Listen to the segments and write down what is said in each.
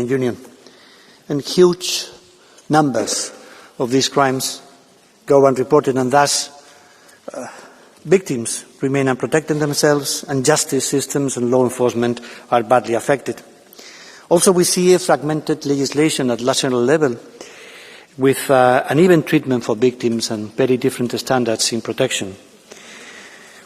European Union. And huge numbers of these crimes go unreported, and thus victims remain unprotected themselves, and justice systems and law enforcement are badly affected. Also, we see a fragmented legislation at national level with uneven treatment for victims and very different standards in protection.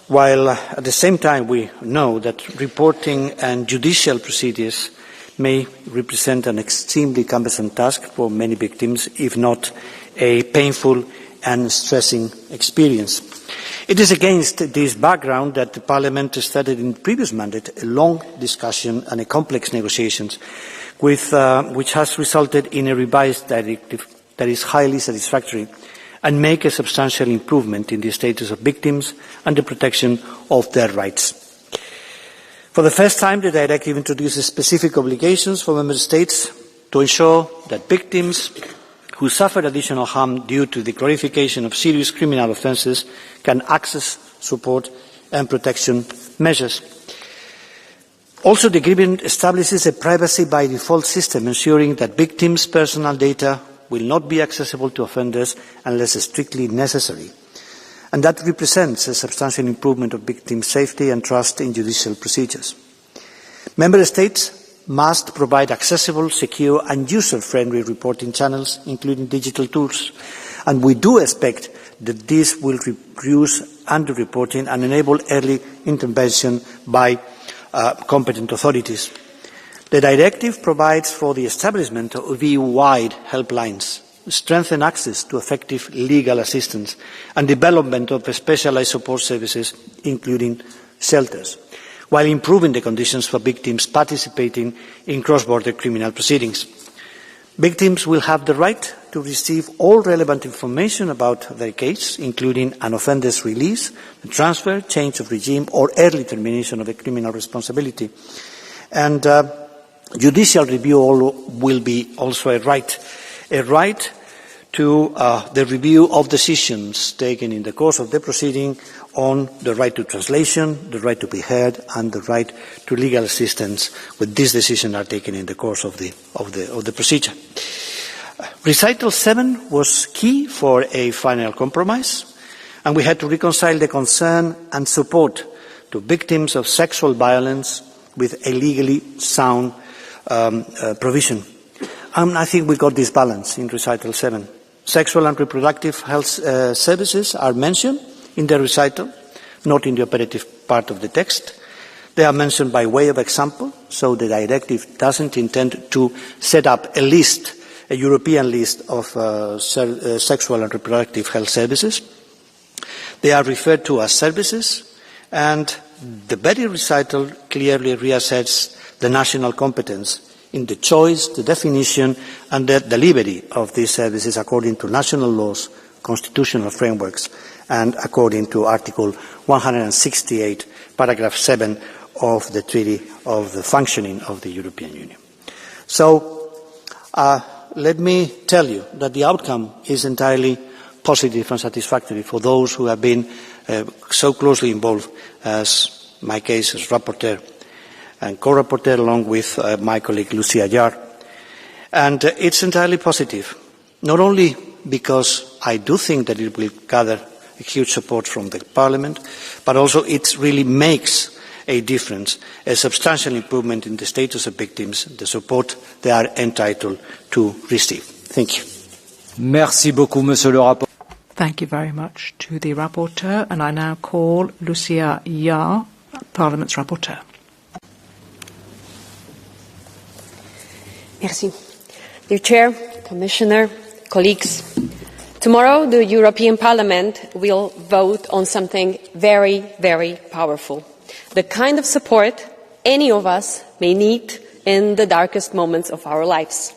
While at the same time we know that reporting and judicial procedures may represent an extremely cumbersome task for many victims, if not a painful and stressing experience. It is against this background that the Parliament started in the previous mandate a long discussion and a complex negotiations which has resulted in a revised directive that is highly satisfactory and make a substantial improvement in the status of victims and the protection of their rights. For the first time, the directive introduces specific obligations for Member States to ensure that victims who suffer additional harm due to the glorification of serious criminal offences can access support and protection measures. Also, the agreement establishes a privacy by default system, ensuring that victims' personal data will not be accessible to offenders unless strictly necessary. And that represents a substantial improvement of victims' safety and trust in judicial procedures. Member States must provide accessible, secure and user-friendly reporting channels, including digital tools. And we do expect that this will reduce under-reporting and enable early intervention by competent authorities. The directive provides for the establishment of EU-wide helplines, strengthen access to effective legal assistance, and development of specialised support services, including shelters, while improving the conditions for victims participating in cross-border criminal proceedings. Victims will have the right to receive all relevant information about their case, including an offender's release, the transfer, change of regime, or early termination of a criminal responsibility. And judicial review will be also a right to the review of decisions taken in the course of the proceeding on the right to translation, the right to be heard, and the right to legal assistance when these decisions are taken in the course of the procedure. Recital 7 was key for a final compromise, and we had to reconcile the concern and support to victims of sexual violence with a legally sound provision. And I think we got this balance in Recital 7. Sexual and reproductive health services are mentioned in the recital, not in the operative part of the text. They are mentioned by way of example, so the directive doesn't intend to set up a list, a European list of sexual and reproductive health services. They are referred to as services, and the very recital clearly reasserts the national competence in the choice, the definition and the delivery of these services according to national laws, constitutional frameworks, and according to Article 168, paragraph 7 of the Treaty of the Functioning of the European Union. So, let me tell you that the outcome is entirely positive and satisfactory for those who have been so closely involved as my case as rapporteur and co-rapporteur along with my colleague Lucia Yar. And it's entirely positive, not only because I do think that it will gather a huge support from the Parliament, but also it really makes a difference, a substantial improvement in the status of victims, the support they are entitled to receive. Thank you. Merci beaucoup, Monsieur le Rapporteur. Thank you very much to the Rapporteur, and I now call Lucia Yar, Parliament's Rapporteur. Merci. Dear Chair, Commissioner, colleagues, tomorrow the European Parliament will vote on something very, very powerful. The kind of support any of us may need in the darkest moments of our lives.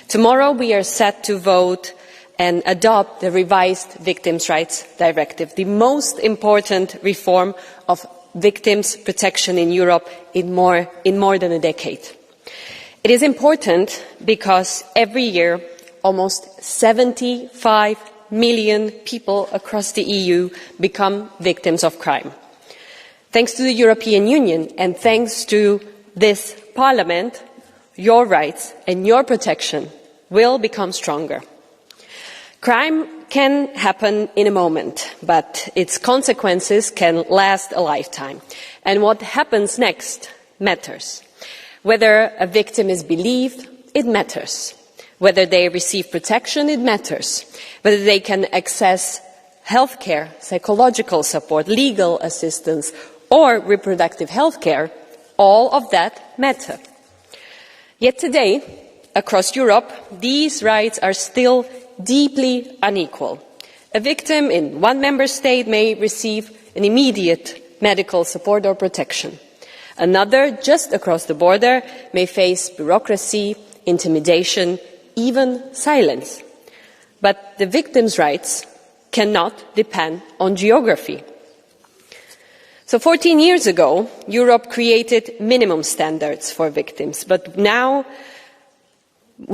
Tomorrow we are set to vote and adopt the revised Victims' Rights Directive, the most important reform of victims' protection in Europe in more than a decade. It is important because every year almost 75 million people across the EU become victims of crime. Thanks to the European Union and thanks to this Parliament, your rights and your protection will become stronger. Crime can happen in a moment, but its consequences can last a lifetime. And what happens next matters. Whether a victim is believed, it matters. Whether they receive protection, it matters. Whether they can access healthcare, psychological support, legal assistance, or reproductive healthcare, all of that matters. Yet today, across Europe, these rights are still deeply unequal. A victim in one member state may receive an immediate medical support or protection. Another, just across the border, may face bureaucracy, intimidation, even silence. But the victim's rights cannot depend on geography. So 14 years ago, Europe created minimum standards for victims, but we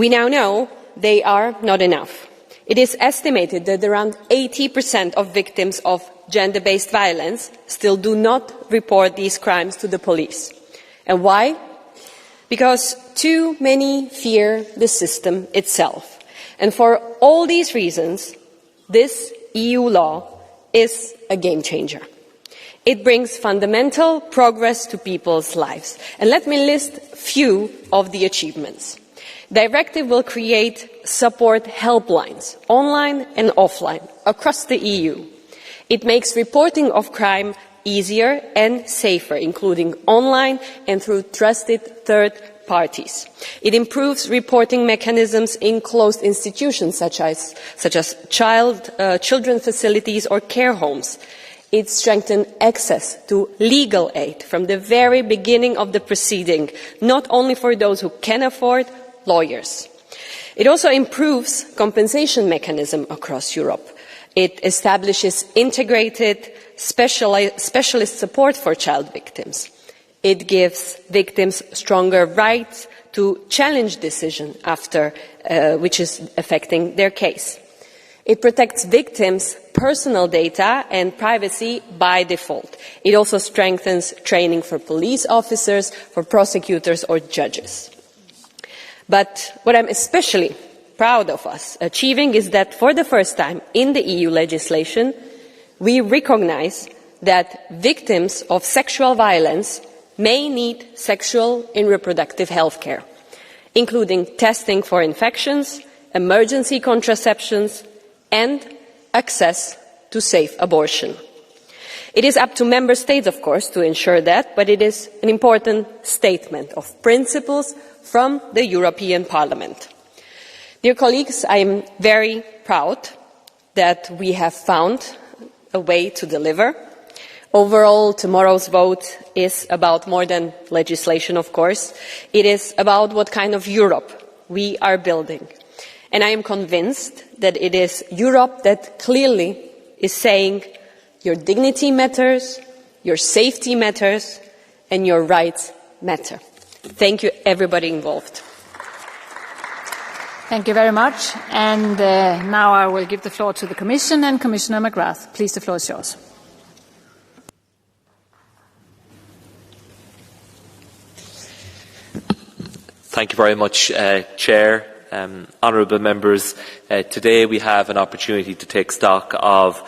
now know they are not enough. It is estimated that around 80% of victims of gender-based violence still do not report these crimes to the police. And why? Because too many fear the system itself. And for all these reasons, this EU law is a game changer. It brings fundamental progress to people's lives. And let me list a few of the achievements. The directive will create support helplines, online and offline, across the EU. It makes reporting of crime easier and safer, including online and through trusted third parties. It improves reporting mechanisms in closed institutions such as children facilities or care homes. It strengthens access to legal aid from the very beginning of the proceeding, not only for those who can afford lawyers. It also improves compensation mechanism across Europe. It establishes integrated specialist support for child victims. It gives victims stronger rights to challenge decision after which is affecting their case. It protects victims' personal data and privacy by default. It also strengthens training for police officers, for prosecutors or judges. But what I'm especially proud of us achieving is that for the first time in the EU legislation, we recognise that victims of sexual violence may need sexual and reproductive health care, including testing for infections, emergency contraceptions, and access to safe abortion. It is up to member states, of course, to ensure that, but it is an important statement of principles from the European Parliament. Dear colleagues, I am very proud that we have found a way to deliver. Overall, tomorrow's vote is about more than legislation, of course. It is about what kind of Europe we are building. And I am convinced that it is Europe that clearly is saying your dignity matters, your safety matters, and your rights matter. Thank you, everybody involved. Thank you very much. And now I will give the floor to the Commission and Commissioner McGrath. Please, the floor is yours. Thank you very much, Chair. Honourable members, today we have an opportunity to take stock of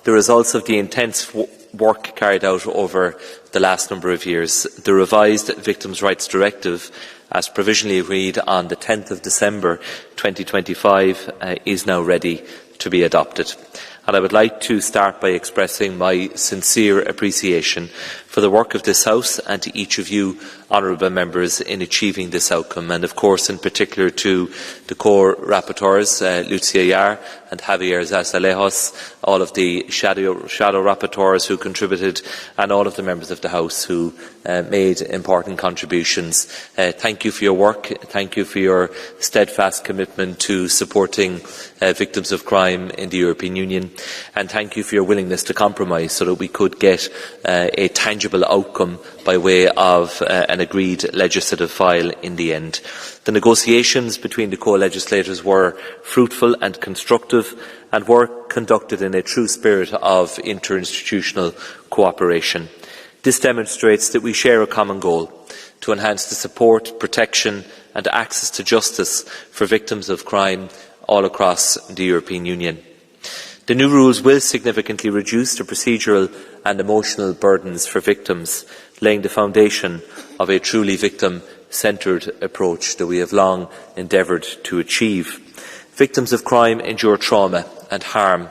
the results of the intense work carried out over the last number of years. The revised Victims' Rights Directive, as provisionally agreed on the 10th of December 2025, is now ready to be adopted. And I would like to start by expressing my sincere appreciation for the work of this House and to each of you, honourable members, in achieving this outcome, and of course in particular to the co-rapporteurs, Lucia Jahr and Javier Zarzalejos, all of the shadow rapporteurs who contributed, and all of the members of the House who made important contributions. Thank you for your work, thank you for your steadfast commitment to supporting victims of crime in the European Union, and thank you for your willingness to compromise so that we could get a tangible outcome by way of an agreed legislative file in the end. The negotiations between the co-legislators were fruitful and constructive and were conducted in a true spirit of interinstitutional cooperation. This demonstrates that we share a common goal: to enhance the support, protection and access to justice for victims of crime all across the European Union. The new rules will significantly reduce the procedural and emotional burdens for victims, laying the foundation of a truly victim-centred approach that we have long endeavoured to achieve. Victims of crime endure trauma and harm,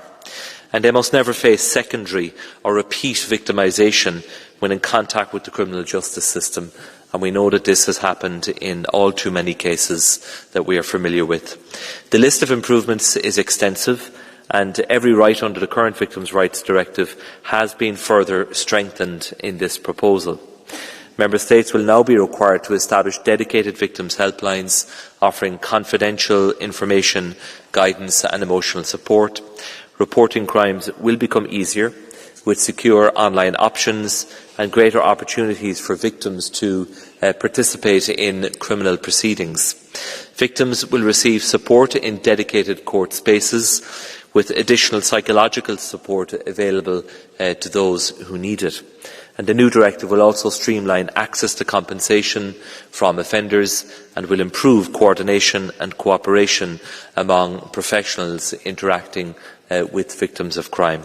and they must never face secondary or repeat victimisation when in contact with the criminal justice system, and we know that this has happened in all too many cases that we are familiar with. The list of improvements is extensive, and every right under the current Victims' Rights Directive has been further strengthened in this proposal. Member States will now be required to establish dedicated victims' helplines offering confidential information, guidance and emotional support. Reporting crimes will become easier with secure online options and greater opportunities for victims to participate in criminal proceedings. Victims will receive support in dedicated court spaces, with additional psychological support available to those who need it. And the new directive will also streamline access to compensation from offenders and will improve coordination and cooperation among professionals interacting with victims of crime.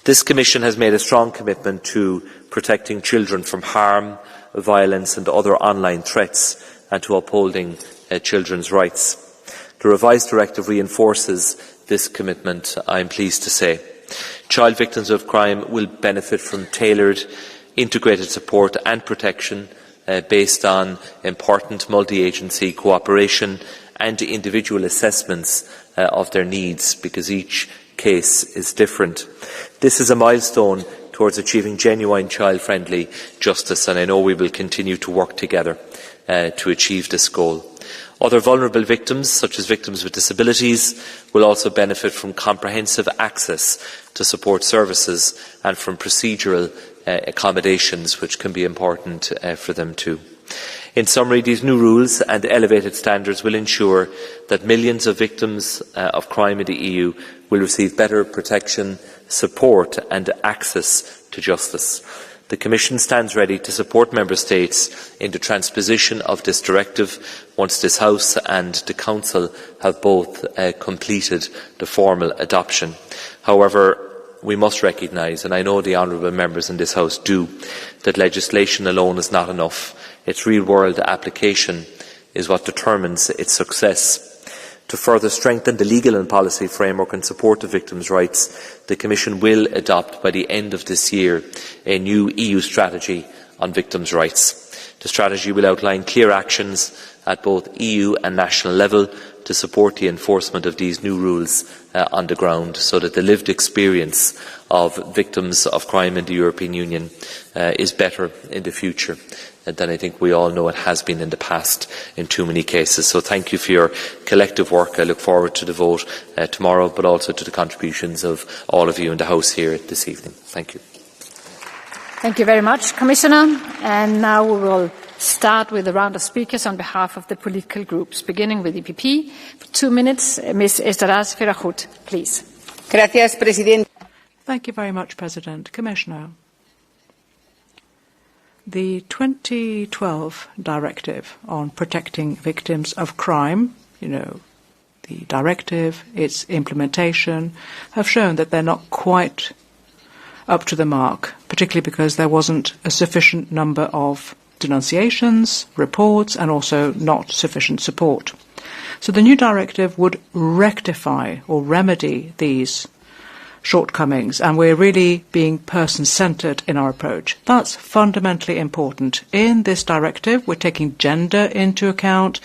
This Commission has made a strong commitment to protecting children from harm, violence and other online threats, and to upholding children's rights. The revised directive reinforces this commitment, I am pleased to say. Child victims of crime will benefit from tailored, integrated support and protection based on important multi-agency cooperation and individual assessments of their needs, because each case is different. This is a milestone towards achieving genuine child-friendly justice, and I know we will continue to work together to achieve this goal. Other vulnerable victims, such as victims with disabilities, will also benefit from comprehensive access to support services and from procedural accommodations, which can be important for them too. In summary, these new rules and elevated standards will ensure that millions of victims of crime in the EU will receive better protection, support and access to justice. The Commission stands ready to support Member States in the transposition of this directive once this House and the Council have both completed the formal adoption. However, we must recognise, and I know the honourable members in this House do, that legislation alone is not enough. Its real-world application is what determines its success. To further strengthen the legal and policy framework in support of victims' rights, the Commission will adopt by the end of this year a new EU strategy on victims' rights. The strategy will outline clear actions at both EU and national level to support the enforcement of these new rules on the ground, so that the lived experience of victims of crime in the European Union is better in the future than I think we all know it has been in the past in too many cases. So thank you for your collective work. I look forward to the vote tomorrow, but also to the contributions of all of you in the House here this evening. Thank you. Thank you very much, Commissioner. And now we will start with a round of speakers on behalf of the political groups, beginning with EPP. For 2 minutes, Ms. Estaras Ferragut, please. Gracias, Presidente. Thank you very much, President. Commissioner, the 2012 directive on protecting victims of crime, the directive, its implementation, have shown that they're not quite up to the mark, particularly because there wasn't a sufficient number of denunciations, reports, and also not sufficient support. So the new directive would rectify or remedy these shortcomings, and we're really being person-centred in our approach. That's fundamentally important. In this directive, we're taking gender into account,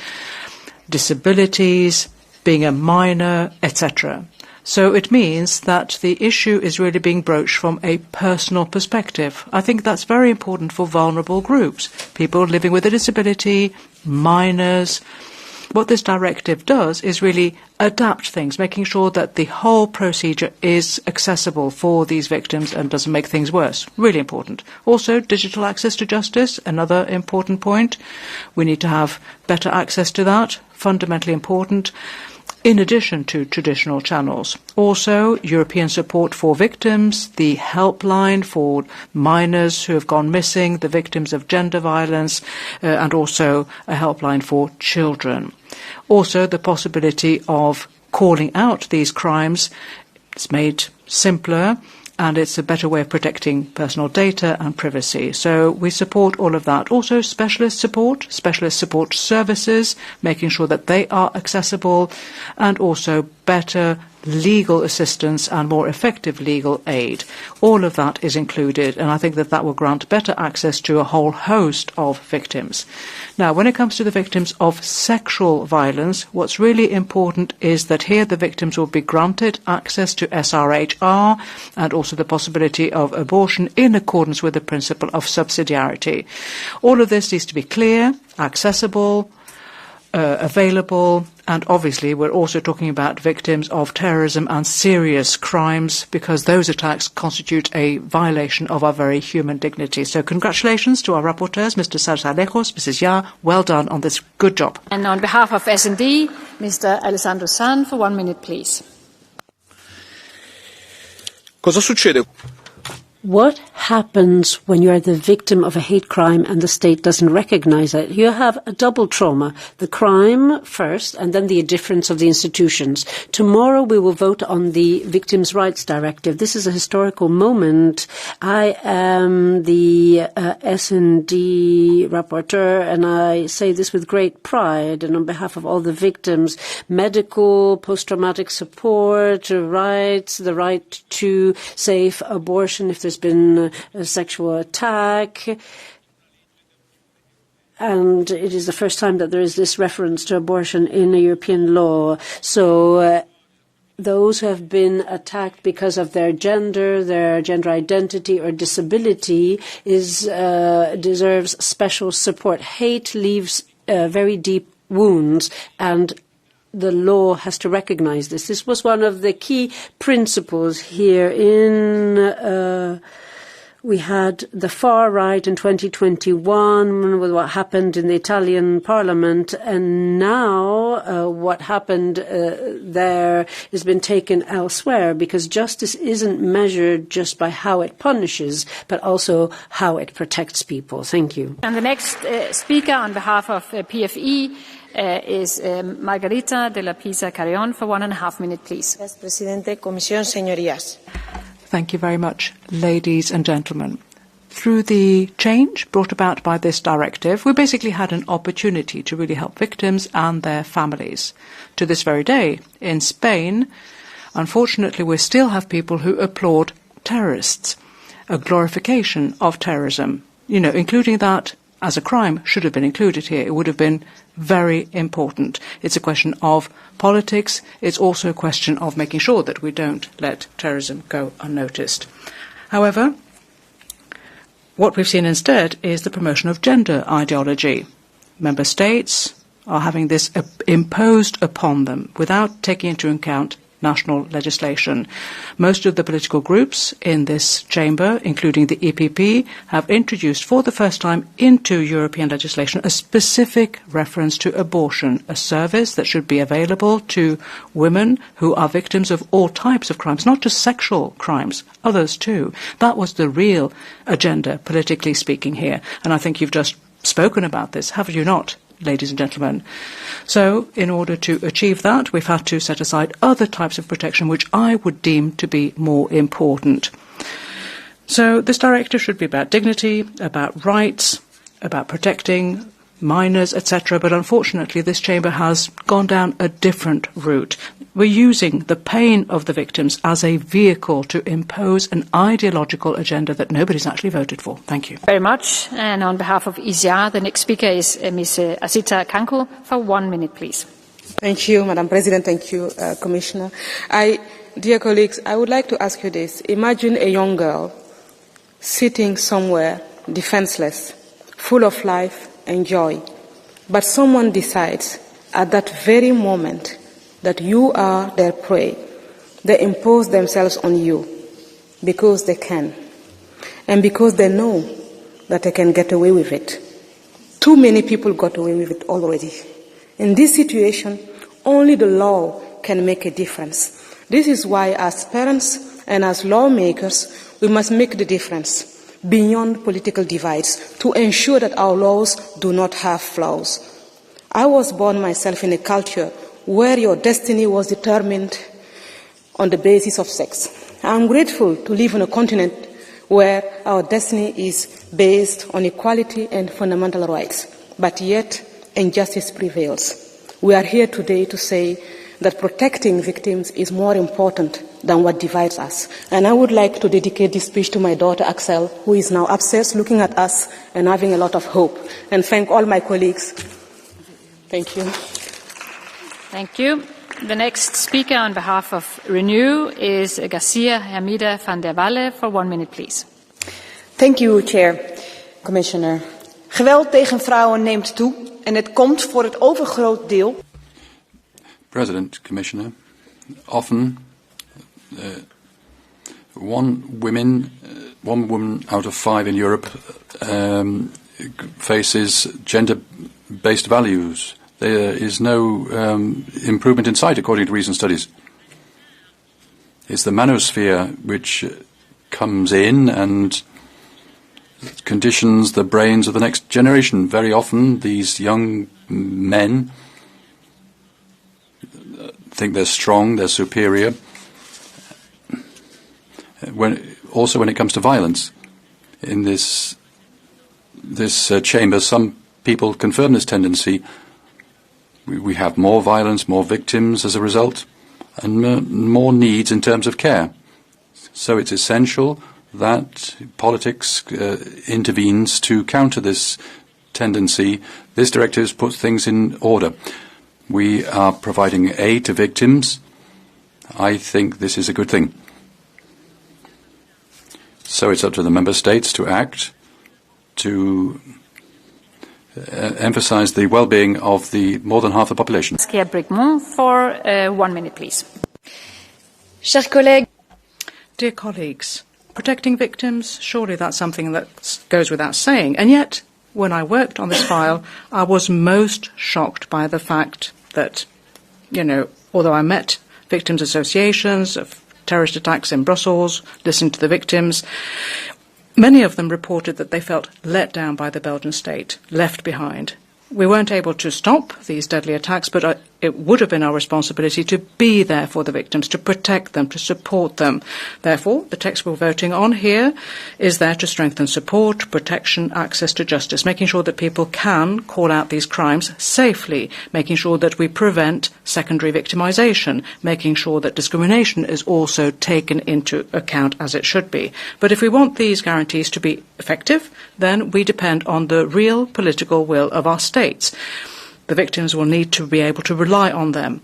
disabilities, being a minor, etc. So it means that the issue is really being broached from a personal perspective. I think that's very important for vulnerable groups, people living with a disability, minors. What this directive does is really adapt things, making sure that the whole procedure is accessible for these victims and doesn't make things worse. Really important. Also, digital access to justice, another important point. We need to have better access to that, fundamentally important. in addition to traditional channels. Also, European support for victims, the helpline for minors who have gone missing, the victims of gender violence, and also a helpline for children. Also, the possibility of calling out these crimes is made simpler, and it's a better way of protecting personal data and privacy. So we support all of that. Also specialist support services, making sure that they are accessible, and also better legal assistance and more effective legal aid. All of that is included, and I think that that will grant better access to a whole host of victims. Now, when it comes to the victims of sexual violence, what's really important is that here the victims will be granted access to SRHR and also the possibility of abortion in accordance with the principle of subsidiarity. All of this needs to be clear, accessible, available, and obviously we're also talking about victims of terrorism and serious crimes, because those attacks constitute a violation of our very human dignity. So congratulations to our rapporteurs, Mr. Sarsalejos, Mrs. Yar, well done on this good job. And on behalf of S&D, Mr. Alessandro San, for 1 minute, please. Cosa succede? What happens when you are the victim of a hate crime and the state doesn't recognize it? You have a double trauma, the crime first and then the indifference of the institutions. Tomorrow we will vote on the Victims' Rights Directive. This is a historical moment. I am the S&D rapporteur, and I say this with great pride, and on behalf of all the victims, medical, post-traumatic support, rights, the right to safe abortion if there's been a sexual attack. And it is the first time that there is this reference to abortion in a European law. So those who have been attacked because of their gender identity or disability deserves special support. Hate leaves very deep wounds, and the law has to recognize this. This was one of the key principles here we had the far right in 2021 with what happened in the Italian parliament, and now what happened there has been taken elsewhere, because justice isn't measured just by how it punishes, but also how it protects people. Thank you. And the next speaker on behalf of PFE is Margarita de la Pisa Carrion for 1.5 minutes, please. Gracias, Presidente, Comisión, Señorías. Thank you very much, ladies and gentlemen. Through the change brought about by this directive, we basically had an opportunity to really help victims and their families. To this very day, in Spain, unfortunately, we still have people who applaud terrorists, a glorification of terrorism, including that as a crime should have been included here. It would have been very important. It's a question of politics. It's also a question of making sure that we don't let terrorism go unnoticed. However, what we've seen instead is the promotion of gender ideology. Member states are having this imposed upon them without taking into account national legislation. Most of the political groups in this chamber, including the EPP, have introduced for the first time into European legislation a specific reference to abortion, a service that should be available to women who are victims of all types of crimes, not just sexual crimes, others too. That was the real agenda, politically speaking, here. And I think you've just spoken about this, have you not, ladies and gentlemen? So, in order to achieve that, we've had to set aside other types of protection which I would deem to be more important. So, this directive should be about dignity, about rights, about protecting minors, etc. But unfortunately, this chamber has gone down a different route. We're using the pain of the victims as a vehicle to impose an ideological agenda that nobody's actually voted for. Thank you. Very much. And on behalf of ISIA, the next speaker is Ms. Asita Kanko for 1 minute, please. Thank you, Madam President. Thank you, Commissioner. Dear colleagues, I would like to ask you this. Imagine a young girl sitting somewhere defenseless, full of life and joy, but someone decides at that very moment that you are their prey. They impose themselves on you because they can, and because they know that they can get away with it. Too many people got away with it already. In this situation, only the law can make a difference. This is why, as parents and as lawmakers, we must make the difference beyond political divides to ensure that our laws do not have flaws. I was born myself in a culture where your destiny was determined on the basis of sex. I'm grateful to live on a continent where our destiny is based on equality and fundamental rights, but yet injustice prevails. We are here today to say that protecting victims is more important than what divides us. And I would like to dedicate this speech to my daughter, Axel, who is now upstairs looking at us and having a lot of hope. And thank all my colleagues. Thank you. Thank you. The next speaker on behalf of Renew is Garcia Hermida van der Walle for 1 minute, please. Thank you, Chair, Commissioner. Geweld tegen vrouwen neemt toe en het komt voor het overgroot deel. President, Commissioner, often one woman out of 5 in Europe faces gender-based values. There is no improvement in sight, according to recent studies. It's the manosphere which comes in and conditions the brains of the next generation. Very often, these young men think they're strong, they're superior. Also when it comes to violence, in this chamber, some people confirm this tendency. We have more violence, more victims as a result, and more needs in terms of care. So it's essential that politics intervenes to counter this tendency. This directive puts things in order. We are providing aid to victims. I think this is a good thing. So it's up to the member states to act, to emphasize the well-being of the more than half the population. Brigmont for 1 minute, please. Dear colleagues, protecting victims, surely that's something that goes without saying. And yet, when I worked on this file, I was most shocked by the fact that, although I met victims' associations of terrorist attacks in Brussels, listened to the victims, many of them reported that they felt let down by the Belgian state, left behind. We weren't able to stop these deadly attacks, but it would have been our responsibility to be there for the victims, to protect them, to support them. Therefore, the text we're voting on here is there to strengthen support, protection, access to justice, making sure that people can call out these crimes safely, making sure that we prevent secondary victimization, making sure that discrimination is also taken into account as it should be. But if we want these guarantees to be effective, then we depend on the real political will of our states. The victims will need to be able to rely on them.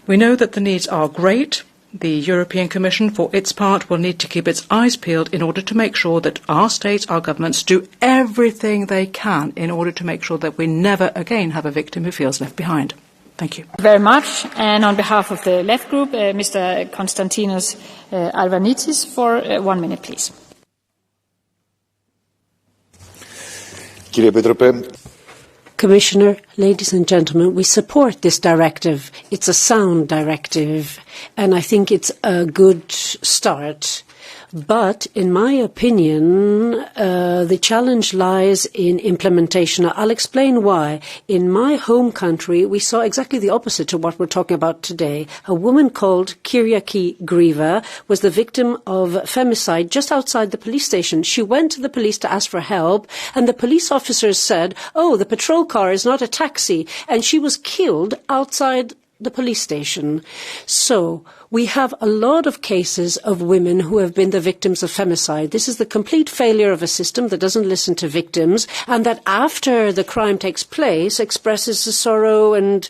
We know that the needs are great. The European Commission, for its part, will need to keep its eyes peeled in order to make sure that our states, our governments, do everything they can in order to make sure that we never again have a victim who feels left behind. Thank you. Very much. And on behalf of the Left Group, Mr. Konstantinos Alvanitis for 1 minute, please. Commissioner, ladies and gentlemen, we support this directive. It's a sound directive, and I think it's a good start. But, in my opinion, the challenge lies in implementation. I'll explain why. In my home country, we saw exactly the opposite to what we're talking about today. A woman called Kyriaki Grieva was the victim of femicide just outside the police station. She went to the police to ask for help, and the police officers said, "Oh, the patrol car is not a taxi," and she was killed outside the police station. So we have a lot of cases of women who have been the victims of femicide. This is the complete failure of a system that doesn't listen to victims, and that after the crime takes place expresses sorrow and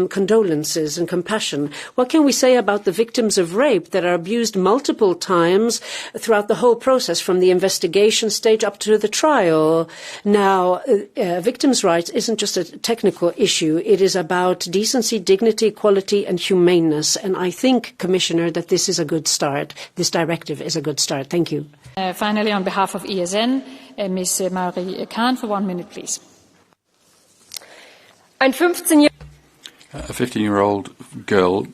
condolences and compassion. What can we say about the victims of rape that are abused multiple times throughout the whole process, from the investigation stage up to the trial? Now, victims' rights isn't just a technical issue. It is about decency, dignity, equality and humaneness. And I think, Commissioner, that this is a good start. This directive is a good start. Thank you. Finally, on behalf of ESN, Ms. Marie Kahn for 1 minute, please. a 15-year-old girl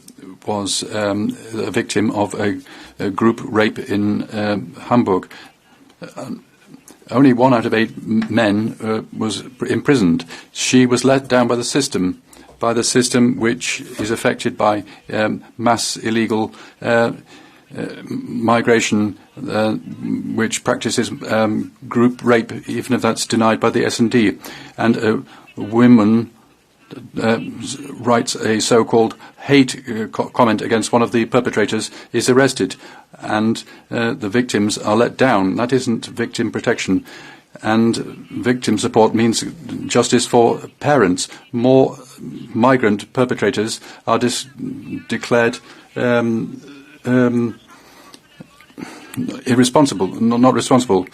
was a victim of a group rape in Hamburg. Only 1 out of 8 men was imprisoned. She was let down by the system which is affected by mass illegal migration, which practices group rape, even if that's denied by the S&D. And a woman writes a so-called hate comment against one of the perpetrators, is arrested, and the victims are let down. That isn't victim protection. And victim support means justice for parents. More migrant perpetrators are declared irresponsible, not responsible,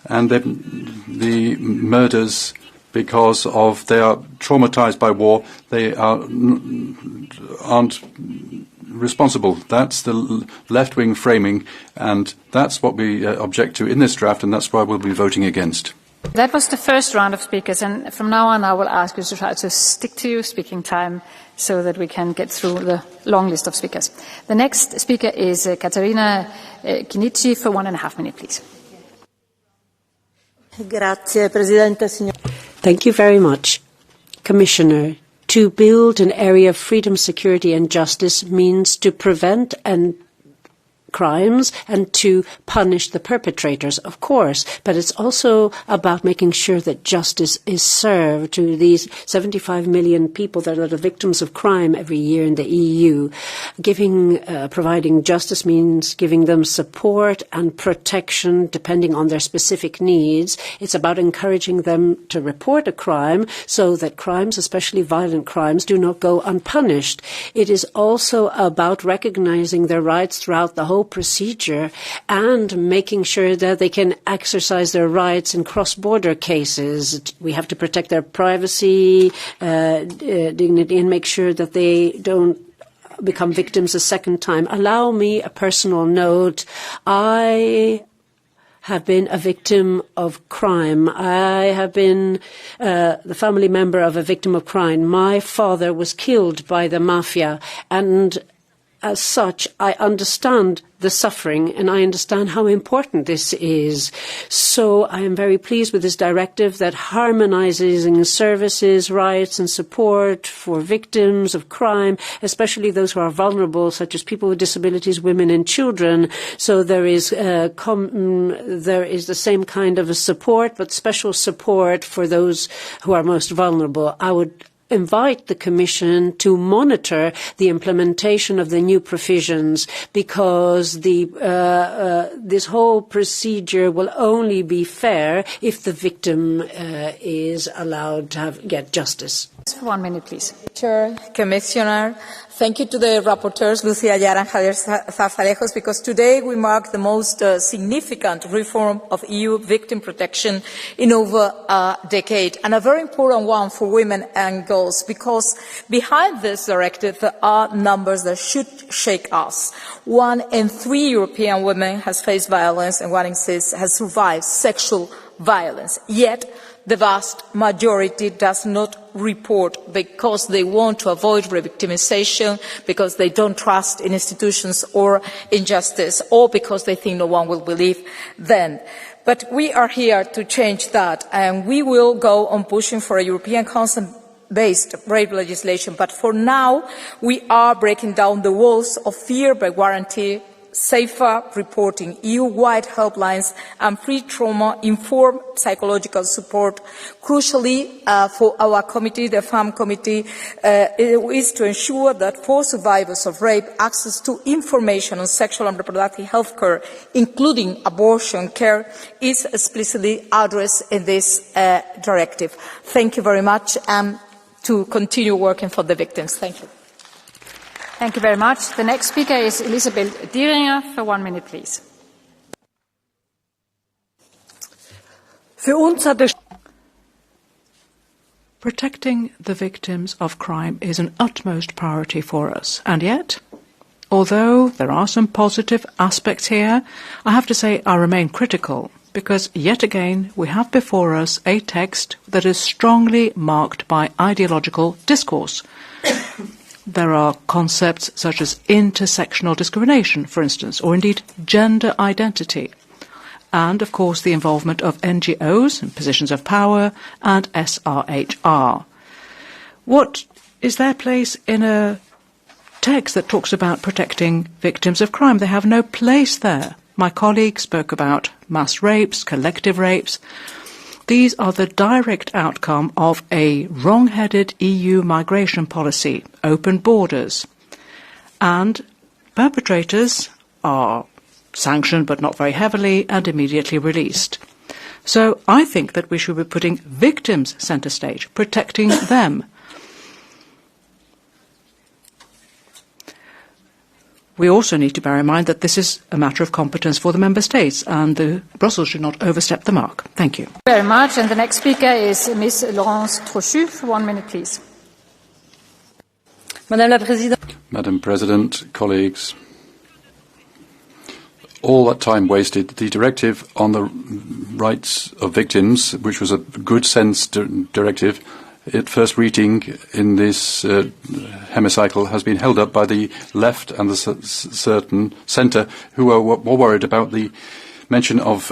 and the murders, because of they are traumatized by war, they aren't responsible. That's the left-wing framing, and that's what we object to in this draft, and that's why we'll be voting against. That was the first round of speakers, and from now on I will ask you to try to stick to your speaking time so that we can get through the long list of speakers. The next speaker is Caterina Chinichi for 1.5 minutes, please. Grazie, Presidente, signor. Thank you very much. Commissioner, to build an area of freedom, security and justice means to prevent crimes and to punish the perpetrators, of course, but it's also about making sure that justice is served to these 75 million people that are the victims of crime every year in the EU. Providing justice means giving them support and protection depending on their specific needs. It's about encouraging them to report a crime so that crimes, especially violent crimes, do not go unpunished. It is also about recognizing their rights throughout the whole procedure and making sure that they can exercise their rights in cross-border cases. We have to protect their privacy, dignity, and make sure that they don't become victims a second time. Allow me a personal note. I have been a victim of crime. I have been the family member of a victim of crime. My father was killed by the mafia, and as such, I understand the suffering and I understand how important this is. So I am very pleased with this directive that harmonizes services, rights and support for victims of crime, especially those who are vulnerable, such as people with disabilities, women and children. So there is the same kind of a support, but special support for those who are most vulnerable. I would invite the Commission to monitor the implementation of the new provisions, because this whole procedure will only be fair if the victim is allowed to get justice. For 1 minute, please. Chair, Commissioner, thank you to the rapporteurs, Lucia Ayala and Javier Zarzalejos, because today we mark the most significant reform of EU victim protection in over a decade, and a very important one for women and girls, because behind this directive there are numbers that should shake us. 1 in 3 European women has faced violence, and 1 in 6 has survived sexual violence. Yet, the vast majority does not report because they want to avoid re-victimization, because they don't trust in institutions or in justice, or because they think no one will believe them. But we are here to change that, and we will go on pushing for a European consent-based rape legislation. But for now, we are breaking down the walls of fear by guaranteeing safer reporting, EU-wide helplines and free trauma-informed psychological support. Crucially, for our committee, the FAM committee, is to ensure that for survivors of rape, access to information on sexual and reproductive health care, including abortion care, is explicitly addressed in this directive. Thank you very much, and to continue working for the victims. Thank you. Thank you very much. The next speaker is Elisabeth Dieringer for 1 minute, please. Protecting the victims of crime is an utmost priority for us, and yet, although there are some positive aspects here, I have to say I remain critical, because yet again we have before us a text that is strongly marked by ideological discourse. there are concepts such as intersectional discrimination, for instance, or indeed gender identity. And, of course, the involvement of NGOs in positions of power and SRHR. What is their place in a text that talks about protecting victims of crime? They have no place there. My colleague spoke about mass rapes, collective rapes. These are the direct outcome of a wrong-headed EU migration policy, open borders. And perpetrators are sanctioned but not very heavily and immediately released. So I think that we should be putting victims centre stage, protecting them. We also need to bear in mind that this is a matter of competence for the Member States, and Brussels should not overstep the mark. Thank you. Very much. And the next speaker is Ms. Laurence Trochu. For 1 minute, please. Madam President, colleagues, all that time wasted, the directive on the rights of victims, which was a good sense directive, at first reading in this hemicycle has been held up by the left and the certain centre, who are more worried about the mention of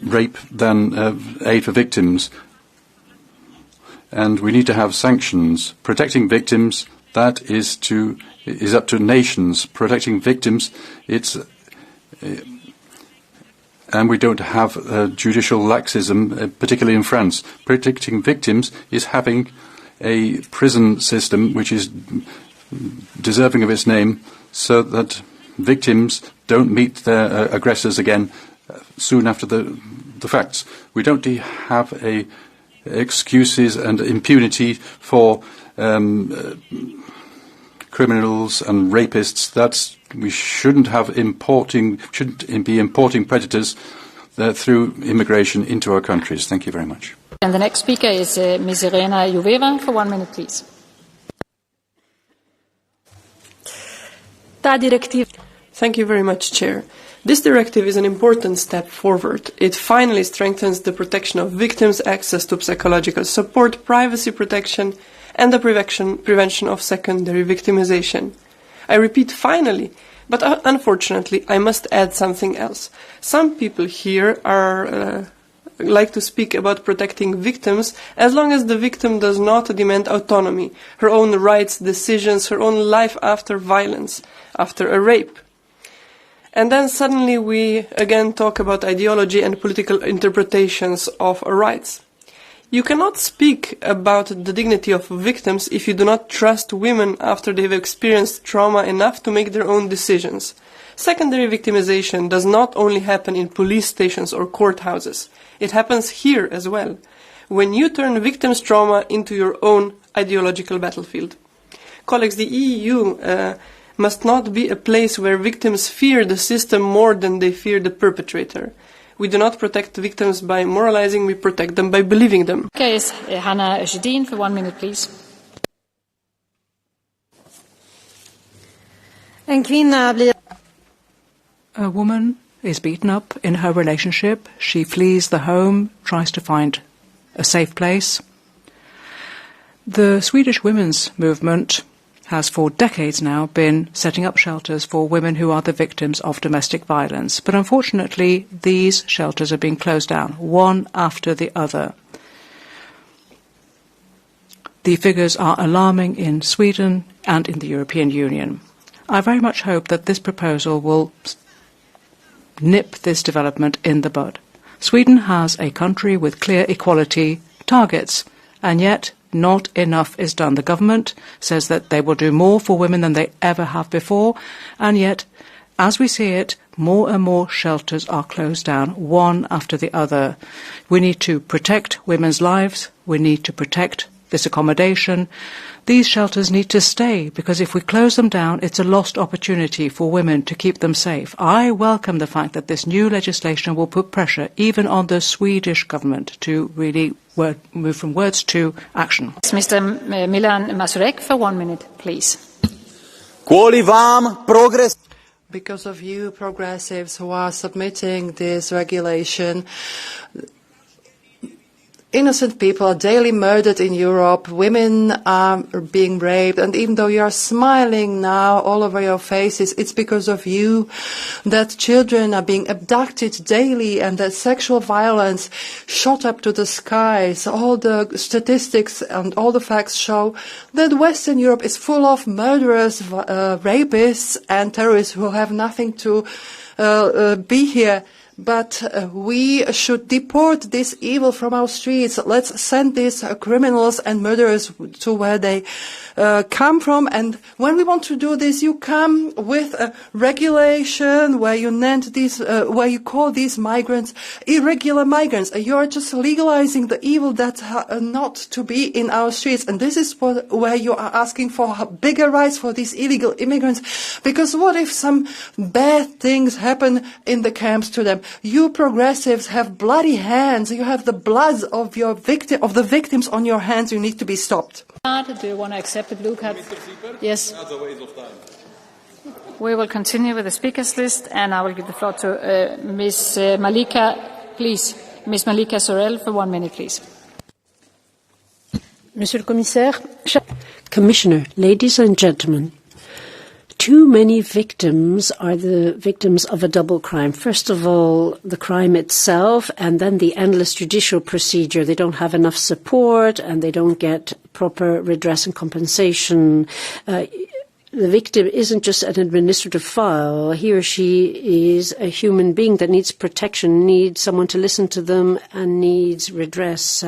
rape than aid for victims. And we need to have sanctions. Protecting victims, that is up to nations. Protecting victims, and we don't have judicial laxism, particularly in France. Protecting victims is having a prison system which is deserving of its name, so that victims don't meet their aggressors again soon after the facts. We don't have excuses and impunity for criminals and rapists. We shouldn't be importing predators through immigration into our countries. Thank you very much. And the next speaker is Ms. Irena Joveva. For 1 minute, please. Thank you very much, Chair. This directive is an important step forward. It finally strengthens the protection of victims' access to psychological support, privacy protection, and the prevention of secondary victimization. I repeat, finally, but unfortunately I must add something else. Some people here like to speak about protecting victims as long as the victim does not demand autonomy, her own rights, decisions, her own life after violence, after a rape. And then suddenly we again talk about ideology and political interpretations of rights. You cannot speak about the dignity of victims if you do not trust women after they've experienced trauma enough to make their own decisions. Secondary victimization does not only happen in police stations or courthouses. It happens here as well, when you turn victims' trauma into your own ideological battlefield. Colleagues, the EU must not be a place where victims fear the system more than they fear the perpetrator. We do not protect victims by moralizing, we protect them by believing them. Okay, Hannah Jedin, for 1 minute, please. A woman is beaten up in her relationship. She flees the home, tries to find a safe place. The Swedish women's movement has for decades now been setting up shelters for women who are the victims of domestic violence. But unfortunately, these shelters are being closed down, one after the other. The figures are alarming in Sweden and in the European Union. I very much hope that this proposal will nip this development in the bud. Sweden has a country with clear equality targets, and yet not enough is done. The government says that they will do more for women than they ever have before, and yet, as we see it, more and more shelters are closed down, one after the other. We need to protect women's lives. We need to protect this accommodation. These shelters need to stay, because if we close them down, it's a lost opportunity for women to keep them safe. I welcome the fact that this new legislation will put pressure even on the Swedish government to really move from words to action. Mr. Milan Masurek, for 1 minute, please. Because of you progressives who are submitting this regulation, innocent people are daily murdered in Europe. Women are being raped. And even though you are smiling now all over your faces, it's because of you that children are being abducted daily and that sexual violence shot up to the skies. All the statistics and all the facts show that Western Europe is full of murderers, rapists and terrorists who have nothing to be here. But we should deport this evil from our streets. Let's send these criminals and murderers to where they come from. And when we want to do this, you come with a regulation where you call these migrants irregular migrants. You are just legalizing the evil that not to be in our streets. And this is where you are asking for bigger rights for these illegal immigrants. Because what if some bad things happen in the camps to them? You progressives have bloody hands. You have the blood of the victims on your hands. You need to be stopped. Do you want to accept the blue card? Yes. We will continue with the speakers list, and I will give the floor to Ms. Malika, please. Ms. Malika Sorel for 1 minute, please. Monsieur le Commissaire, Commissioner, ladies and gentlemen, too many victims are the victims of a double crime. First of all, the crime itself, and then the endless judicial procedure. They don't have enough support, and they don't get proper redress and compensation. The victim isn't just an administrative file. He or she is a human being that needs protection, needs someone to listen to them, and needs redress.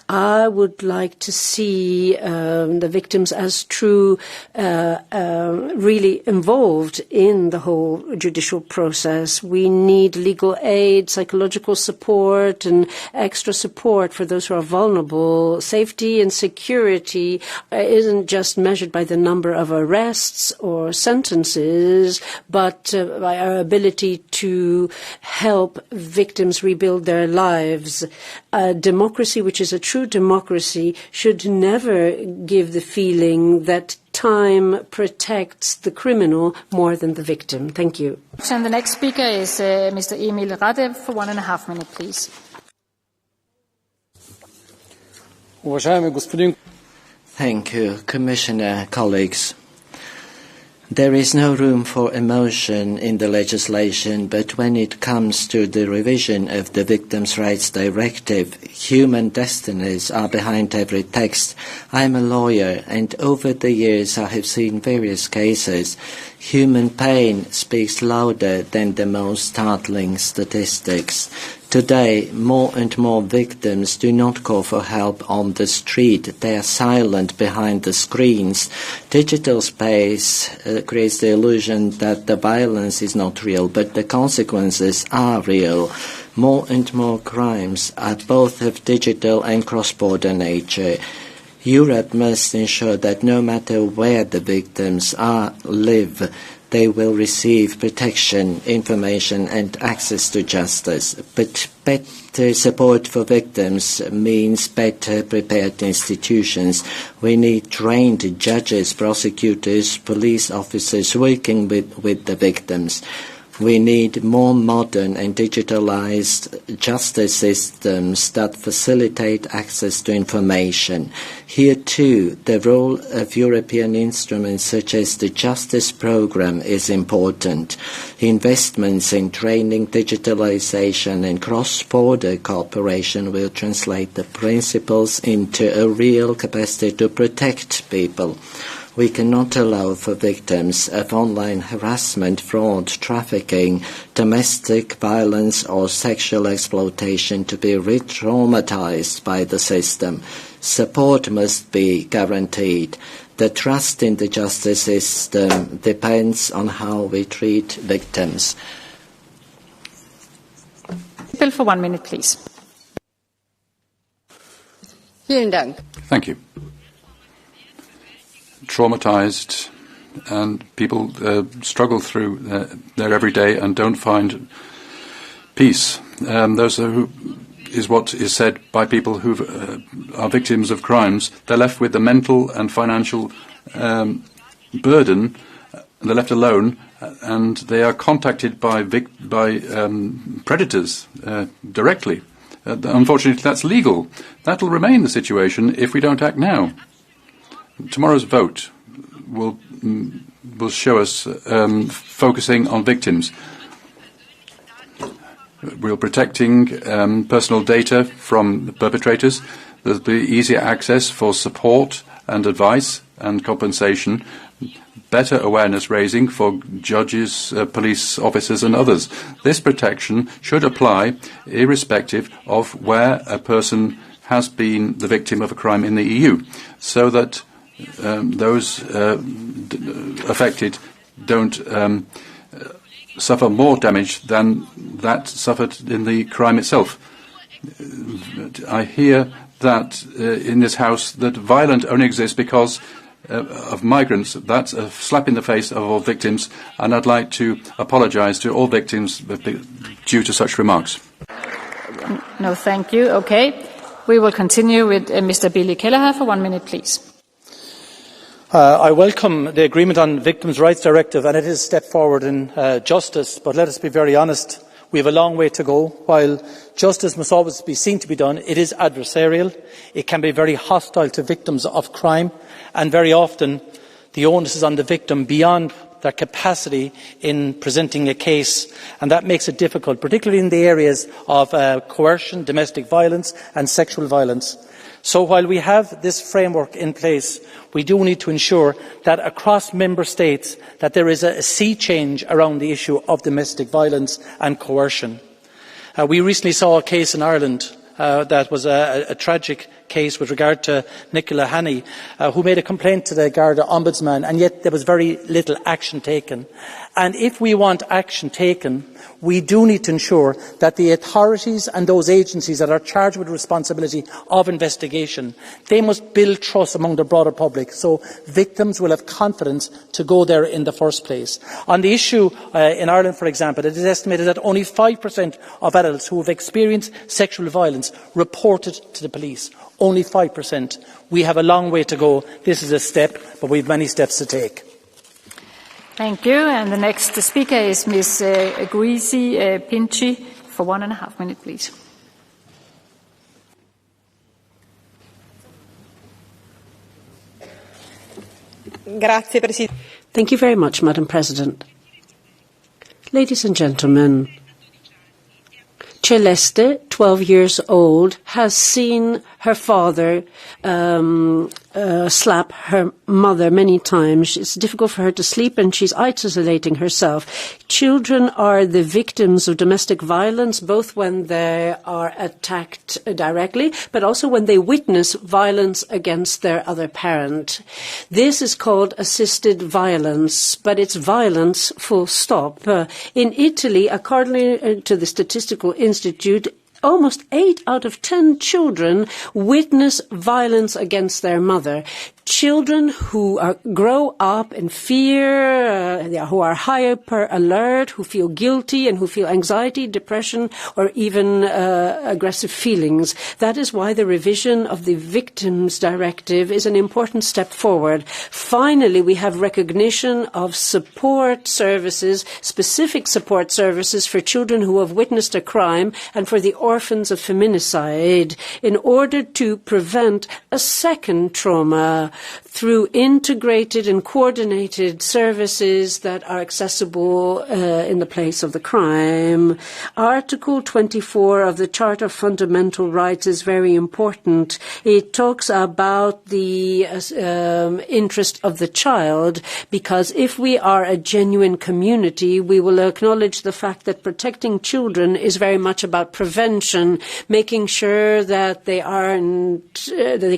I would like to see the victims as true, really involved in the whole judicial process. We need legal aid, psychological support, and extra support for those who are vulnerable. Safety and security isn't just measured by the number of arrests or sentences, but by our ability to help victims rebuild their lives. A democracy which is a true democracy should never give the feeling that time protects the criminal more than the victim. Thank you. And the next speaker is Mr. Emil Radev for 1.5 minutes, please. Thank you, Commissioner, colleagues. There is no room for emotion in the legislation, but when it comes to the revision of the Victims' Rights Directive, human destinies are behind every text. I am a lawyer, and over the years I have seen various cases. Human pain speaks louder than the most startling statistics. Today, more and more victims do not call for help on the street. They are silent behind the screens. Digital space creates the illusion that the violence is not real, but the consequences are real. More and more crimes are both of digital and cross-border nature. Europe must ensure that no matter where the victims live, they will receive protection, information and access to justice. But better support for victims means better prepared institutions. We need trained judges, prosecutors, police officers working with the victims. We need more modern and digitalized justice systems that facilitate access to information. Here too, the role of European instruments such as the Justice Programme is important. Investments in training, digitalization and cross-border cooperation will translate the principles into a real capacity to protect people. We cannot allow for victims of online harassment, fraud, trafficking, domestic violence or sexual exploitation to be re-traumatized by the system. Support must be guaranteed. The trust in the justice system depends on how we treat victims. Bill, for 1 minute, please. Thank you. Traumatized, and people struggle through their everyday and don't find peace. Those is what is said by people who are victims of crimes. They're left with the mental and financial burden. They're left alone, and they are contacted by predators directly. unfortunately, that's legal. That will remain the situation if we don't act now. Tomorrow's vote will show us focusing on victims. We're protecting personal data from the perpetrators. There'll be easier access for support and advice and compensation, better awareness raising for judges, police officers and others. This protection should apply irrespective of where a person has been the victim of a crime in the EU, so that those affected don't suffer more damage than that suffered in the crime itself. I hear that in this House that violence only exists because of migrants. That's a slap in the face of all victims, and I'd like to apologise to all victims due to such remarks. No, thank you. Okay. We will continue with Mr. Billy Kelleher for 1 minute, please. I welcome the agreement on Victims' Rights Directive, and it is a step forward in justice, but let us be very honest. We have a long way to go. While justice must always be seen to be done, it is adversarial. It can be very hostile to victims of crime, and very often the onus is on the victim beyond their capacity in presenting a case, and that makes it difficult, particularly in the areas of coercion, domestic violence and sexual violence. So while we have this framework in place, we do need to ensure that across member states that there is a sea change around the issue of domestic violence and coercion. We recently saw a case in Ireland that was a tragic case with regard to Nicola Haney, who made a complaint to the Garda Ombudsman, and yet there was very little action taken. And if we want action taken, we do need to ensure that the authorities and those agencies that are charged with the responsibility of investigation, they must build trust among the broader public so victims will have confidence to go there in the first place. On the issue in Ireland, for example, it is estimated that only 5% of adults who have experienced sexual violence reported to the police. Only 5%. We have a long way to go. This is a step, but we have many steps to take. Thank you. And the next speaker is Ms. Guisi Pinci for 1.5 minutes, please. Thank you very much, Madam President. Ladies and gentlemen, Celeste, 12 years old, has seen her father slap her mother many times. It's difficult for her to sleep and she's isolating herself. Children are the victims of domestic violence, both when they are attacked directly, but also when they witness violence against their other parent. This is called assisted violence, but it's violence full stop. In Italy, according to the Statistical Institute, almost 8 out of 10 children witness violence against their mother. Children who grow up in fear, who are hyper alert, who feel guilty and who feel anxiety, depression, or even aggressive feelings. That is why the revision of the Victims' Directive is an important step forward. Finally, we have recognition of support services, specific support services for children who have witnessed a crime and for the orphans of feminicide, in order to prevent a second trauma through integrated and coordinated services that are accessible in the place of the crime. Article 24 of the Charter of Fundamental Rights is very important. It talks about the interest of the child, because if we are a genuine community, we will acknowledge the fact that protecting children is very much about prevention, making sure that they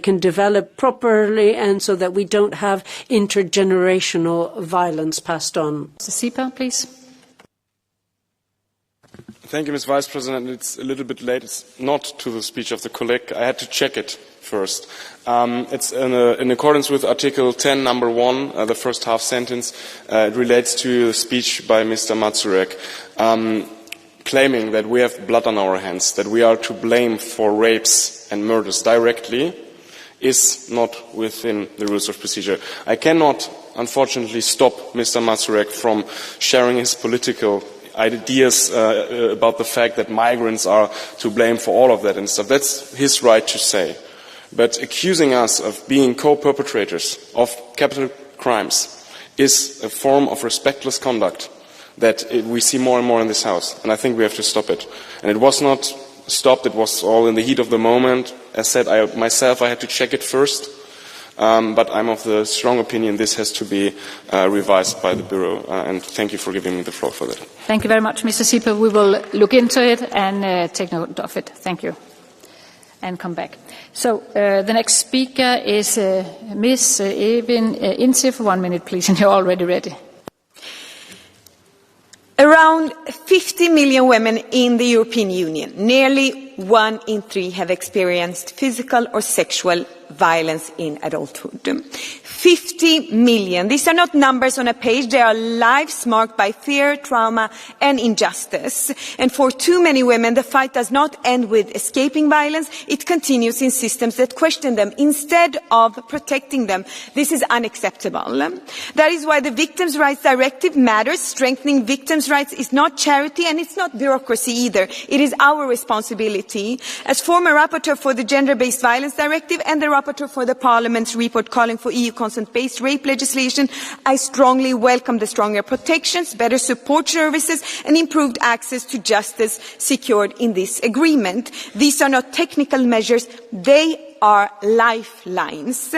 can develop properly, and so that we don't have intergenerational violence passed on. Mr. Sieper, please. Thank you, Ms. Vice President. It's a little bit late. It's not to the speech of the colleague. I had to check it first. It's in accordance with Article 10, number 1, the first half sentence. It relates to the speech by Mr. Mazurek, claiming that we have blood on our hands, that we are to blame for rapes and murders directly, is not within the rules of procedure. I cannot, unfortunately, stop Mr. Mazurek from sharing his political ideas about the fact that migrants are to blame for all of that and stuff. That's his right to say. But accusing us of being co-perpetrators of capital crimes is a form of respectless conduct that we see more and more in this House, and I think we have to stop it. And it was not stopped, it was all in the heat of the moment. As said, I had to check it first, but I'm of the strong opinion this has to be revised by the Bureau, and thank you for giving me the floor for that. Thank you very much, Mr. Sieper. We will look into it and take note of it. Thank you. And come back. So the next speaker is Ms. Evin Ince for 1 minute, please, and you're already ready. Around 50 million women in the European Union, nearly 1 in 3, have experienced physical or sexual violence in adulthood. 50 million. These are not numbers on a page. They are lives marked by fear, trauma, and injustice. And for too many women, the fight does not end with escaping violence. It continues in systems that question them instead of protecting them. This is unacceptable. That is why the Victims' Rights Directive matters. Strengthening victims' rights is not charity, and it's not bureaucracy either. It is our responsibility. As former rapporteur for the Gender-Based Violence Directive and the rapporteur for the Parliament's report calling for EU consent-based rape legislation, I strongly welcome the stronger protections, better support services and improved access to justice secured in this agreement. These are not technical measures, they are lifelines,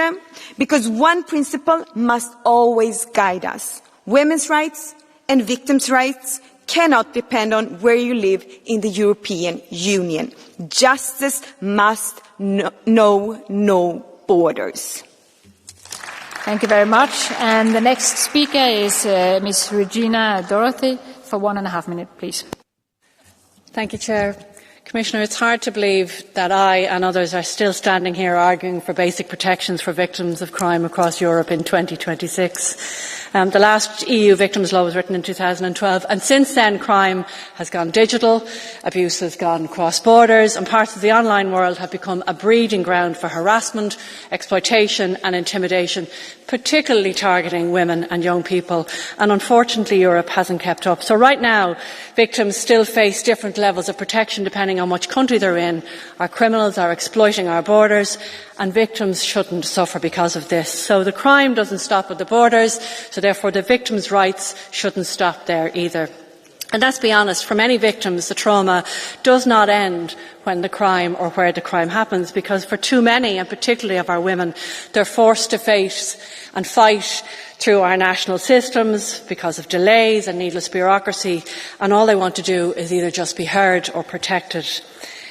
because one principle must always guide us. Women's rights and victims' rights cannot depend on where you live in the European Union. Justice must know no borders. Thank you very much. And the next speaker is Ms. Regina Dorothy for 1.5 minutes, please. Thank you, Chair. Commissioner, it's hard to believe that I and others are still standing here arguing for basic protections for victims of crime across Europe in 2026. The last EU victims law was written in 2012, and since then crime has gone digital, abuse has gone cross borders, and parts of the online world have become a breeding ground for harassment, exploitation and intimidation, particularly targeting women and young people. And unfortunately Europe hasn't kept up. So right now victims still face different levels of protection depending on which country they're in. Our criminals are exploiting our borders, and victims shouldn't suffer because of this. So the crime doesn't stop at the borders, so therefore the victims' rights shouldn't stop there either. And let's be honest, for many victims the trauma does not end when the crime or where the crime happens, because for too many, and particularly of our women, they're forced to face and fight through our national systems because of delays and needless bureaucracy, and all they want to do is either just be heard or protected.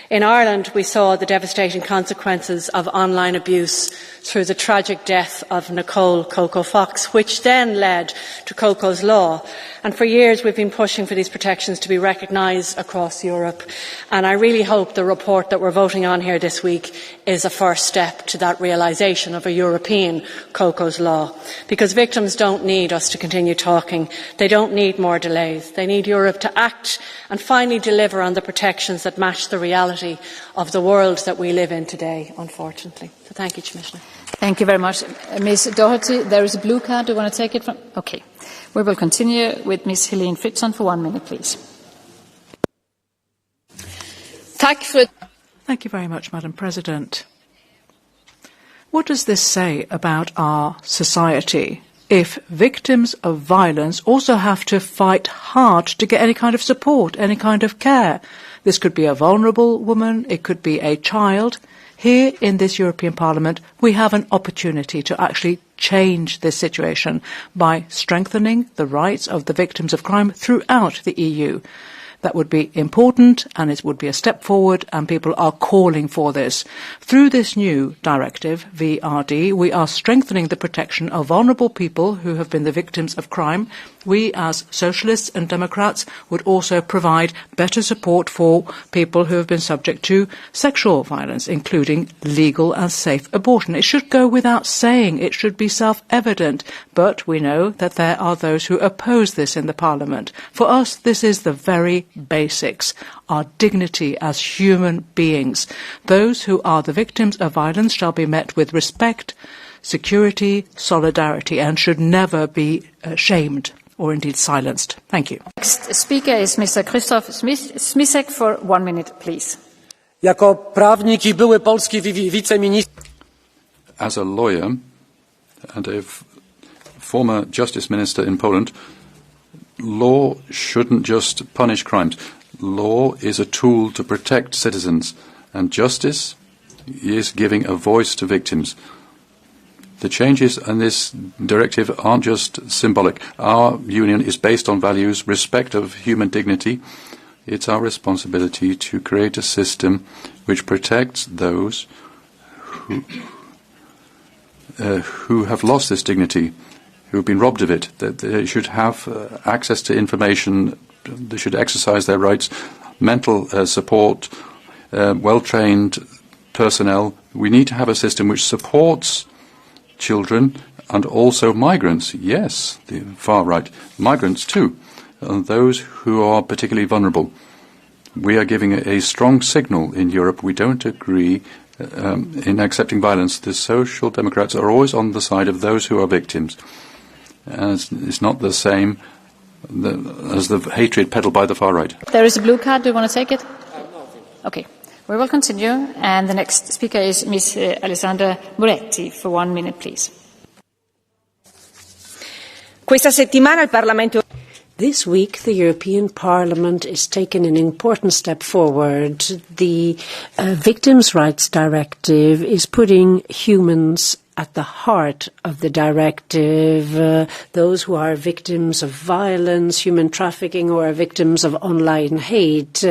In Ireland, we saw the devastating consequences of online abuse through the tragic death of Nicole Coco Fox, which then led to Coco's Law. And for years we've been pushing for these protections to be recognised across Europe. And I really hope the report that we're voting on here this week is a first step to that realisation of a European Coco's Law. Because victims don't need us to continue talking. They don't need more delays. They need Europe to act and finally deliver on the protections that match the reality of the world that we live in today, unfortunately. So thank you, Commissioner. Thank you very much. Ms. Doherty, there is a blue card. Do you want to take it from? Okay. We will continue with Ms. Helene Fritzon for 1 minute, please. Thank you very much, Madam President. What does this say about our society if victims of violence also have to fight hard to get any kind of support, any kind of care? This could be a vulnerable woman, it could be a child. Here in this European Parliament, we have an opportunity to actually change this situation by strengthening the rights of the victims of crime throughout the EU. That would be important, and it would be a step forward, and people are calling for this. Through this new directive, VRD, we are strengthening the protection of vulnerable people who have been the victims of crime. We, as Socialists and Democrats, would also provide better support for people who have been subject to sexual violence, including legal and safe abortion. It should go without saying. It should be self-evident. But we know that there are those who oppose this in the Parliament. For us, this is the very basics, our dignity as human beings. Those who are the victims of violence shall be met with respect, security, solidarity, and should never be shamed. or indeed silenced. Thank you. Next speaker is Mr. Krzysztof Smisek for 1 minute, please. Jako prawnik I były polski wiceminister. As a lawyer and a former justice minister in Poland, law shouldn't just punish crimes. Law is a tool to protect citizens, and justice is giving a voice to victims. The changes in this directive aren't just symbolic. Our union is based on values, respect of human dignity. It's our responsibility to create a system which protects those who have lost this dignity, who have been robbed of it. That they should have access to information, they should exercise their rights, mental support, well-trained personnel. We need to have a system which supports children and also migrants. Yes, the far right. Migrants too, and those who are particularly vulnerable. We are giving a strong signal in Europe. We don't agree in accepting violence. The Social Democrats are always on the side of those who are victims. It's not the same as the hatred peddled by the far right. There is a blue card. Do you want to take it? Okay. We will continue. And the next speaker is Ms. Alessandra Moretti for 1 minute, please. Questa settimana il Parlamento. This week, the European Parliament is taking an important step forward. The Victims' Rights Directive is putting humans at the heart of the directive, those who are victims of violence, human trafficking, or are victims of online hate.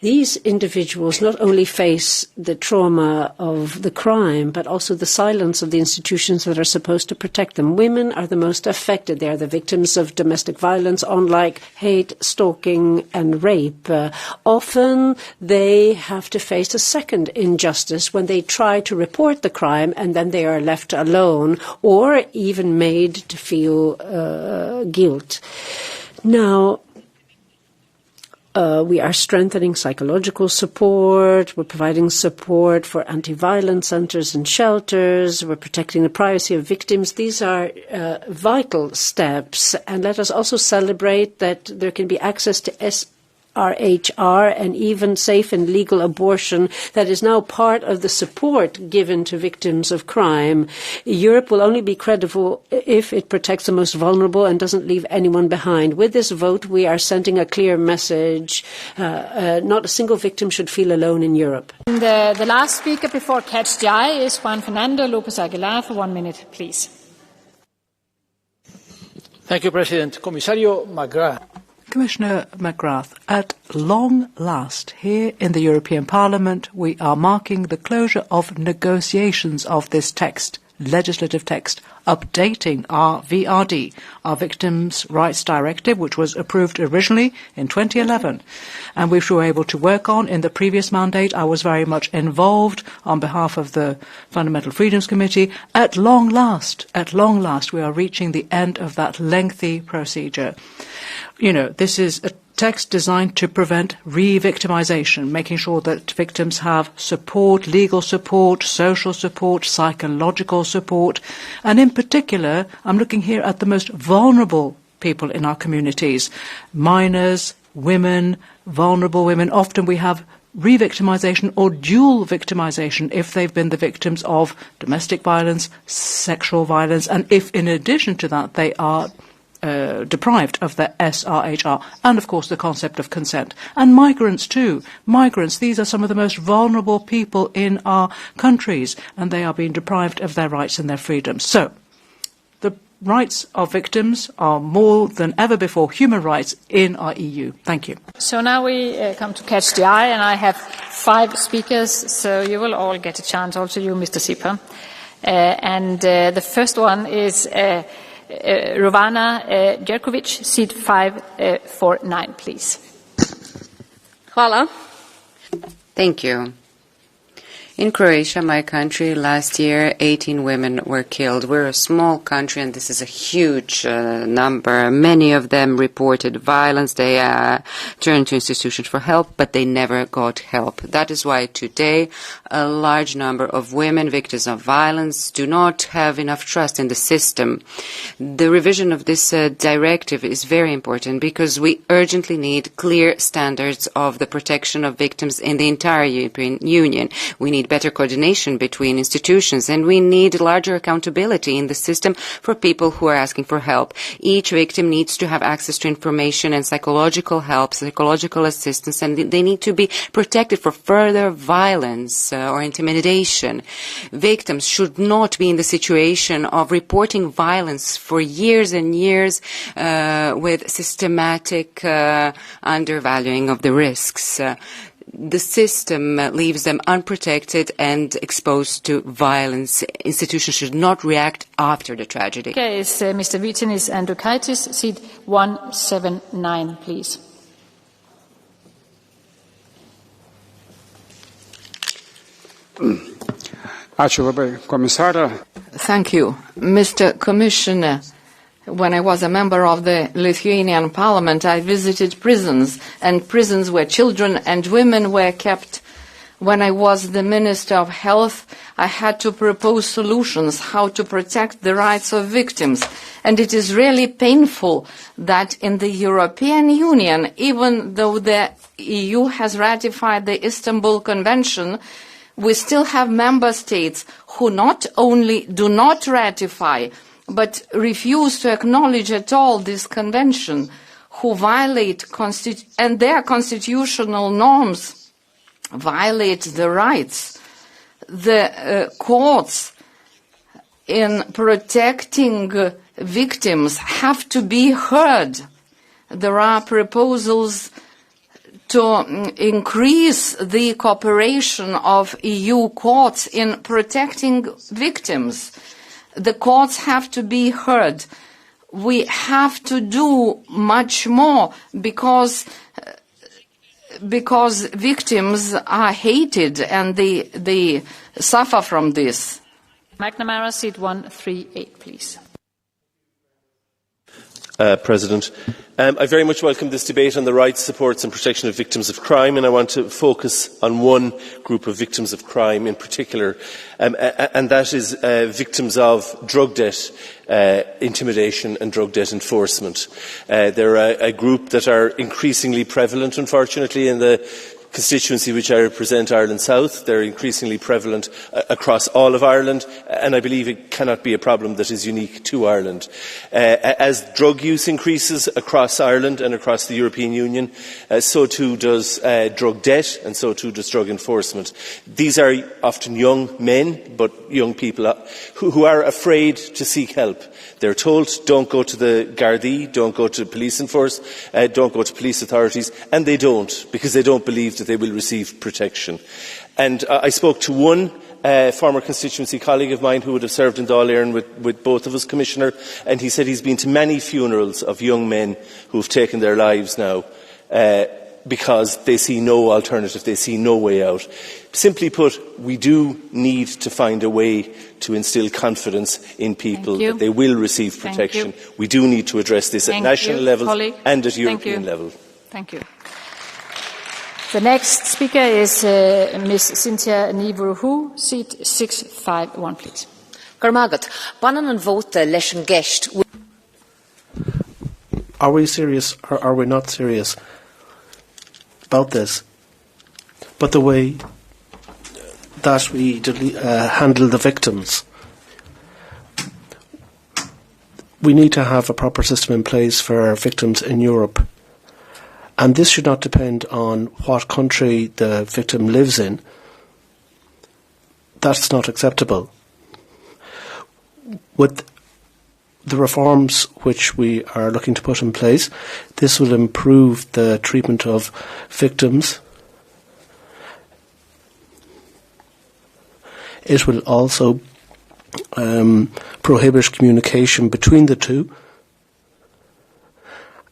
These individuals not only face the trauma of the crime, but also the silence of the institutions that are supposed to protect them. Women are the most affected. They are the victims of domestic violence, online hate, stalking, and rape. Often they have to face a second injustice when they try to report the crime and then they are left alone or even made to feel guilt. Now, we are strengthening psychological support. We're providing support for anti-violence centers and shelters. We're protecting the privacy of victims. These are vital steps. And let us also celebrate that there can be access to RHR and even safe and legal abortion that is now part of the support given to victims of crime. Europe will only be credible if it protects the most vulnerable and doesn't leave anyone behind. With this vote, we are sending a clear message. Not a single victim should feel alone in Europe. And the last speaker before Catch the Eye is Juan Fernando López Aguilar for 1 minute, please. Thank you, President. Comisario McGrath. Commissioner McGrath, at long last, here in the European Parliament, we are marking the closure of negotiations of this text, legislative text, updating our VRD, our Victims' Rights Directive, which was approved originally in 2011, and which we were able to work on in the previous mandate. I was very much involved on behalf of the Fundamental Freedoms Committee. At long last, we are reaching the end of that lengthy procedure. You know, this is a text designed to prevent re-victimization, making sure that victims have support, legal support, social support, psychological support. And in particular, I'm looking here at the most vulnerable people in our communities, minors, women, vulnerable women. Often we have re-victimization or dual victimization if they've been the victims of domestic violence, sexual violence, and if in addition to that they are deprived of their SRHR, and of course the concept of consent. And migrants too. Migrants, these are some of the most vulnerable people in our countries, and they are being deprived of their rights and their freedoms. So, the rights of victims are more than ever before human rights in our EU. Thank you. So now we come to Catch the Eye, and I have 5 speakers, so you will all get a chance, also you, Mr. Sipper. And the first one is Rovana Jerkovic, seat 549, please. Hvala. Thank you. In Croatia, my country, last year 18 women were killed. We're a small country and this is a huge number. Many of them reported violence. They turned to institutions for help, but they never got help. That is why today a large number of women victims of violence do not have enough trust in the system. The revision of this directive is very important because we urgently need clear standards of the protection of victims in the entire European Union. We need better coordination between institutions and we need larger accountability in the system for people who are asking for help. Each victim needs to have access to information and psychological help, psychological assistance, and they need to be protected for further violence or intimidation. Victims should not be in the situation of reporting violence for years and years with systematic undervaluing of the risks. The system leaves them unprotected and exposed to violence. Institutions should not react after the tragedy. Okay, is Mr. Vytenis Andriukaitis, seat 179, please. Thank you. Mr. Commissioner, when I was a member of the Lithuanian Parliament, I visited prisons, and prisons where children and women were kept. When I was the Minister of Health, I had to propose solutions how to protect the rights of victims. And it is really painful that in the European Union, even though the EU has ratified the Istanbul Convention, we still have member states who not only do not ratify, but refuse to acknowledge at all this convention, who violate and their constitutional norms violate the rights. The courts in protecting victims have to be heard. There are proposals to increase the cooperation of EU courts in protecting victims. The courts have to be heard. We have to do much more because victims are hated and they suffer from this. McNamara, seat 138, please. President, I very much welcome this debate on the rights, supports and protection of victims of crime, and I want to focus on one group of victims of crime in particular, and that is victims of drug debt intimidation and drug debt enforcement. They're a group that are increasingly prevalent, unfortunately, in the constituency which I represent, Ireland South. They're increasingly prevalent across all of Ireland, and I believe it cannot be a problem that is unique to Ireland. As drug use increases across Ireland and across the European Union, so too does drug debt, and so too does drug enforcement. These are often young men, but young people who are afraid to seek help. They're told, don't go to the Gardaí, don't go to police enforce, don't go to police authorities, and they don't, because they don't believe that they will receive protection. And I spoke to one former constituency colleague of mine who would have served in Dáil Éireann with both of us, Commissioner, and he said he's been to many funerals of young men who have taken their lives now because they see no alternative, they see no way out. Simply put, we do need to find a way to instil confidence in people that they will receive protection. We do need to address this at national level and at European level. Thank you. The next speaker is Ms. Cynthia Nivuruhu, seat 651, please. Are we serious or are we not serious about this? But the way that we handle the victims, we need to have a proper system in place for victims in Europe. And this should not depend on what country the victim lives in. That's not acceptable. With the reforms which we are looking to put in place, this will improve the treatment of victims. It will also prohibit communication between the two,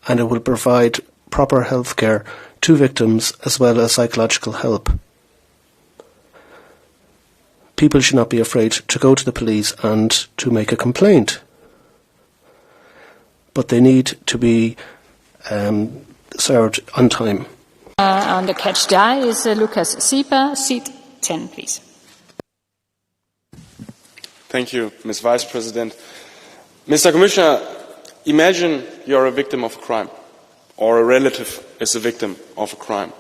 and it will provide proper health care to victims as well as psychological help. people should not be afraid to go to the police and to make a complaint. But they need to be served on time. On the catch the eye is Lucas Sieper, seat 10, please. Thank you, Ms. Vice President. Mr. Commissioner, imagine you're a victim of a crime, or a relative is a victim of a crime,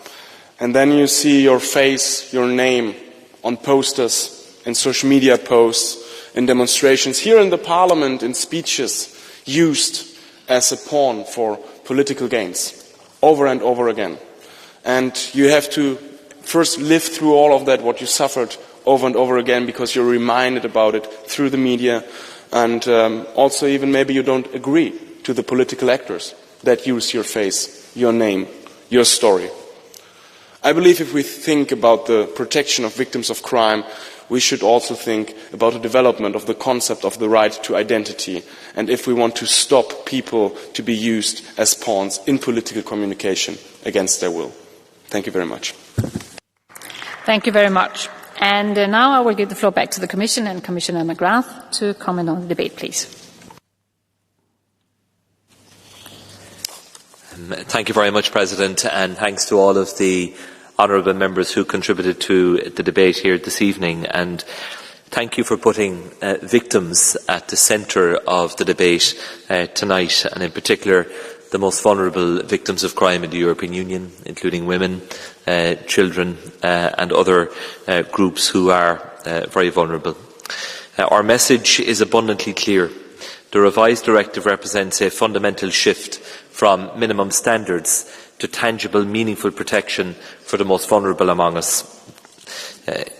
and then you see your face, your name on posters, in social media posts, in demonstrations, here in the Parliament, in speeches, used as a pawn for political gains, over and over again. And you have to first live through all of that, what you suffered over and over again, because you're reminded about it through the media, and also even maybe you don't agree to the political actors that use your face, your name, your story. I believe if we think about the protection of victims of crime, we should also think about the development of the concept of the right to identity, and if we want to stop people to be used as pawns in political communication against their will. Thank you very much. Thank you very much. And now I will give the floor back to the Commission and Commissioner McGrath to comment on the debate, please. Thank you very much, President, and thanks to all of the honourable members who contributed to the debate here this evening. And thank you for putting victims at the centre of the debate tonight, and in particular the most vulnerable victims of crime in the European Union, including women, children and other groups who are very vulnerable. Our message is abundantly clear. The revised directive represents a fundamental shift from minimum standards to tangible, meaningful protection for the most vulnerable among us,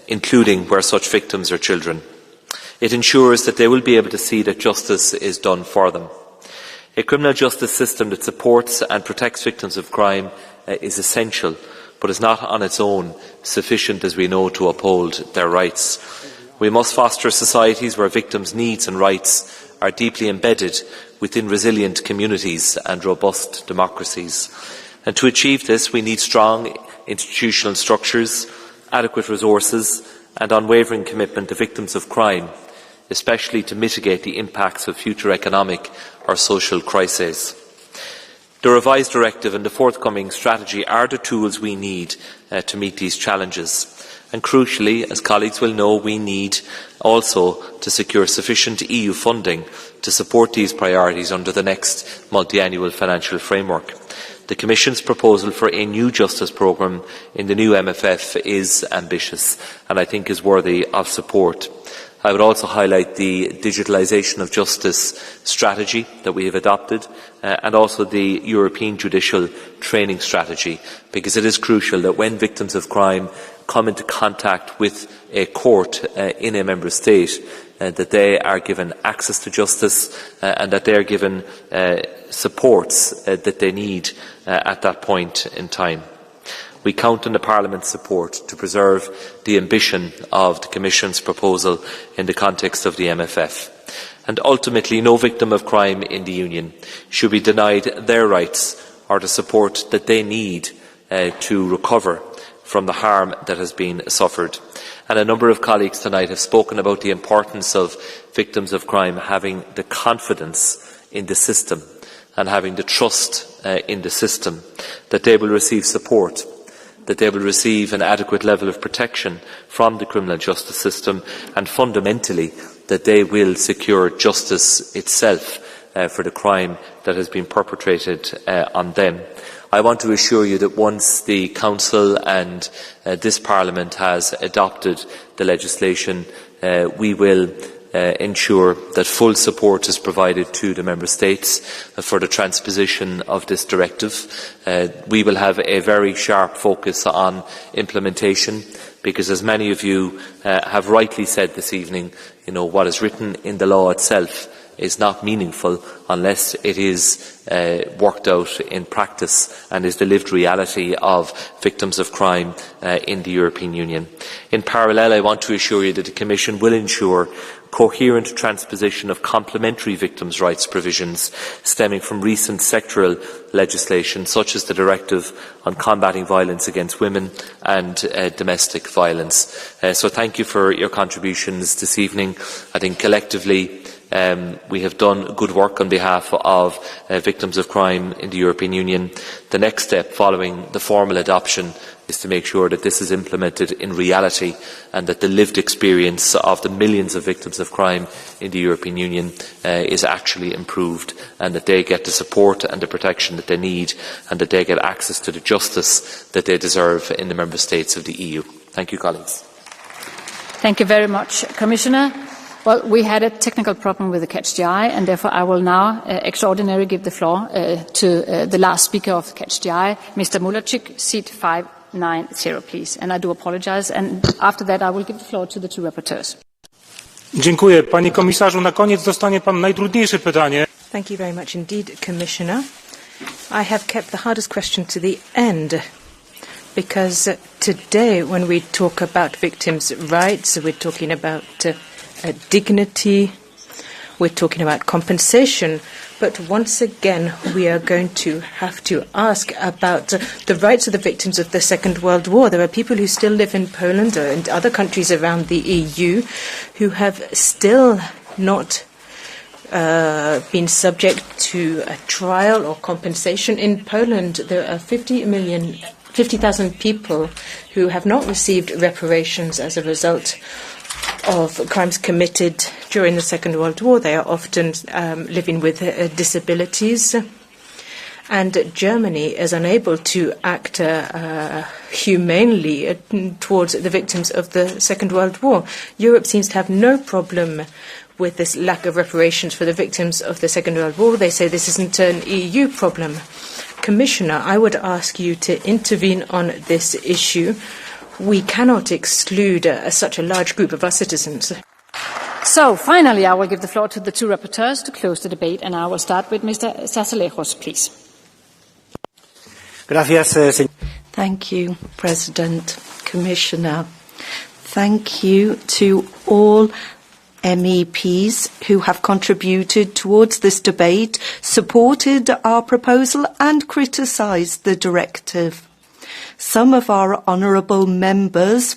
including where such victims are children. It ensures that they will be able to see that justice is done for them. A criminal justice system that supports and protects victims of crime is essential, but is not on its own sufficient, as we know, to uphold their rights. We must foster societies where victims' needs and rights are deeply embedded within resilient communities and robust democracies. And to achieve this, we need strong institutional structures, adequate resources and unwavering commitment to victims of crime, especially to mitigate the impacts of future economic or social crises. The revised directive and the forthcoming strategy are the tools we need to meet these challenges. And crucially, as colleagues will know, we need also to secure sufficient EU funding to support these priorities under the next multiannual financial framework. The Commission's proposal for a new justice programme in the new MFF is ambitious and I think is worthy of support. I would also highlight the digitalisation of justice strategy that we have adopted and also the European Judicial Training Strategy, because it is crucial that when victims of crime come into contact with a court in a member state, that they are given access to justice and that they are given supports that they need at that point in time. We count on the Parliament's support to preserve the ambition of the Commission's proposal in the context of the MFF. And ultimately, no victim of crime in the Union should be denied their rights or the support that they need to recover from the harm that has been suffered. And a number of colleagues tonight have spoken about the importance of victims of crime having the confidence in the system and having the trust in the system, that they will receive support, that they will receive an adequate level of protection from the criminal justice system, and fundamentally that they will secure justice itself for the crime that has been perpetrated on them. I want to assure you that once the Council and this Parliament has adopted the legislation, we will ensure that full support is provided to the Member States for the transposition of this directive. We will have a very sharp focus on implementation, because as many of you have rightly said this evening, what is written in the law itself is not meaningful unless it is worked out in practice and is the lived reality of victims of crime in the European Union. In parallel, I want to assure you that the Commission will ensure coherent transposition of complementary victims' rights provisions stemming from recent sectoral legislation such as the Directive on Combating Violence Against Women and Domestic Violence. So thank you for your contributions this evening. I think collectively we have done good work on behalf of victims of crime in the European Union. The next step following the formal adoption is to make sure that this is implemented in reality and that the lived experience of the millions of victims of crime in the European Union is actually improved, and that they get the support and the protection that they need, and that they get access to the justice that they deserve in the member states of the EU. Thank you, colleagues. Thank you very much, Commissioner. Well, we had a technical problem with the Catch the Eye, and therefore I will now extraordinarily give the floor to the last speaker of the Catch the Eye, Mr. Mulacik, seat 590, please. And I do apologize. And after that, I will give the floor to the two rapporteurs. Dziękuję. Panie komisarzu, na koniec dostanie pan najtrudniejsze pytanie. Thank you very much indeed, Commissioner. I have kept the hardest question to the end, because today when we talk about victims' rights, we're talking about dignity, we're talking about compensation, but once again we are going to have to ask about the rights of the victims of the Second World War. There are people who still live in Poland or in other countries around the EU who have still not been subject to a trial or compensation. In Poland, there are 50,000 people who have not received reparations as a result of crimes committed during the Second World War. They are often living with disabilities, and Germany is unable to act humanely towards the victims of the Second World War. Europe seems to have no problem with this lack of reparations for the victims of the Second World War. They say this isn't an EU problem. Commissioner, I would ask you to intervene on this issue. We cannot exclude such a large group of our citizens. So, finally, I will give the floor to the two rapporteurs to close the debate, and I will start with Mr. Sarsalejos, please. Thank you, President, Commissioner. Thank you to all MEPs who have contributed towards this debate, supported our proposal and criticised the directive. Some of our honourable members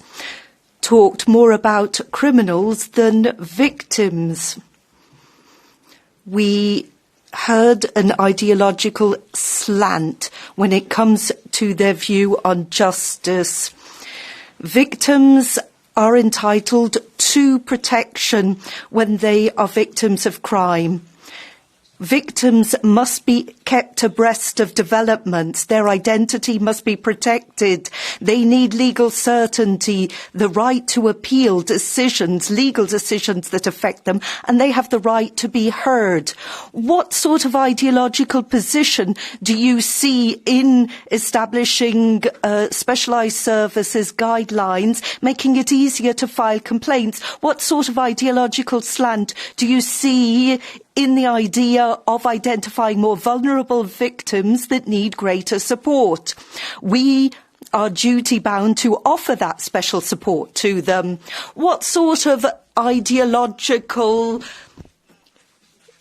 talked more about criminals than victims. We heard an ideological slant when it comes to their view on justice. Victims are entitled to protection when they are victims of crime. Victims must be kept abreast of developments. Their identity must be protected. They need legal certainty, the right to appeal decisions, legal decisions that affect them, and they have the right to be heard. What sort of ideological position do you see in establishing specialised services guidelines, making it easier to file complaints? What sort of ideological slant do you see in the idea of identifying more vulnerable victims that need greater support? We are duty-bound to offer that special support to them. What sort of ideological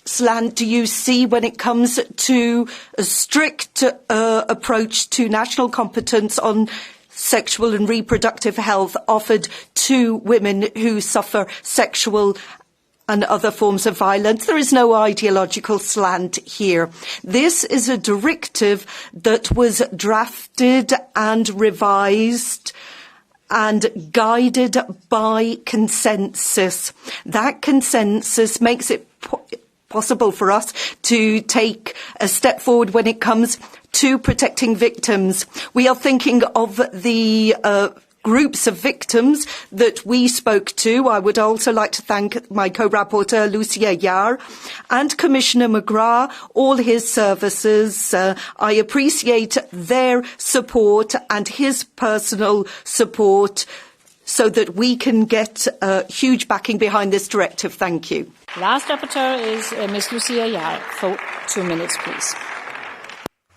slant do you see when it comes to a strict approach to national competence on sexual and reproductive health offered to women who suffer sexual and other forms of violence? There is no ideological slant here. This is a directive that was drafted and revised and guided by consensus. That consensus makes it possible for us to take a step forward when it comes to protecting victims. We are thinking of the groups of victims that we spoke to. I would also like to thank my co-rapporteur, Lucia Jahr, and Commissioner McGrath, all his services. I appreciate their support and his personal support so that we can get huge backing behind this directive. Thank you. Last rapporteur is Ms. Lucia Jahr. For 2 minutes, please.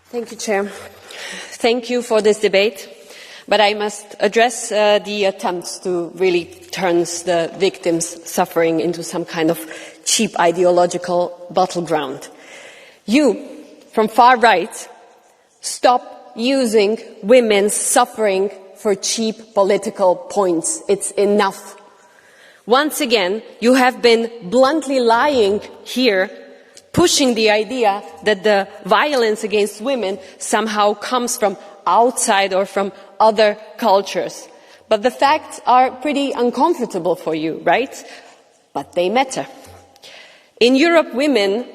Thank you, Chair. Thank you for this debate, but I must address the attempts to really turn the victims' suffering into some kind of cheap ideological battleground. You, from far right, stop using women's suffering for cheap political points. It's enough. Once again, you have been bluntly lying here, pushing the idea that the violence against women somehow comes from outside or from other cultures. But the facts are pretty uncomfortable for you, right? But they matter. In Europe, women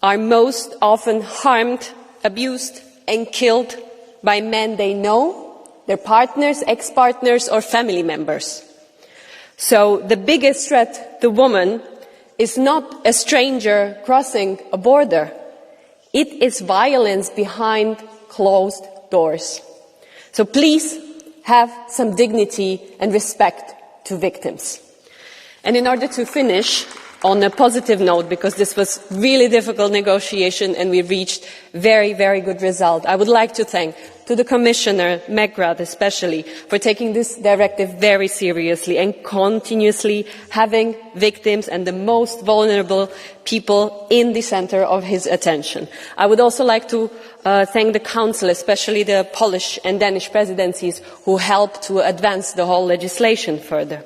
are most often harmed, abused and killed by men they know, their partners, ex-partners or family members. So the biggest threat to women is not a stranger crossing a border. It is violence behind closed doors. So please have some dignity and respect to victims. And in order to finish on a positive note, because this was really difficult negotiation and we reached very, very good result, I would like to thank to the Commissioner, McGrath especially, for taking this directive very seriously and continuously having victims and the most vulnerable people in the centre of his attention. I would also like to thank the Council, especially the Polish and Danish presidencies, who helped to advance the whole legislation further.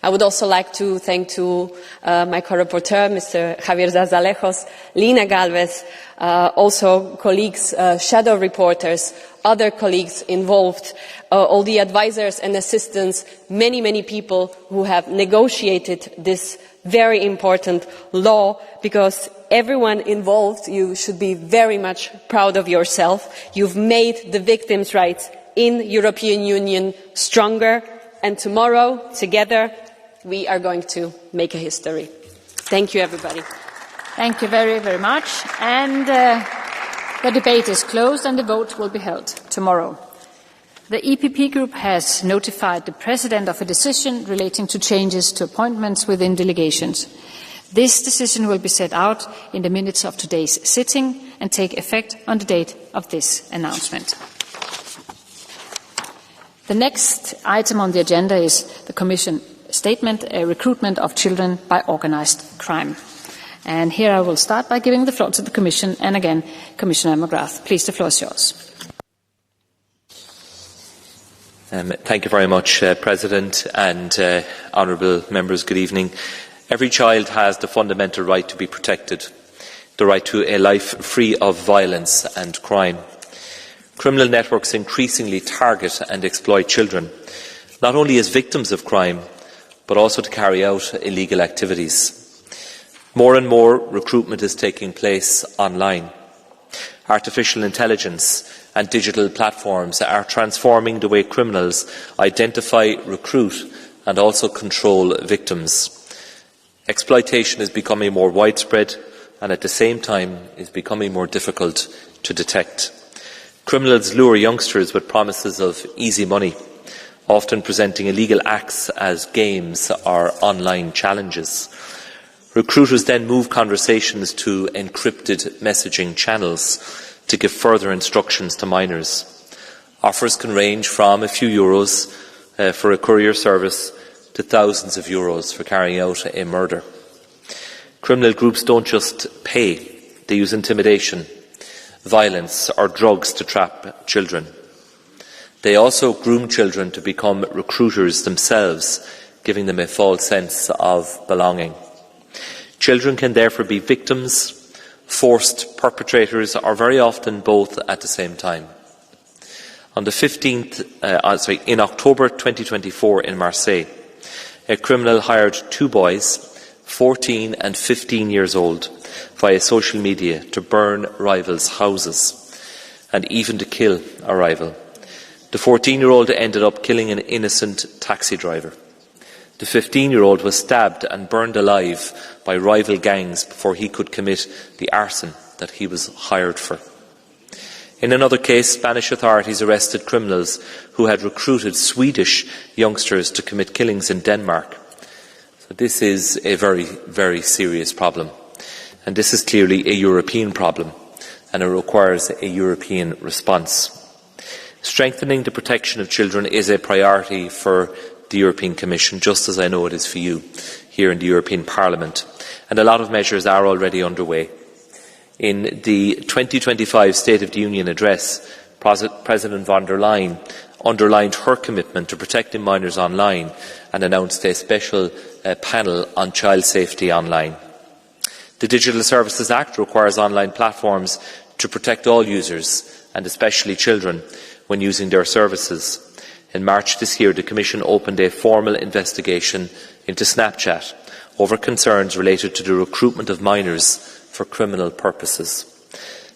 I would also like to thank my co-rapporteur, Mr. Javier Zarzalejos, Lina Galvez, also colleagues, shadow reporters, other colleagues involved, all the advisors and assistants, many people who have negotiated this very important law, because everyone involved, you should be very much proud of yourself. You've made the victims' rights in the European Union stronger, and tomorrow, together, we are going to make a history. Thank you, everybody. Thank you very, very much. And the debate is closed and the vote will be held tomorrow. The EPP Group has notified the President of a decision relating to changes to appointments within delegations. This decision will be set out in the minutes of today's sitting and take effect on the date of this announcement. The next item on the agenda is the Commission statement, recruitment of children by organised crime. And here I will start by giving the floor to the Commission, and again, Commissioner McGrath. Please, the floor is yours. Thank you very much, President, and honourable members, good evening. Every child has the fundamental right to be protected, the right to a life free of violence and crime. Criminal networks increasingly target and exploit children, not only as victims of crime, but also to carry out illegal activities. More and more recruitment is taking place online. Artificial intelligence and digital platforms are transforming the way criminals identify, recruit and also control victims. Exploitation is becoming more widespread and at the same time is becoming more difficult to detect. Criminals lure youngsters with promises of easy money, often presenting illegal acts as games or online challenges. Recruiters then move conversations to encrypted messaging channels to give further instructions to minors. Offers can range from a few euros for a courier service to thousands of euros for carrying out a murder. Criminal groups don't just pay, they use intimidation, violence or drugs to trap children. They also groom children to become recruiters themselves, giving them a false sense of belonging. Children can therefore be victims, forced perpetrators, or very often both at the same time. On the in October 2024 in Marseille, a criminal hired two boys, 14 and 15 years old, via social media to burn rivals' houses and even to kill a rival. The 14-year-old ended up killing an innocent taxi driver. The 15-year-old was stabbed and burned alive by rival gangs before he could commit the arson that he was hired for. In another case, Spanish authorities arrested criminals who had recruited Swedish youngsters to commit killings in Denmark. So this is a very, very serious problem. And this is clearly a European problem, and it requires a European response. Strengthening the protection of children is a priority for the European Commission, just as I know it is for you here in the European Parliament. And a lot of measures are already underway. In the 2025 State of the Union address, President von der Leyen underlined her commitment to protecting minors online and announced a special panel on child safety online. The Digital Services Act requires online platforms to protect all users, and especially children, when using their services. In March this year, the Commission opened a formal investigation into Snapchat over concerns related to the recruitment of minors for criminal purposes.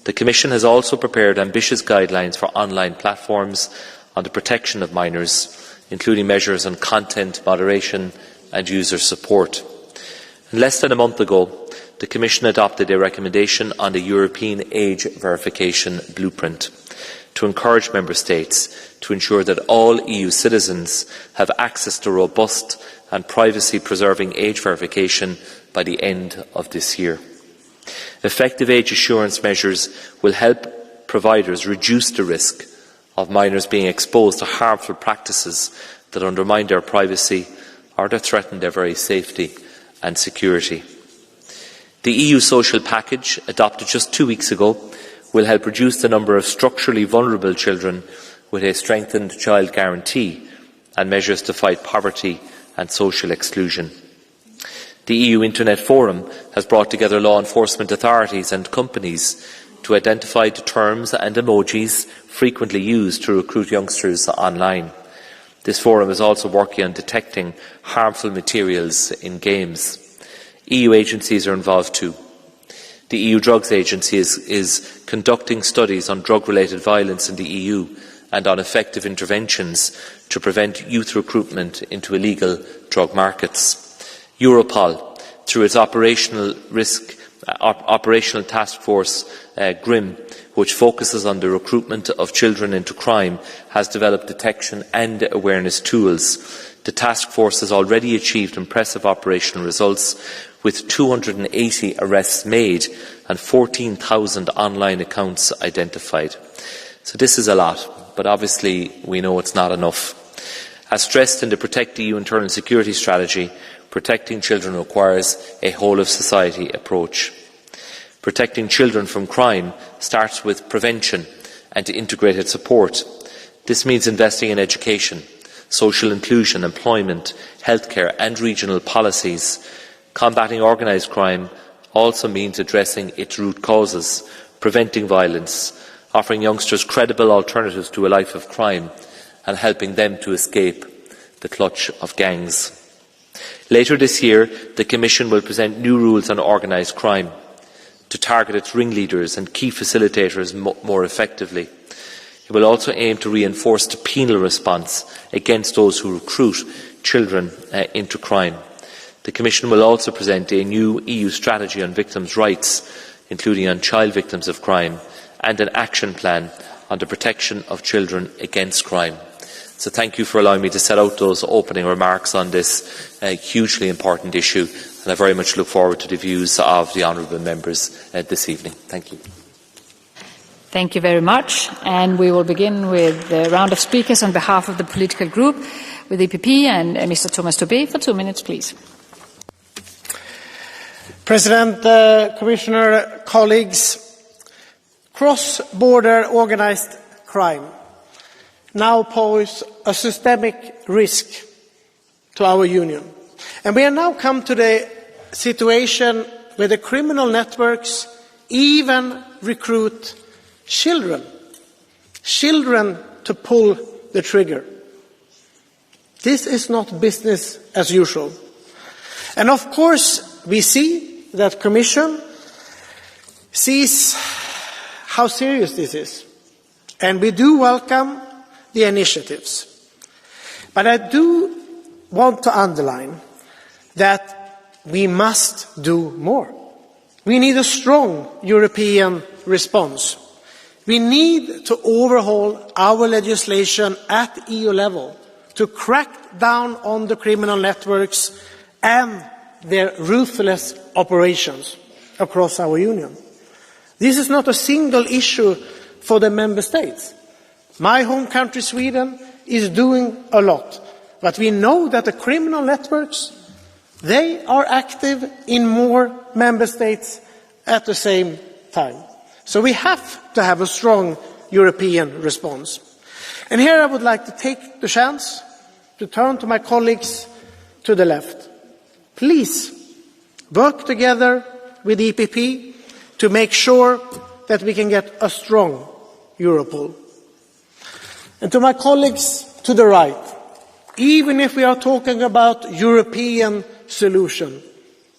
The Commission has also prepared ambitious guidelines for online platforms on the protection of minors, including measures on content moderation and user support. And less than a month ago, the Commission adopted a recommendation on the European Age Verification Blueprint to encourage Member States to ensure that all EU citizens have access to robust and privacy-preserving age verification by the end of this year. Effective age assurance measures will help providers reduce the risk of minors being exposed to harmful practices that undermine their privacy or that threaten their very safety and security. The EU social package, adopted just 2 weeks ago, will help reduce the number of structurally vulnerable children with a strengthened child guarantee and measures to fight poverty and social exclusion. The EU Internet Forum has brought together law enforcement authorities and companies to identify the terms and emojis frequently used to recruit youngsters online. This forum is also working on detecting harmful materials in games. EU agencies are involved too. The EU Drugs Agency is conducting studies on drug-related violence in the EU and on effective interventions to prevent youth recruitment into illegal drug markets. Europol, through its operational task force, GRIM, which focuses on the recruitment of children into crime, has developed detection and awareness tools. The task force has already achieved impressive operational results, with 280 arrests made and 14,000 online accounts identified. So this is a lot, but obviously we know it's not enough. As stressed in the Protect EU Internal Security Strategy, protecting children requires a whole-of-society approach. Protecting children from crime starts with prevention and integrated support. This means investing in education, social inclusion, employment, healthcare and regional policies. Combating organised crime also means addressing its root causes, preventing violence, offering youngsters credible alternatives to a life of crime and helping them to escape the clutch of gangs. Later this year, the Commission will present new rules on organised crime to target its ringleaders and key facilitators more effectively. It will also aim to reinforce the penal response against those who recruit children into crime. The Commission will also present a new EU strategy on victims' rights, including on child victims of crime, and an action plan on the protection of children against crime. So thank you for allowing me to set out those opening remarks on this hugely important issue, and I very much look forward to the views of the honourable members this evening. Thank you. Thank you very much. And we will begin with the round of speakers on behalf of the political group, with EPP and Mr. Thomas Tobé for 2 minutes, please. President, Commissioner, colleagues, cross-border organised crime now pose a systemic risk to our union. And we have now come to the situation where the criminal networks even recruit children to pull the trigger. This is not business as usual. And of course, we see that the Commission sees how serious this is. And we do welcome the initiatives. But I do want to underline that we must do more. We need a strong European response. We need to overhaul our legislation at EU level to crack down on the criminal networks and their ruthless operations across our union. This is not a single issue for the member states. My home country, Sweden, is doing a lot, but we know that the criminal networks, they are active in more member states at the same time. So we have to have a strong European response. And here I would like to take the chance to turn to my colleagues to the left. Please work together with the EPP to make sure that we can get a strong Europol. And to my colleagues to the right, even if we are talking about European solution,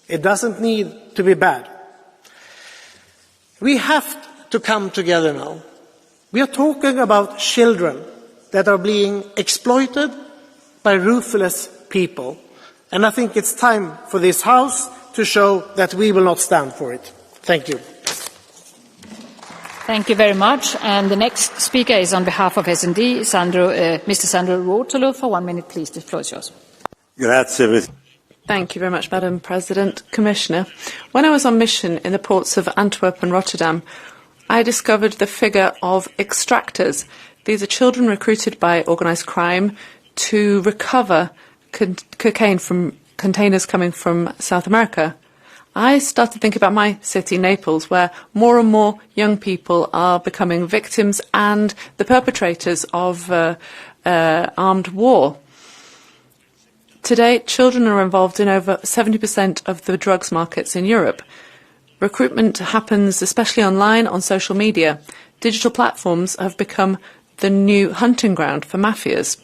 it doesn't need to be bad. We have to come together now. We are talking about children that are being exploited by ruthless people. And I think it's time for this House to show that we will not stand for it. Thank you. Thank you very much. And the next speaker is on behalf of S&D, Mr. Sandro Ruotolo. For 1 minute, please. The floor is yours. Thank you very much, Madam President. Commissioner, when I was on mission in the ports of Antwerp and Rotterdam, I discovered the figure of extractors. These are children recruited by organised crime to recover cocaine from containers coming from South America. I started to think about my city, Naples, where more and more young people are becoming victims and the perpetrators of armed war. Today, children are involved in over 70% of the drugs markets in Europe. Recruitment happens especially online, on social media. Digital platforms have become the new hunting ground for mafias.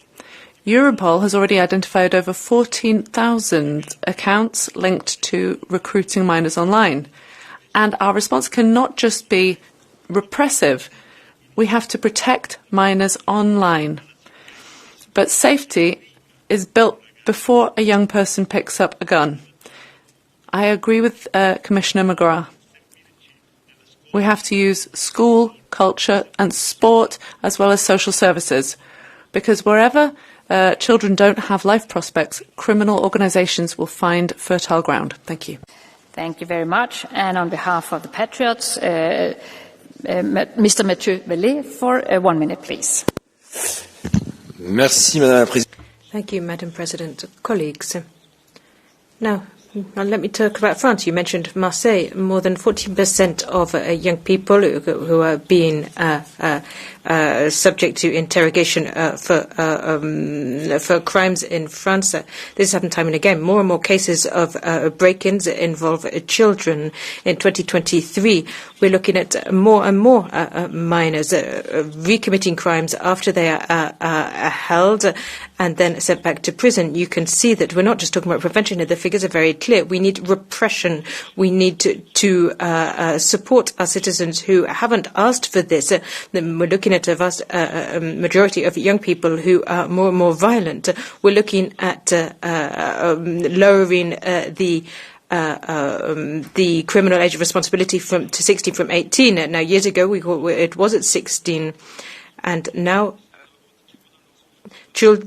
Europol has already identified over 14,000 accounts linked to recruiting minors online. And our response cannot just be repressive. We have to protect minors online. But safety is built before a young person picks up a gun. I agree with Commissioner McGrath. We have to use school, culture and sport as well as social services, because wherever children don't have life prospects, criminal organisations will find fertile ground. Thank you. Thank you very much. And on behalf of the Patriots, Mr. Mathieu Vellet, for 1 minute, please. Merci, Madame la Présidente. Thank you, Madam President. Colleagues, now let me talk about France. You mentioned Marseille. More than 14% of young people who are being subject to interrogation for crimes in France. This has happened time and again. More and more cases of break-ins involve children. In 2023, we're looking at more and more minors recommitting crimes after they are held and then sent back to prison. You can see that we're not just talking about prevention here. The figures are very clear. We need repression. We need to support our citizens who haven't asked for this. We're looking at a vast majority of young people who are more and more violent. We're looking at lowering the criminal age of responsibility to 16 from 18. Now, years ago, it was at 16, and now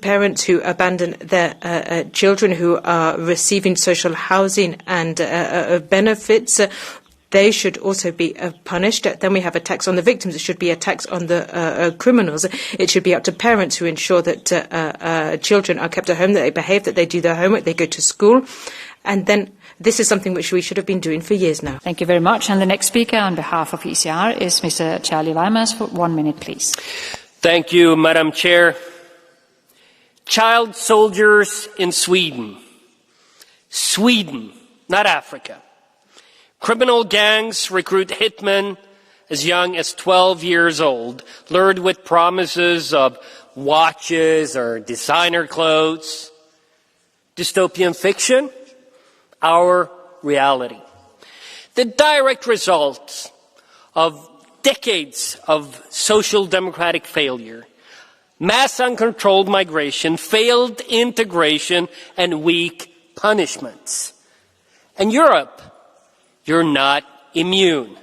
parents who abandon their children who are receiving social housing and benefits, they should also be punished. Then we have a tax on the victims. It should be a tax on the criminals. It should be up to parents who ensure that children are kept at home, that they behave, that they do their homework, they go to school. And then this is something which we should have been doing for years now. Thank you very much. And the next speaker on behalf of ECR is Mr. Charlie Weimers for 1 minute, please. Thank you, Madam Chair. Child soldiers in Sweden. Sweden, not Africa. Criminal gangs recruit hitmen as young as 12 years old, lured with promises of watches or designer clothes. Dystopian fiction, our reality. The direct result of decades of social democratic failure. Mass uncontrolled migration, failed integration, and weak punishments. And Europe, you're not immune.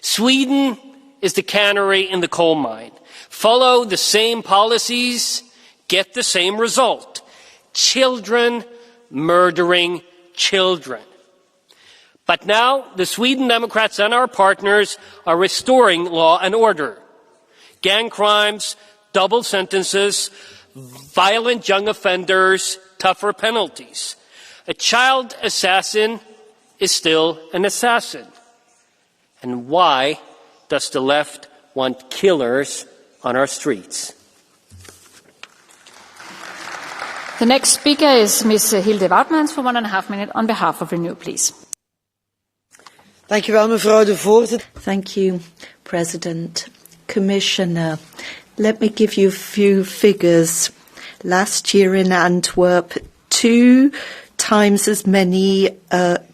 Sweden is the canary in the coal mine. Follow the same policies, get the same result. Children murdering children. But now the Sweden Democrats and our partners are restoring law and order. Gang crimes, double sentences, violent young offenders, tougher penalties. A child assassin is still an assassin. And why does the left want killers on our streets? The next speaker is Ms. Hilde Woutmans for 1.5 minutes on behalf of Renew, please. Thank you, mevrouw de voorzitter. Thank you, President. Commissioner, let me give you a few figures. Last year in Antwerp, 2 times as many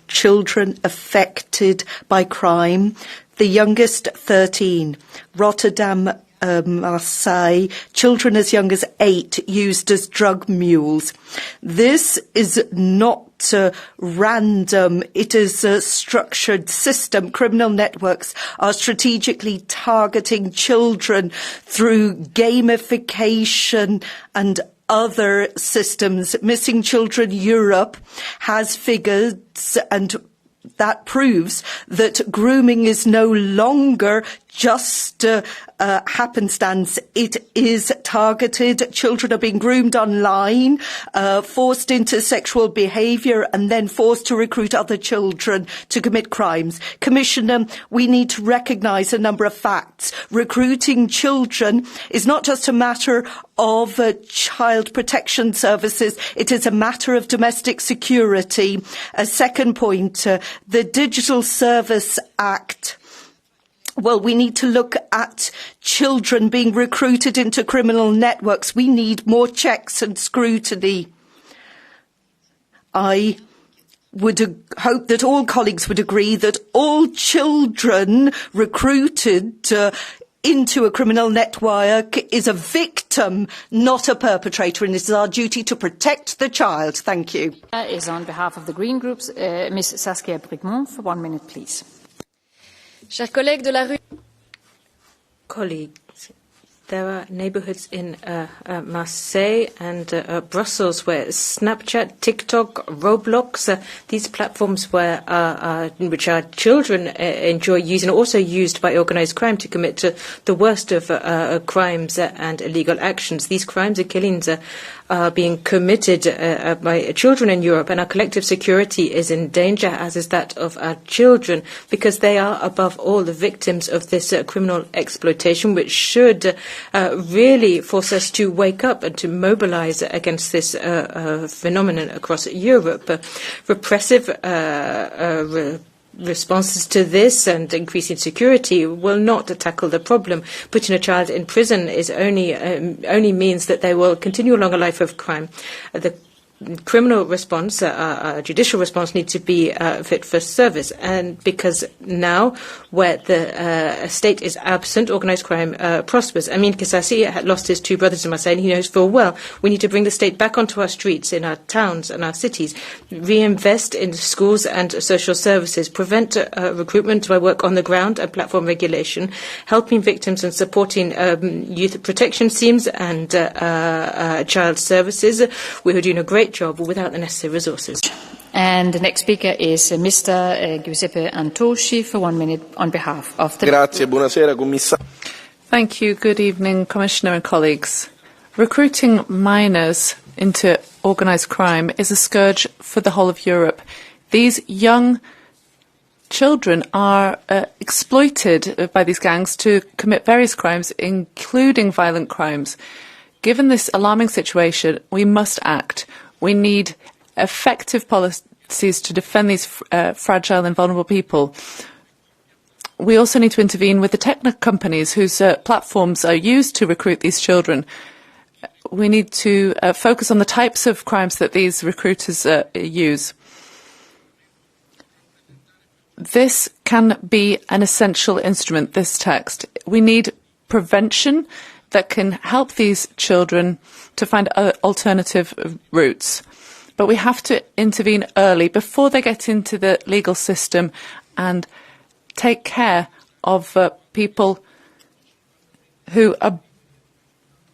children affected by crime, the youngest 13. Rotterdam, Marseille, children as young as 8 used as drug mules. This is not random. It is a structured system. Criminal networks are strategically targeting children through gamification and other systems. Missing Children Europe has figures, and that proves that grooming is no longer just happenstance. It is targeted. Children are being groomed online, forced into sexual behaviour, and then forced to recruit other children to commit crimes. Commissioner, we need to recognise a number of facts. Recruiting children is not just a matter of child protection services. It is a matter of domestic security. A second point, the Digital Service Act. Well, we need to look at children being recruited into criminal networks. We need more checks and scrutiny. I would hope that all colleagues would agree that all children recruited into a criminal network is a victim, not a perpetrator, and it is our duty to protect the child. Thank you. Is on behalf of the Green Groups, Ms. Saskia Brigmont for 1 minute, please. Chers collègues de la rue, colleagues, there are neighborhoods in Marseille and Brussels where Snapchat, TikTok, Roblox, these platforms where which our children enjoy using, are also used by organised crime to commit the worst of crimes and illegal actions. These crimes and killings are being committed by children in Europe, and our collective security is in danger, as is that of our children, because they are, above all, the victims of this criminal exploitation, which should really force us to wake up and to mobilise against this phenomenon across Europe. Repressive responses to this and increasing security will not tackle the problem. Putting a child in prison is only means that they will continue along a life of crime. The criminal response, judicial response, needs to be fit for service, and because now, where the state is absent, organised crime prospers. Amin Kisasi had lost his 2 brothers in Marseille, and he knows full well we need to bring the state back onto our streets, in our towns and our cities, reinvest in schools and social services, prevent recruitment by work on the ground and platform regulation, helping victims and supporting youth protection schemes and child services. We're doing a great job without the necessary resources. And the next speaker is Mr. Giuseppe Antosci for 1 minute on behalf of the... Grazie, buonasera, commissario. Thank you. Good evening, Commissioner and colleagues. Recruiting minors into organised crime is a scourge for the whole of Europe. These young children are exploited by these gangs to commit various crimes, including violent crimes. Given this alarming situation, we must act. We need effective policies to defend these fragile and vulnerable people. We also need to intervene with the tech companies whose platforms are used to recruit these children. We need to focus on the types of crimes that these recruiters use. This can be an essential instrument, this text. We need prevention that can help these children to find alternative routes. But we have to intervene early, before they get into the legal system, and take care of people who are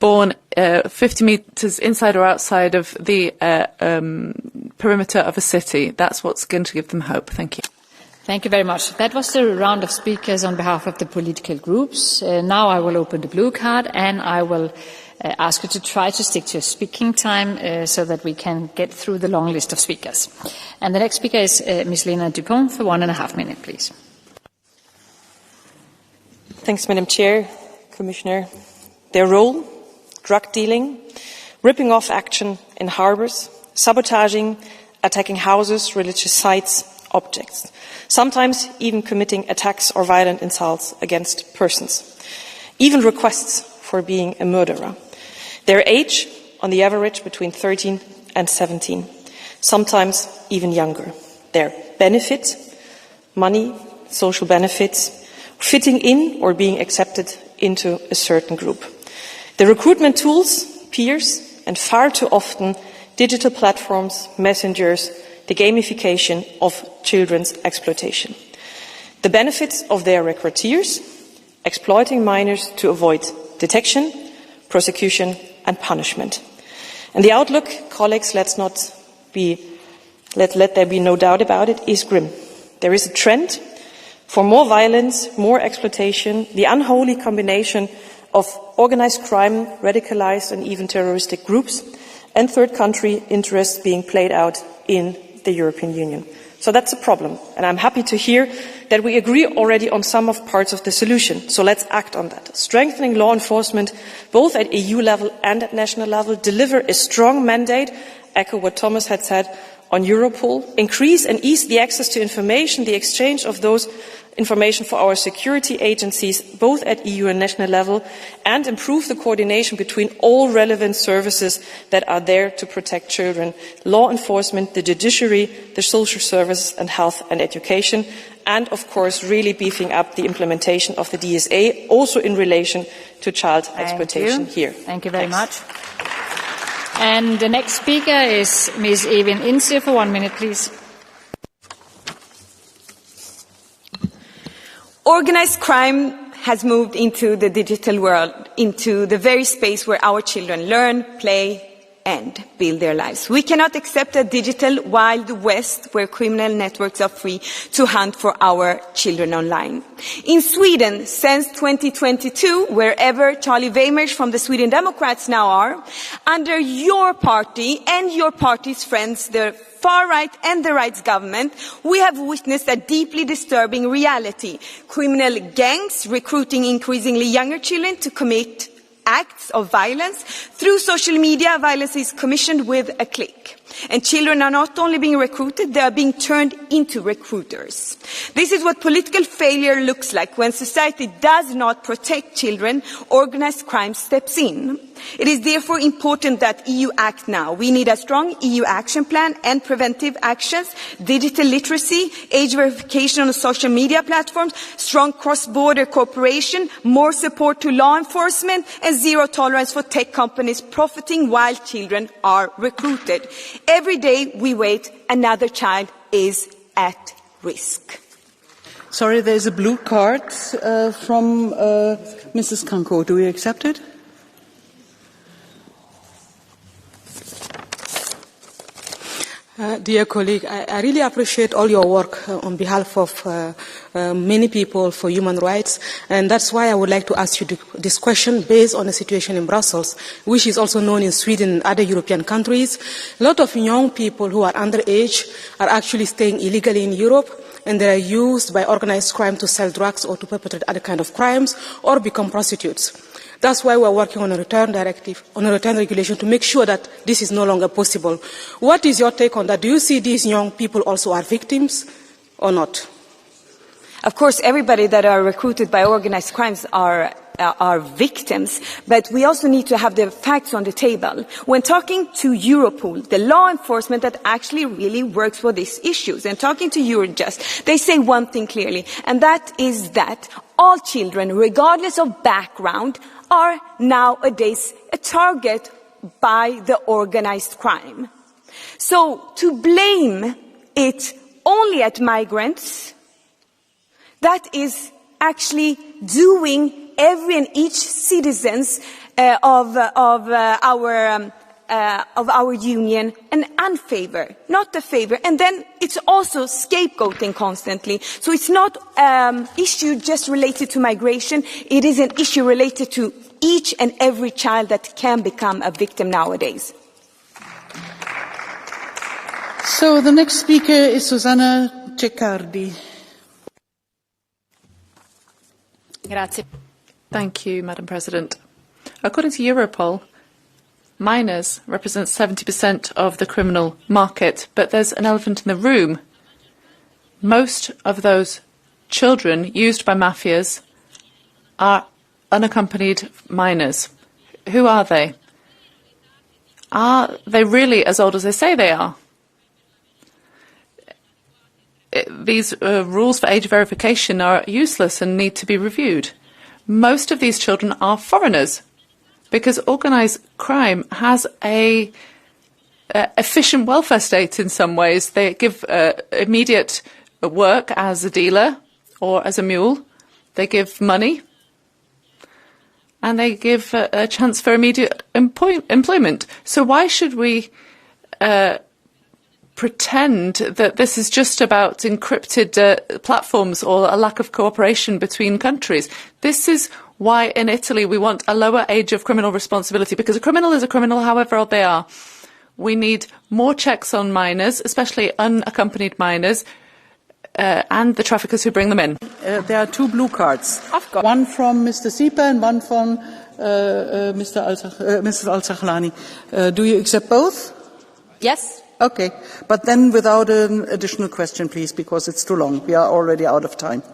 born 50 metres inside or outside of the perimeter of a city. That's what's going to give them hope. Thank you. Thank you very much. That was the round of speakers on behalf of the political groups. Now I will open the blue card and I will ask you to try to stick to your speaking time so that we can get through the long list of speakers. And the next speaker is Ms. Lena Dupont for 1.5 minutes, please. Thanks, Madam Chair, Commissioner. Their role, drug dealing, ripping off action in harbours, sabotaging, attacking houses, religious sites, objects, sometimes even committing attacks or violent insults against persons, even requests for being a murderer. Their age, on the average, between 13 and 17, sometimes even younger. Their benefit, money, social benefits, fitting in or being accepted into a certain group. The recruitment tools, peers, and far too often digital platforms, messengers, the gamification of children's exploitation. The benefits of their recruiters, exploiting minors to avoid detection, prosecution and punishment. And the outlook, colleagues, let there be no doubt about it, is grim. There is a trend for more violence, more exploitation, the unholy combination of organised crime, radicalised and even terroristic groups, and third country interests being played out in the European Union. So that's a problem, and I'm happy to hear that we agree already on some of parts of the solution. So let's act on that. Strengthening law enforcement, both at EU level and at national level, deliver a strong mandate, echo what Thomas had said, on Europol, increase and ease the access to information, the exchange of those information for our security agencies, both at EU and national level, and improve the coordination between all relevant services that are there to protect children, law enforcement, the judiciary, the social services and health and education, and of course really beefing up the implementation of the DSA, also in relation to child exploitation here. Thank you very much. And the next speaker is Ms. Evin Ince for 1 minute, please. Organised crime has moved into the digital world, into the very space where our children learn, play, and build their lives. We cannot accept a digital Wild West where criminal networks are free to hunt for our children online. In Sweden, since 2022, wherever Charlie Weimers from the Sweden Democrats now are, under your party and your party's friends, the far right and the right's government, we have witnessed a deeply disturbing reality. Criminal gangs recruiting increasingly younger children to commit acts of violence. Through social media, violence is commissioned with a click. And children are not only being recruited, they are being turned into recruiters. This is what political failure looks like when society does not protect children. Organised crime steps in. It is therefore important that EU act now. We need a strong EU action plan and preventive actions, digital literacy, age verification on social media platforms, strong cross-border cooperation, more support to law enforcement, and zero tolerance for tech companies profiting while children are recruited. Every day we wait, another child is at risk. Sorry, there's a blue card from Mrs. Kanko. Do we accept it? Dear colleague, I really appreciate all your work on behalf of many people for human rights, and that's why I would like to ask you this question based on the situation in Brussels, which is also known in Sweden and other European countries. A lot of young people who are underage are actually staying illegally in Europe, and they are used by organised crime to sell drugs or to perpetrate other kind of crimes or become prostitutes. That's why we are working on a return directive, on a return regulation, to make sure that this is no longer possible. What is your take on that? Do you see these young people also are victims or not? Of course, everybody that are recruited by organised crimes are victims, but we also need to have the facts on the table. When talking to Europol, the law enforcement that actually really works for these issues, and talking to Eurojust, they say one thing clearly, and that is that all children, regardless of background, are nowadays a target by the organised crime. So to blame it only at migrants, that is actually doing every and each citizens of our union an unfavor, not a favor. And then it's also scapegoating constantly. So it's not an issue just related to migration. It is an issue related to each and every child that can become a victim nowadays. So the next speaker is Susanna Ceccardi. Grazie. Thank you, Madam President. According to Europol, minors represent 70% of the criminal market, but there's an elephant in the room. Most of those children used by mafias are unaccompanied minors. Who are they? Are they really as old as they say they are? These rules for age verification are useless and need to be reviewed. Most of these children are foreigners because organised crime has a efficient welfare state in some ways. They give immediate work as a dealer or as a mule. They give money and they give a chance for immediate employment. So why should we pretend that this is just about encrypted platforms or a lack of cooperation between countries? This is why in Italy we want a lower age of criminal responsibility, because a criminal is a criminal however old they are. We need more checks on minors, especially unaccompanied minors, and the traffickers who bring them in. There are two blue cards. One from Mr. Sieper and one from Mrs. Al-Sahlani. Do you accept both? Yes. Okay, but then without an additional question, please, because it's too long. We are already out of time.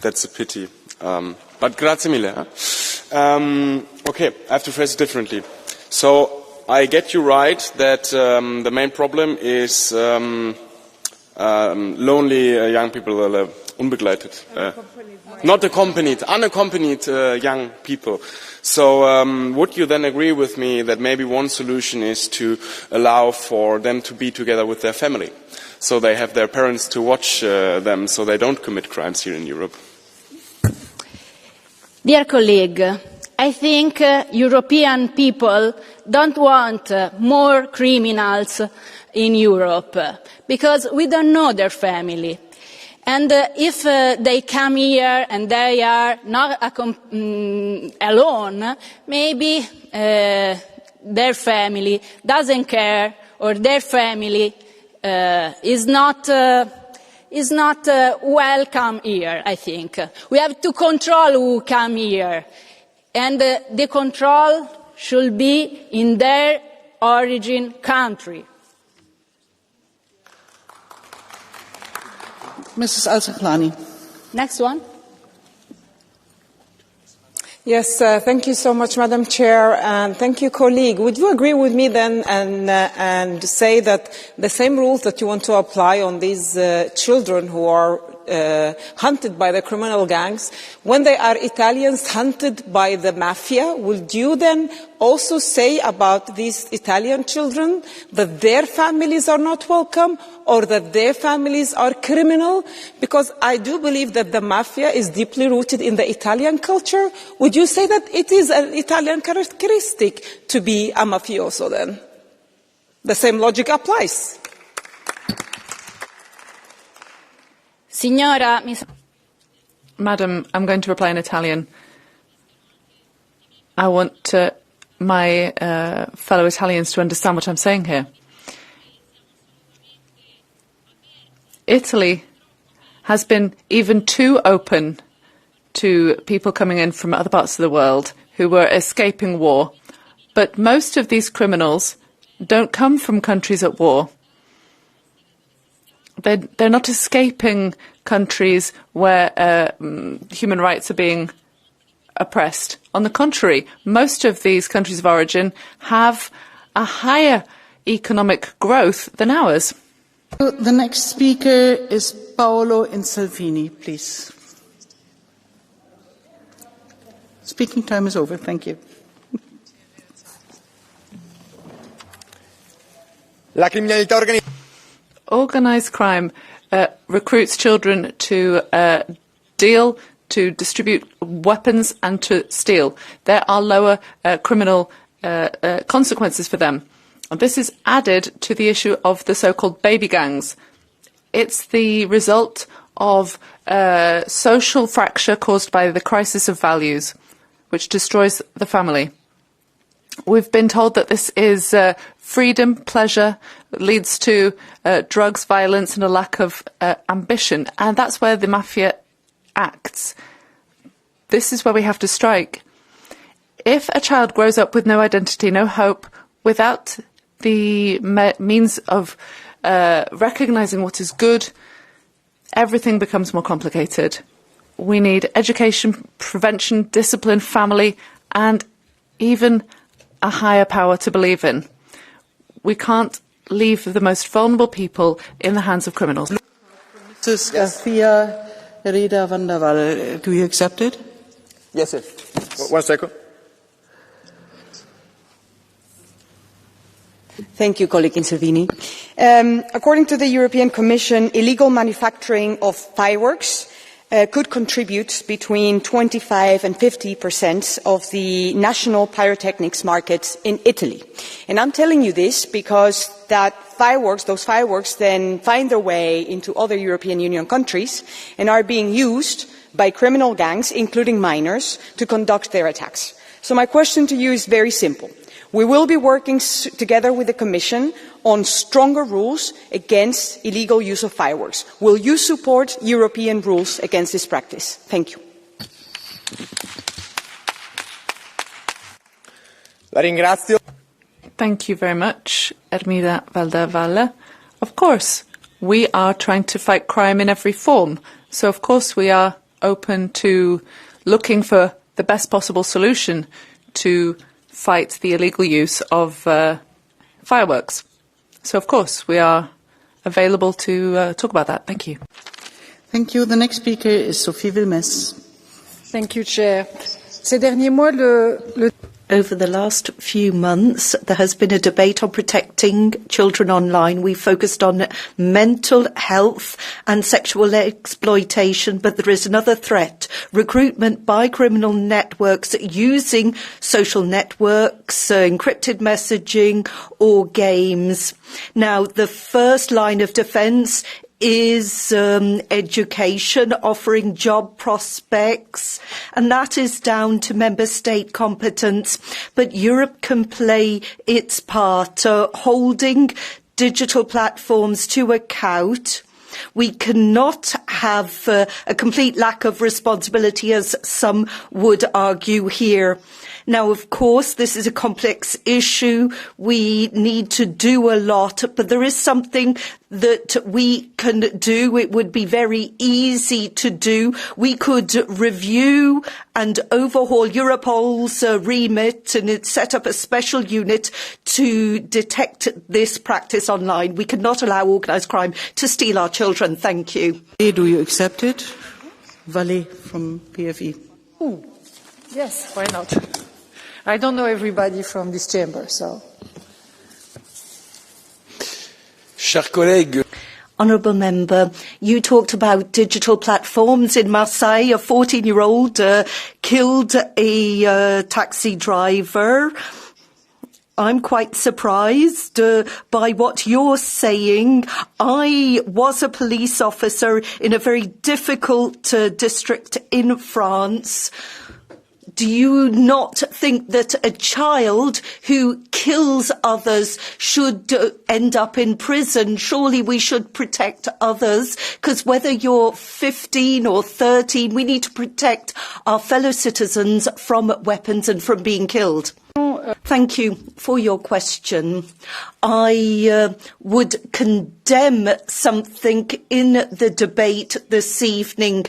That's a pity. But grazie mille. Okay, I have to phrase it differently. So I get you right that the main problem is lonely young people, unbegleitet. Not accompanied, unaccompanied young people. So would you then agree with me that maybe one solution is to allow for them to be together with their family? So they have their parents to watch them so they don't commit crimes here in Europe? Dear colleague, I think European people don't want more criminals in Europe because we don't know their family. And if they come here and they are not alone, maybe their family doesn't care, or their family is not welcome here, I think. We have to control who come here, and the control should be in their origin country. Mrs. Al-Sahlani. Next one. Yes, thank you so much, Madam Chair, and thank you, colleague. Would you agree with me then and say that the same rules that you want to apply on these children who are hunted by the criminal gangs, when they are Italians hunted by the mafia, would you then also say about these Italian children that their families are not welcome or that their families are criminal? Because I do believe that the mafia is deeply rooted in the Italian culture. Would you say that it is an Italian characteristic to be a mafioso then? The same logic applies. Signora, Madam, I'm going to reply in Italian. I want my fellow Italians to understand what I'm saying here. Italy has been even too open to people coming in from other parts of the world who were escaping war. But most of these criminals don't come from countries at war. They're not escaping countries where human rights are being oppressed. On the contrary, most of these countries of origin have a higher economic growth than ours. The next speaker is Paolo Insalvini, please. Speaking time is over. Thank you. La criminalità organizzata. Organised crime recruits children to deal to distribute weapons and to steal. There are lower criminal consequences for them. And this is added to the issue of the so-called baby gangs. It's the result of social fracture caused by the crisis of values, which destroys the family. We've been told that this is freedom, pleasure, leads to drugs, violence and a lack of ambition. And that's where the mafia acts. This is where we have to strike. If a child grows up with no identity, no hope, without the means of recognising what is good, everything becomes more complicated. We need education, prevention, discipline, family, and even a higher power to believe in. We can't leave the most vulnerable people in the hands of criminals. Mrs. Garcia Herida van der Waal, do you accept it? Yes, sir. 1 second. Thank you, colleague Inservini. According to the European Commission, illegal manufacturing of fireworks could contribute between 25 and 50% of the national pyrotechnics market in Italy. And I'm telling you this because those fireworks then find their way into other European Union countries and are being used by criminal gangs, including minors, to conduct their attacks. So my question to you is very simple. We will be working together with the Commission on stronger rules against illegal use of fireworks. Will you support European rules against this practice? Thank you. La ringrazio. Thank you very much, Ermida Valdavalle. Of course, we are trying to fight crime in every form. So, of course, we are open to looking for the best possible solution to fight the illegal use of fireworks. So, of course, we are available to talk about that. Thank you. Thank you. The next speaker is Sophie Wilmès. Thank you, Chair. Ces derniers mois, Over the last few months, there has been a debate on protecting children online. We focused on mental health and sexual exploitation, but there is another threat: recruitment by criminal networks using social networks, encrypted messaging or games. Now, the first line of defence is education, offering job prospects, and that is down to member state competence. But Europe can play its part, holding digital platforms to account. We cannot have a complete lack of responsibility, as some would argue here. Now, of course, this is a complex issue. We need to do a lot, but there is something that we can do. It would be very easy to do. We could review and overhaul Europol's remit and set up a special unit to detect this practice online. We cannot allow organised crime to steal our children. Thank you. Do you accept it? Valle from PFE. yes, why not? I don't know everybody from this chamber, so. Chers collègues, Honourable Member, you talked about digital platforms in Marseille. A 14-year-old killed a taxi driver. I'm quite surprised by what you're saying. I was a police officer in a very difficult district in France. Do you not think that a child who kills others should end up in prison? Surely we should protect others, because whether you're 15 or 13, we need to protect our fellow citizens from weapons and from being killed. Thank you for your question. I would condemn something in the debate this evening.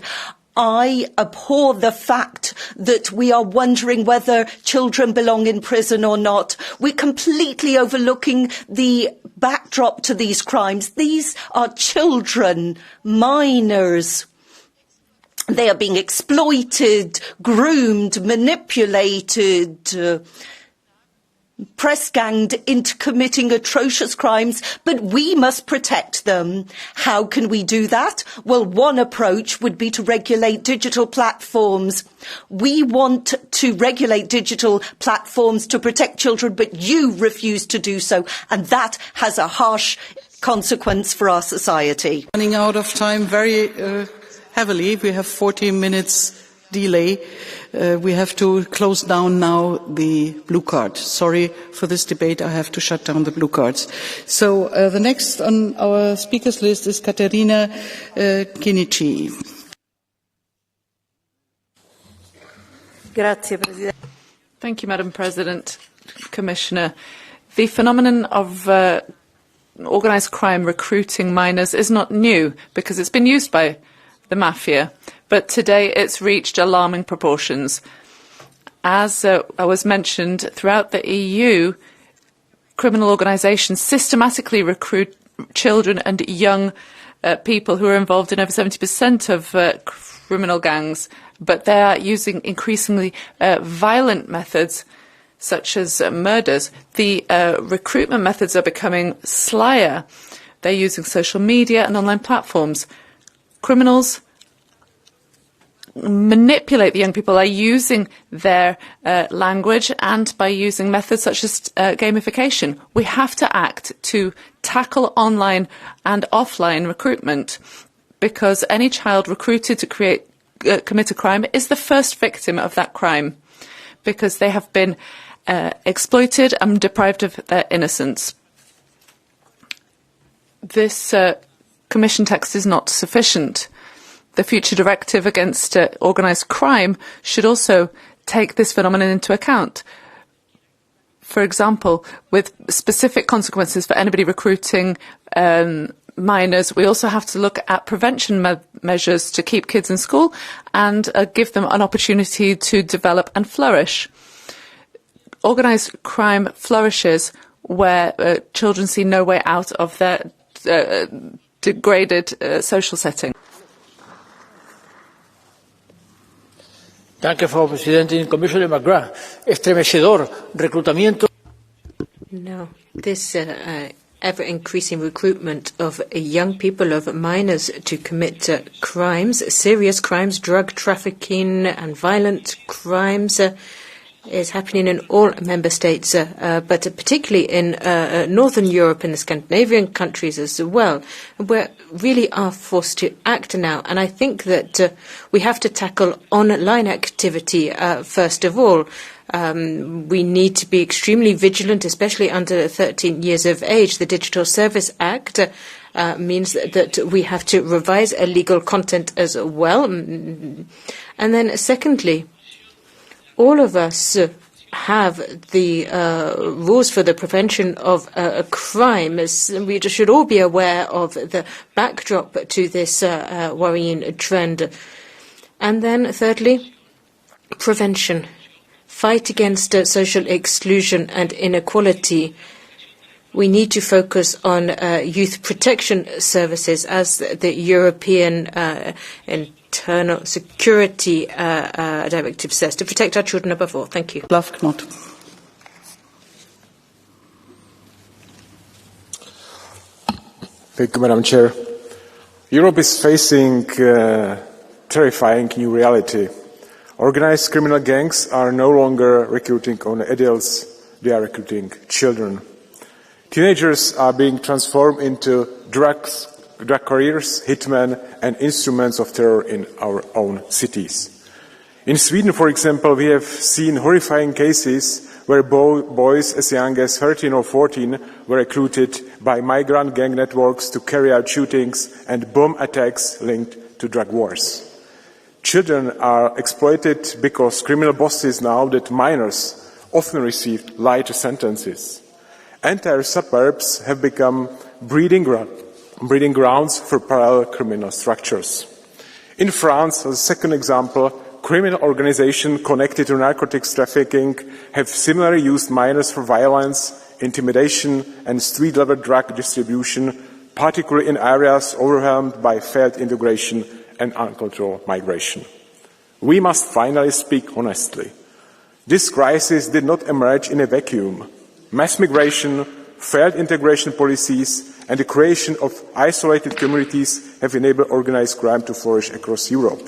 I abhor the fact that we are wondering whether children belong in prison or not. We're completely overlooking the backdrop to these crimes. These are children, minors. They are being exploited, groomed, manipulated. press-ganged into committing atrocious crimes, but we must protect them. How can we do that? Well, one approach would be to regulate digital platforms. We want to regulate digital platforms to protect children, but you refuse to do so, and that has a harsh consequence for our society. Running out of time very heavily. We have 40 minutes delay. We have to close down now the blue card. Sorry for this debate. I have to shut down the blue cards. So the next on our speakers list is Caterina Chinichi. Thank you, Madam President, Commissioner. The phenomenon of organised crime recruiting minors is not new because it's been used by the mafia, but today it's reached alarming proportions. As was mentioned, throughout the EU, criminal organisations systematically recruit children and young people who are involved in over 70% of criminal gangs, but they are using increasingly violent methods such as murders. The recruitment methods are becoming slyer. They're using social media and online platforms. Criminals manipulate the young people by using their language and by using methods such as gamification. We have to act to tackle online and offline recruitment, because any child recruited to commit a crime is the first victim of that crime, because they have been exploited and deprived of their innocence. This Commission text is not sufficient. The future directive against organised crime should also take this phenomenon into account. For example, with specific consequences for anybody recruiting minors, we also have to look at prevention measures to keep kids in school and give them an opportunity to develop and flourish. Organised crime flourishes where children see no way out of their degraded social setting. Frau Präsidentin, Commissioner McGrath. Estremecedor reclutamiento. No, this ever-increasing recruitment of young people, of minors, to commit crimes, serious crimes, drug trafficking and violent crimes, is happening in all member states, but particularly in Northern Europe and the Scandinavian countries as well. We really are forced to act now, and I think that we have to tackle online activity first of all. We need to be extremely vigilant, especially under 13 years of age. The Digital Service Act means that we have to revise illegal content as well. And then secondly, all of us have the rules for the prevention of crime. We should all be aware of the backdrop to this worrying trend. And then thirdly, prevention. Fight against social exclusion and inequality. We need to focus on youth protection services, as the European Internal Security Directive says, to protect our children above all. Thank you. Thank you, Madam Chair. Europe is facing terrifying new reality. Organised criminal gangs are no longer recruiting only adults, they are recruiting children. Teenagers are being transformed into drug careers, hitmen and instruments of terror in our own cities. In Sweden, for example, we have seen horrifying cases where boys as young as 13 or 14 were recruited by migrant gang networks to carry out shootings and bomb attacks linked to drug wars. Children are exploited because criminal bosses know that minors often receive lighter sentences. Entire suburbs have become breeding grounds for parallel criminal structures. In France, as a second example, criminal organizations connected to narcotics trafficking have similarly used minors for violence, intimidation and street-level drug distribution, particularly in areas overwhelmed by failed integration and uncontrolled migration. We must finally speak honestly. This crisis did not emerge in a vacuum. mass migration, failed integration policies, and the creation of isolated communities have enabled organised crime to flourish across Europe.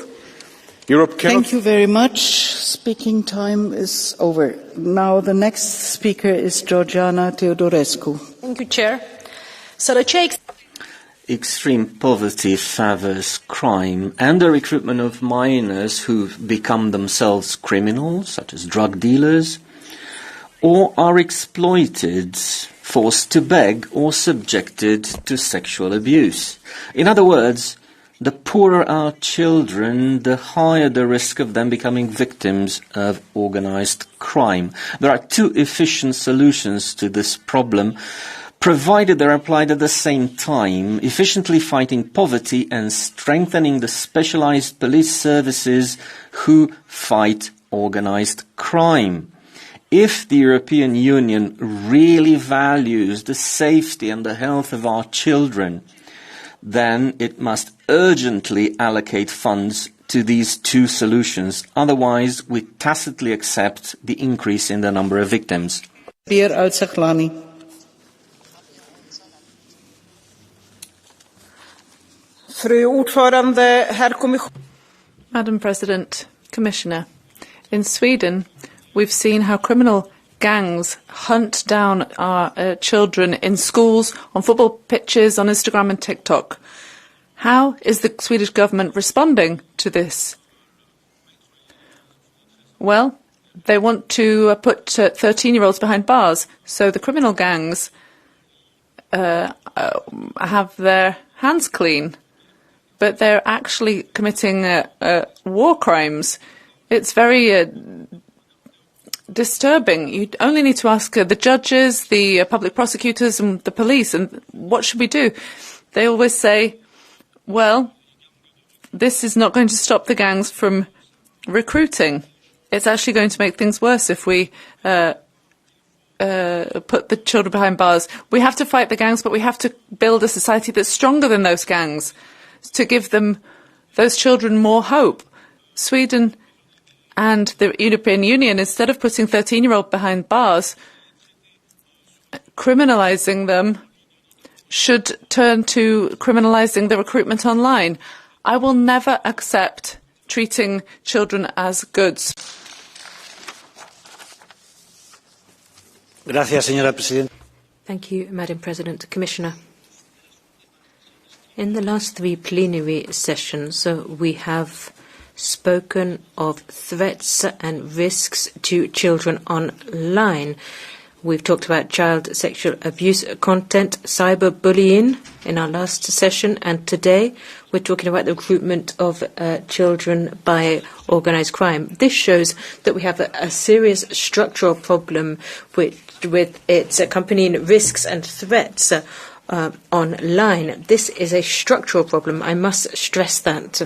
Thank you very much. Speaking time is over. Now the next speaker is Georgiana Teodorescu. Thank you, Chair. So the Extreme poverty favours crime and the recruitment of minors who become themselves criminals, such as drug dealers, or are exploited, forced to beg, or subjected to sexual abuse. In other words, the poorer our children, the higher the risk of them becoming victims of organised crime. There are two efficient solutions to this problem, provided they're applied at the same time: efficiently fighting poverty and strengthening the specialised police services who fight organised crime. If the European Union really values the safety and the health of our children, then it must urgently allocate funds to these two solutions. Otherwise, we tacitly accept the increase in the number of victims. Madam President, Commissioner, in Sweden, we've seen how criminal gangs hunt down our children in schools, on football pitches, on Instagram and TikTok. How is the Swedish government responding to this? Well, they want to put 13-year-olds behind bars, so the criminal gangs have their hands clean, but they're actually committing war crimes. It's very disturbing. You only need to ask the judges, the public prosecutors and the police, and what should we do? They always say, well, this is not going to stop the gangs from recruiting. It's actually going to make things worse if we put the children behind bars. We have to fight the gangs, but we have to build a society that's stronger than those gangs, to give those children more hope. Sweden and the European Union, instead of putting 13-year-olds behind bars, criminalising them, should turn to criminalising the recruitment online. I will never accept treating children as goods. Thank you, Madam President. Commissioner. In the last three plenary sessions, we have spoken of threats and risks to children online. We've talked about child sexual abuse content, cyberbullying in our last session, and today we're talking about the recruitment of children by organised crime. This shows that we have a serious structural problem with its accompanying risks and threats online. This is a structural problem. I must stress that.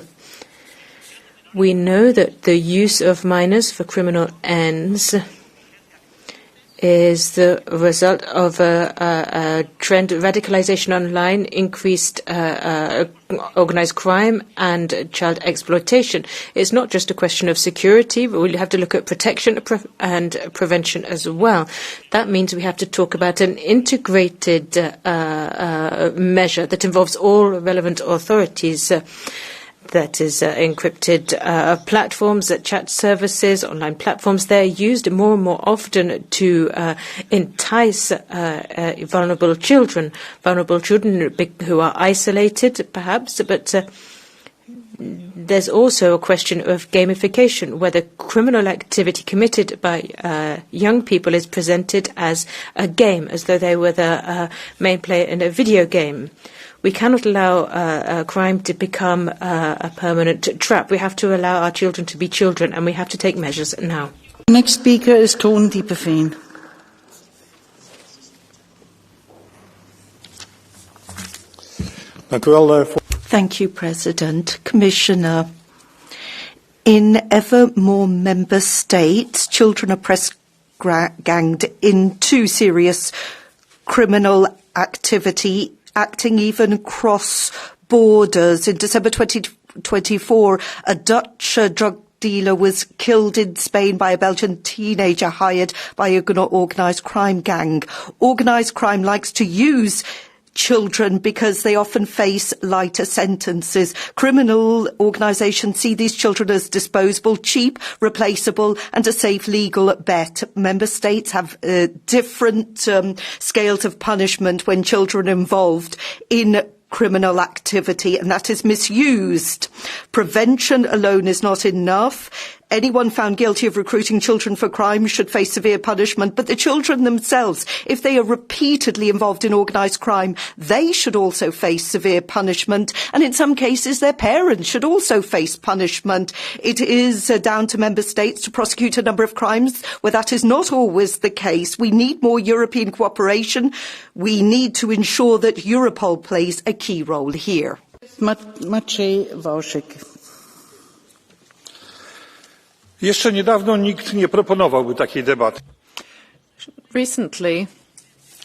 We know that the use of minors for criminal ends is the result of a trend of radicalisation online, increased organised crime and child exploitation. It's not just a question of security, but we'll have to look at protection and prevention as well. That means we have to talk about an integrated measure that involves all relevant authorities. That is encrypted platforms, chat services, online platforms. They're used more and more often to entice vulnerable children who are isolated, perhaps, but there's also a question of gamification, where the criminal activity committed by young people is presented as a game, as though they were the main player in a video game. We cannot allow crime to become a permanent trap. We have to allow our children to be children, and we have to take measures now. Next speaker is Toon Diepeveen. Thank you, President. Commissioner, in ever more member states, children are press-ganged into serious criminal activity, acting even cross borders. In December 2024, a Dutch drug dealer was killed in Spain by a Belgian teenager hired by an organised crime gang. Organised crime likes to use children because they often face lighter sentences. Criminal organisations see these children as disposable, cheap, replaceable and a safe legal bet. Member states have different scales of punishment when children are involved in criminal activity, and that is misused. Prevention alone is not enough. Anyone found guilty of recruiting children for crime should face severe punishment, but the children themselves, if they are repeatedly involved in organised crime, they should also face severe punishment, and in some cases their parents should also face punishment. It is down to member states to prosecute a number of crimes where that is not always the case. We need more European cooperation. We need to ensure that Europol plays a key role here. Maciej Wałszyk. Jeszcze niedawno nikt nie proponowałby takiej debaty. Recently,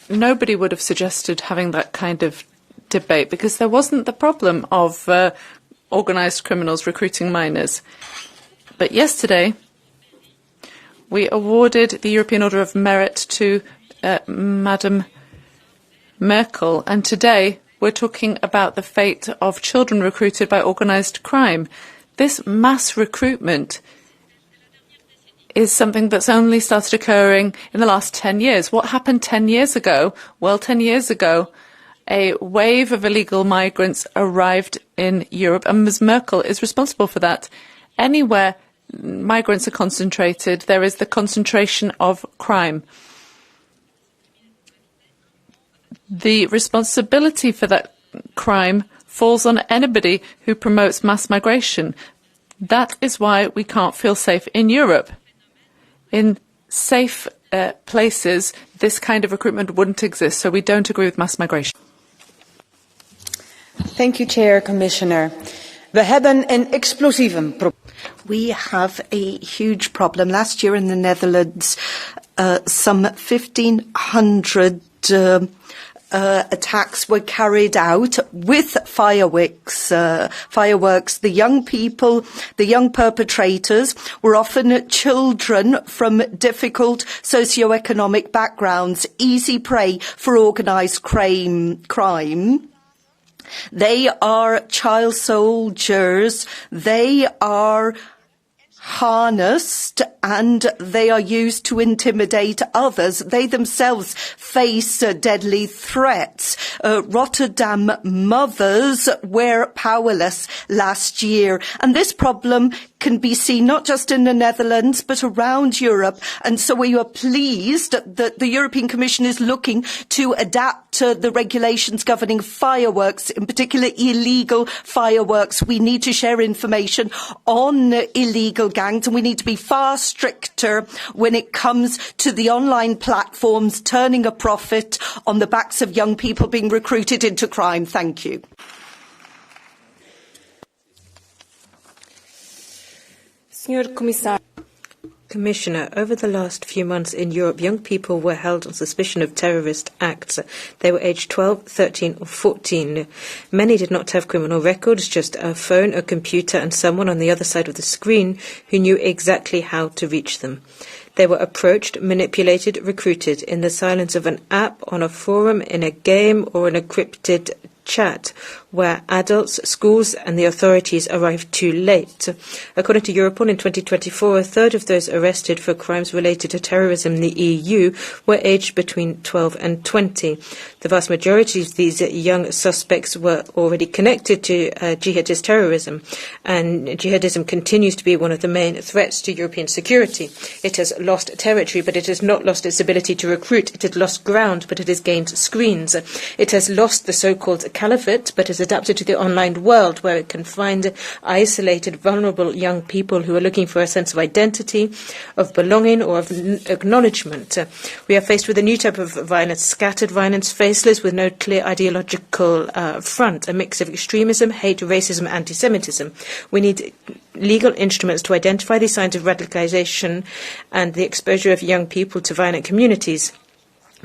nobody would have suggested having that kind of debate because there wasn't the problem of organised criminals recruiting minors. But yesterday, we awarded the European Order of Merit to Madam Merkel, and today we're talking about the fate of children recruited by organised crime. This mass recruitment is something that's only started occurring in the last 10 years. What happened 10 years ago? Well, 10 years ago, a wave of illegal migrants arrived in Europe, and Ms. Merkel is responsible for that. Anywhere migrants are concentrated, there is the concentration of crime. The responsibility for that crime falls on anybody who promotes mass migration. That is why we can't feel safe in Europe. In safe places, this kind of recruitment wouldn't exist, so we don't agree with mass migration. Thank you, Chair, Commissioner. We have a huge problem. Last year in the Netherlands, some 1,500 attacks were carried out with fireworks. The young people, the young perpetrators, were often children from difficult socio-economic backgrounds, easy prey for organised crime. They are child soldiers. They are harnessed and they are used to intimidate others. They themselves face deadly threats. Rotterdam mothers were powerless last year, and this problem can be seen not just in the Netherlands but around Europe, and so we are pleased that the European Commission is looking to adapt the regulations governing fireworks, in particular illegal fireworks. We need to share information on illegal gangs, and we need to be far stricter when it comes to the online platforms turning a profit on the backs of young people being recruited into crime. Thank you. Commissioner, over the last few months in Europe, young people were held on suspicion of terrorist acts. They were aged 12, 13 or 14. Many did not have criminal records, just a phone, a computer and someone on the other side of the screen who knew exactly how to reach them. They were approached, manipulated, recruited in the silence of an app, on a forum, in a game or an encrypted chat where adults, schools and the authorities arrived too late. According to Europol, in 2024, a third of those arrested for crimes related to terrorism in the EU were aged between 12 and 20. The vast majority of these young suspects were already connected to jihadist terrorism, and jihadism continues to be one of the main threats to European security. It has lost territory, but it has not lost its ability to recruit. It has lost ground, but it has gained screens. It has lost the so-called caliphate, but has adapted to the online world, where it can find isolated, vulnerable young people who are looking for a sense of identity, of belonging or of acknowledgement. We are faced with a new type of violence, scattered violence, faceless, with no clear ideological front, a mix of extremism, hate, racism, anti-Semitism. We need legal instruments to identify these signs of radicalisation and the exposure of young people to violent communities.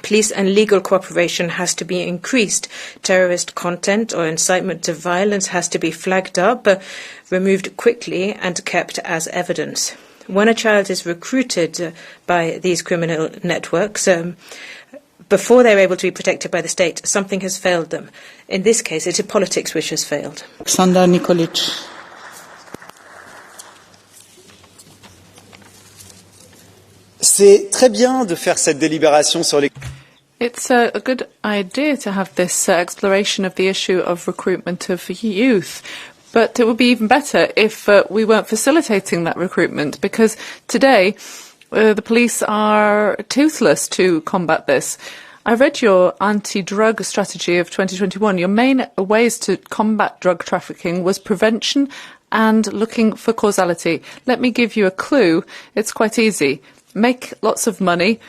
Police and legal cooperation has to be increased. Terrorist content or incitement to violence has to be flagged up, removed quickly and kept as evidence. When a child is recruited by these criminal networks, before they're able to be protected by the state, something has failed them. In this case, it is politics which has failed. Alexander Nikolic. C'est très bien de faire cette délibération sur les... It's a good idea to have this exploration of the issue of recruitment of youth. But it would be even better if we weren't facilitating that recruitment, because today the police are toothless to combat this. I read your anti-drug strategy of 2021. Your main ways to combat drug trafficking was prevention and looking for causality. Let me give you a clue. It's quite easy. Make lots of money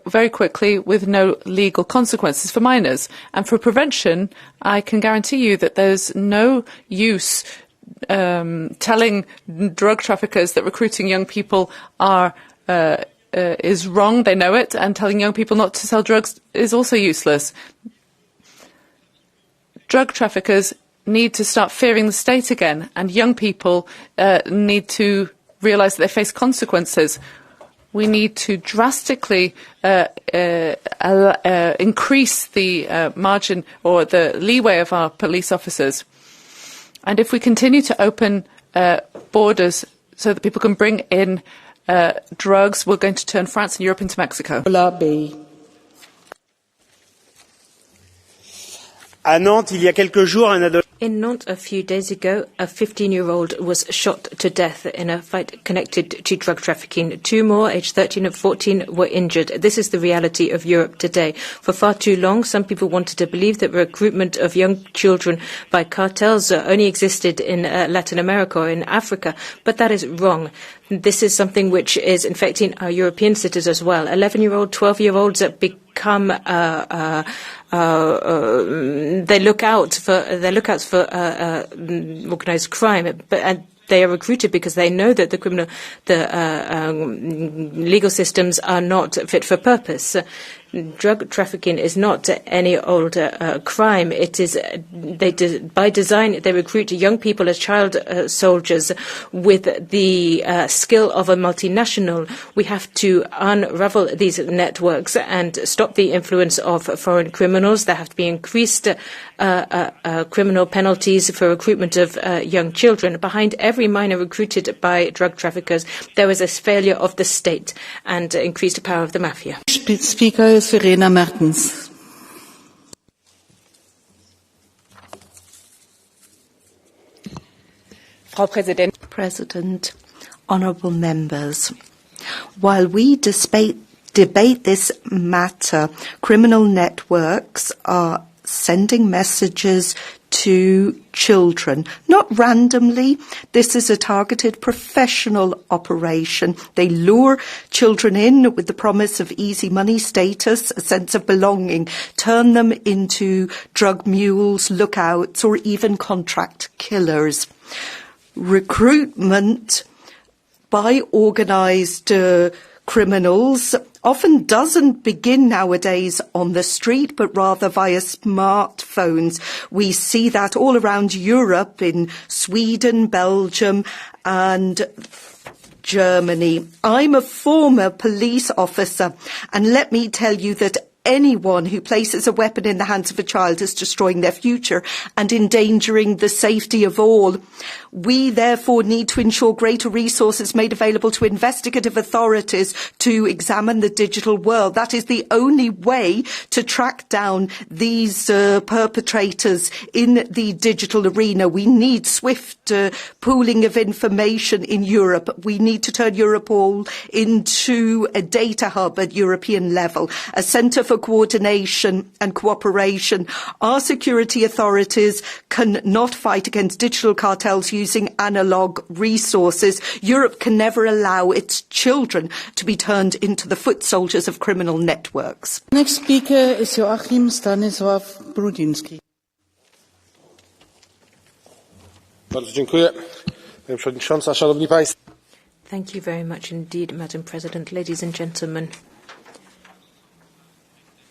very quickly with no legal consequences for minors. And for prevention, I can guarantee you that there's no use telling drug traffickers that recruiting young people is wrong. They know it, and telling young people not to sell drugs is also useless. Drug traffickers need to start fearing the state again, and young people need to realise that they face consequences. We need to drastically increase the margin or the leeway of our police officers. And if we continue to open borders so that people can bring in drugs, we're going to turn France and Europe into Mexico. À Nantes, il y a quelques jours, un adolescent... In Nantes, a few days ago, a 15-year-old was shot to death in a fight connected to drug trafficking. Two more, aged 13 and 14, were injured. This is the reality of Europe today. For far too long, some people wanted to believe that recruitment of young children by cartels only existed in Latin America or in Africa, but that is wrong. This is something which is infecting our European cities as well. 11-year-old, 12-year-olds become they look out for organised crime, and they are recruited because they know that the legal systems are not fit for purpose. Drug trafficking is not any old crime. It is by design they recruit young people as child soldiers with the skill of a multinational. We have to unravel these networks and stop the influence of foreign criminals. There have to be increased criminal penalties for recruitment of young children. Behind every minor recruited by drug traffickers, there is a failure of the state and increased power of the mafia. Speaker is Verena Mertens. Frau Präsident. President, honourable members, while we debate this matter, criminal networks are sending messages to children, not randomly. This is a targeted professional operation. They lure children in with the promise of easy money, status, a sense of belonging, turn them into drug mules, lookouts, or even contract killers. Recruitment by organised criminals often doesn't begin nowadays on the street, but rather via smartphones. We see that all around Europe, in Sweden, Belgium, and Germany. I'm a former police officer, and let me tell you that anyone who places a weapon in the hands of a child is destroying their future and endangering the safety of all. We therefore need to ensure greater resources made available to investigative authorities to examine the digital world. That is the only way to track down these perpetrators in the digital arena. We need swift pooling of information in Europe. We need to turn Europol into a data hub at European level, a centre for coordination and cooperation. Our security authorities cannot fight against digital cartels using analogue resources. Europe can never allow its children to be turned into the foot soldiers of criminal networks. Next speaker is Joachim Stanisław Brudziński. Bardzo dziękuję. Pani Przewodnicząca, Szanowni Państwo. Thank you very much indeed, Madam President. Ladies and gentlemen,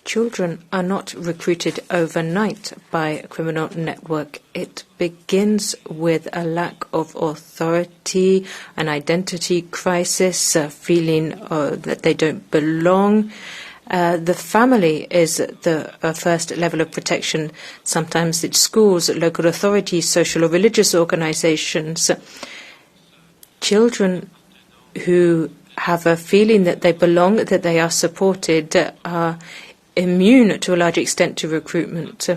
Children are not recruited overnight by a criminal network. It begins with a lack of authority, an identity crisis, a feeling that they don't belong. The family is the first level of protection. Sometimes it's schools, local authorities, social or religious organizations. Children who have a feeling that they belong, that they are supported, are immune to a large extent to recruitment.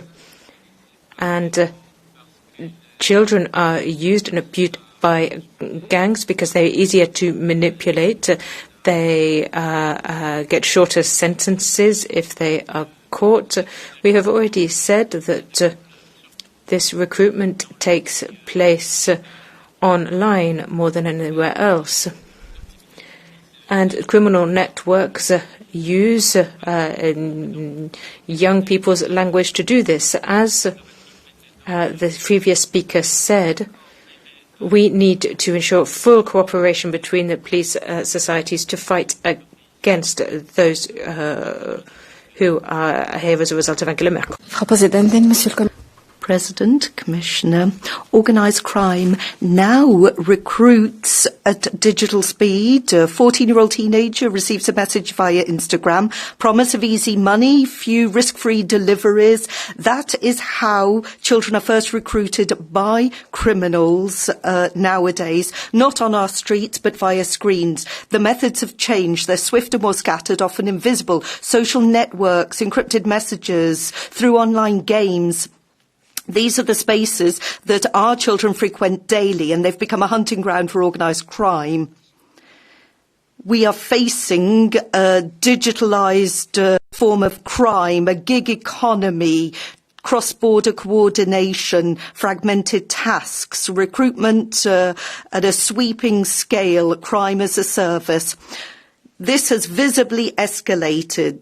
And children are used and abused by gangs because they're easier to manipulate. They get shorter sentences if they are caught. We have already said that this recruitment takes place online more than anywhere else. And criminal networks use young people's language to do this. As the previous speaker said, we need to ensure full cooperation between the police societies to fight against those who are here as a result of Angela Merkel. Frau Präsidentin, Monsieur le President, Commissioner, organised crime now recruits at digital speed. A 14-year-old teenager receives a message via Instagram, promise of easy money, few risk-free deliveries. That is how children are first recruited by criminals nowadays, not on our streets but via screens. The methods have changed. They're swifter, more scattered, often invisible. Social networks, encrypted messages, through online games. These are the spaces that our children frequent daily, and they've become a hunting ground for organised crime. We are facing a digitalised form of crime, a gig economy, cross-border coordination, fragmented tasks, recruitment at a sweeping scale, crime as a service. This has visibly escalated,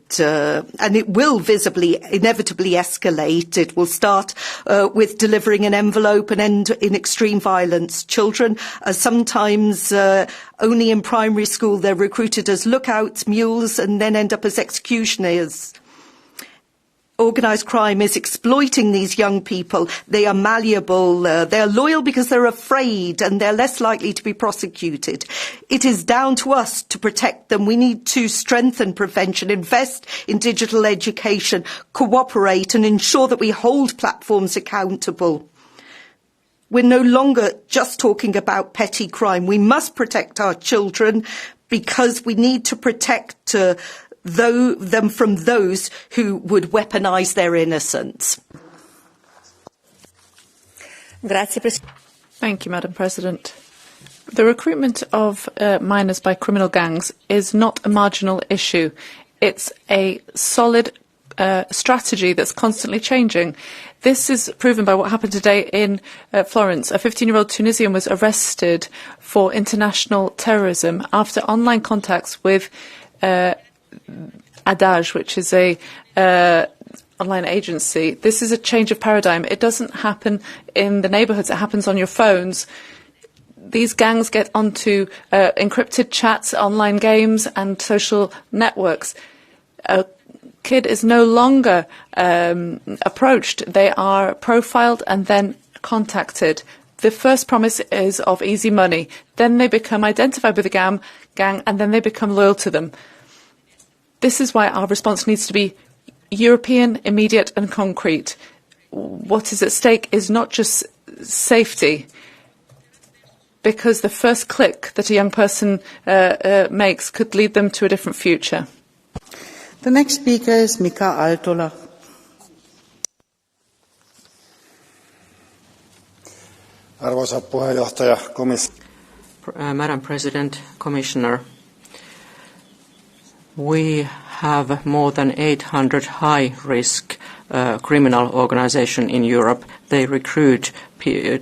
and it will inevitably escalate. It will start with delivering an envelope and end in extreme violence. Children are sometimes only in primary school. They're recruited as lookouts, mules, and then end up as executioners. Organised crime is exploiting these young people. They are malleable, they are loyal because they're afraid, and they're less likely to be prosecuted. It is down to us to protect them. We need to strengthen prevention, invest in digital education, cooperate and ensure that we hold platforms accountable. We're no longer just talking about petty crime. We must protect our children because we need to protect them from those who would weaponise their innocence. Thank you, Madam President. The recruitment of minors by criminal gangs is not a marginal issue. It's a solid strategy that's constantly changing. This is proven by what happened today in Florence. A 15-year-old Tunisian was arrested for international terrorism after online contacts with Adage, which is a online agency. This is a change of paradigm. It doesn't happen in the neighbourhoods. It happens on your phones. These gangs get onto encrypted chats, online games and social networks. A kid is no longer approached. They are profiled and then contacted. The first promise is of easy money. Then they become identified with the gang and then they become loyal to them. This is why our response needs to be European, immediate and concrete. What is at stake is not just safety, because the first click that a young person makes could lead them to a different future. The next speaker is Mika Aaltola. Arvoisa puheenjohtaja, Madam President, Commissioner, we have more than 800 high-risk criminal organizations in Europe. They recruit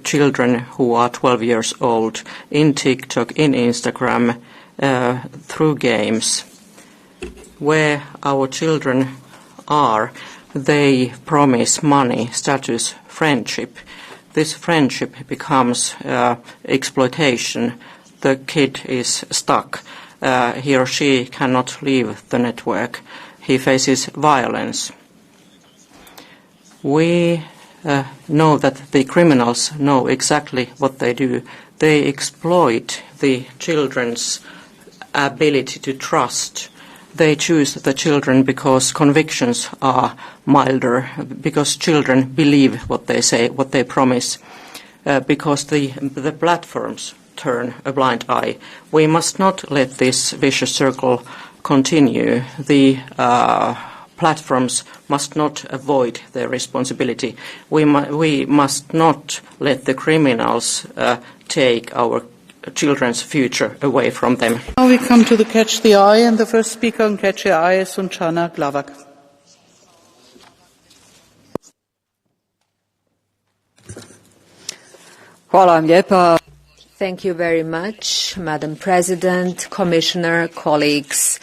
children who are 12 years old in TikTok, in Instagram, through games. Where our children are, they promise money, status, friendship. This friendship becomes exploitation. The kid is stuck. He or she cannot leave the network. he faces violence. We know that the criminals know exactly what they do. They exploit the children's ability to trust. They choose the children because convictions are milder, because children believe what they say, what they promise, because the platforms turn a blind eye. We must not let this vicious circle continue. The platforms must not avoid their responsibility. We must not let the criminals take our children's future away from them. Now we come to the Catch the Eye, and the first speaker on Catch the Eye is Sunčana Glavak. Thank you very much, Madam President, Commissioner, colleagues.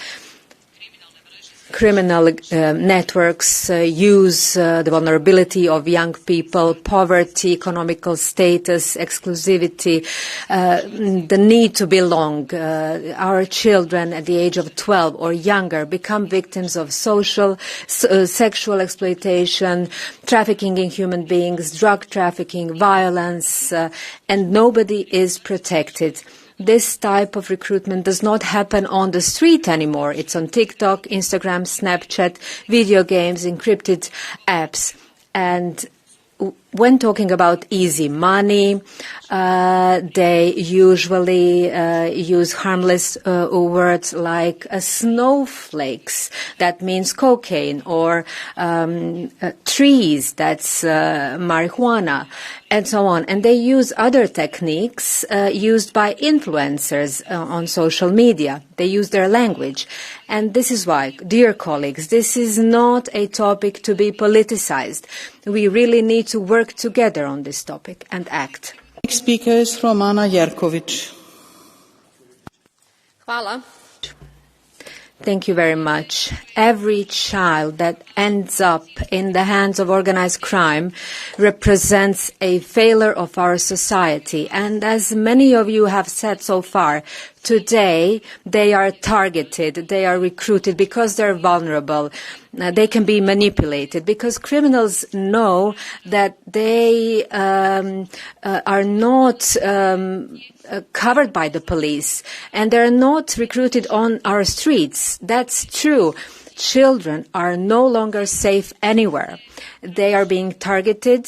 Criminal networks use the vulnerability of young people, poverty, economical status, exclusivity, the need to belong. Our children at the age of 12 or younger become victims of sexual exploitation, trafficking in human beings, drug trafficking, violence, and nobody is protected. This type of recruitment does not happen on the street anymore. It's on TikTok, Instagram, Snapchat, video games, encrypted apps. And when talking about easy money, they usually use harmless words like snowflakes, that means cocaine, or trees, that's marijuana, and so on. And they use other techniques used by influencers on social media. They use their language. And this is why, dear colleagues, this is not a topic to be politicized. We really need to work together on this topic and act. Next speaker is Romana Jerkovic. Hvala. Thank you very much. Every child that ends up in the hands of organized crime represents a failure of our society. And as many of you have said so far, today they are targeted, they are recruited because they're vulnerable. They can be manipulated because criminals know that they are not covered by the police, and they're not recruited on our streets. That's true. Children are no longer safe anywhere. They are being targeted,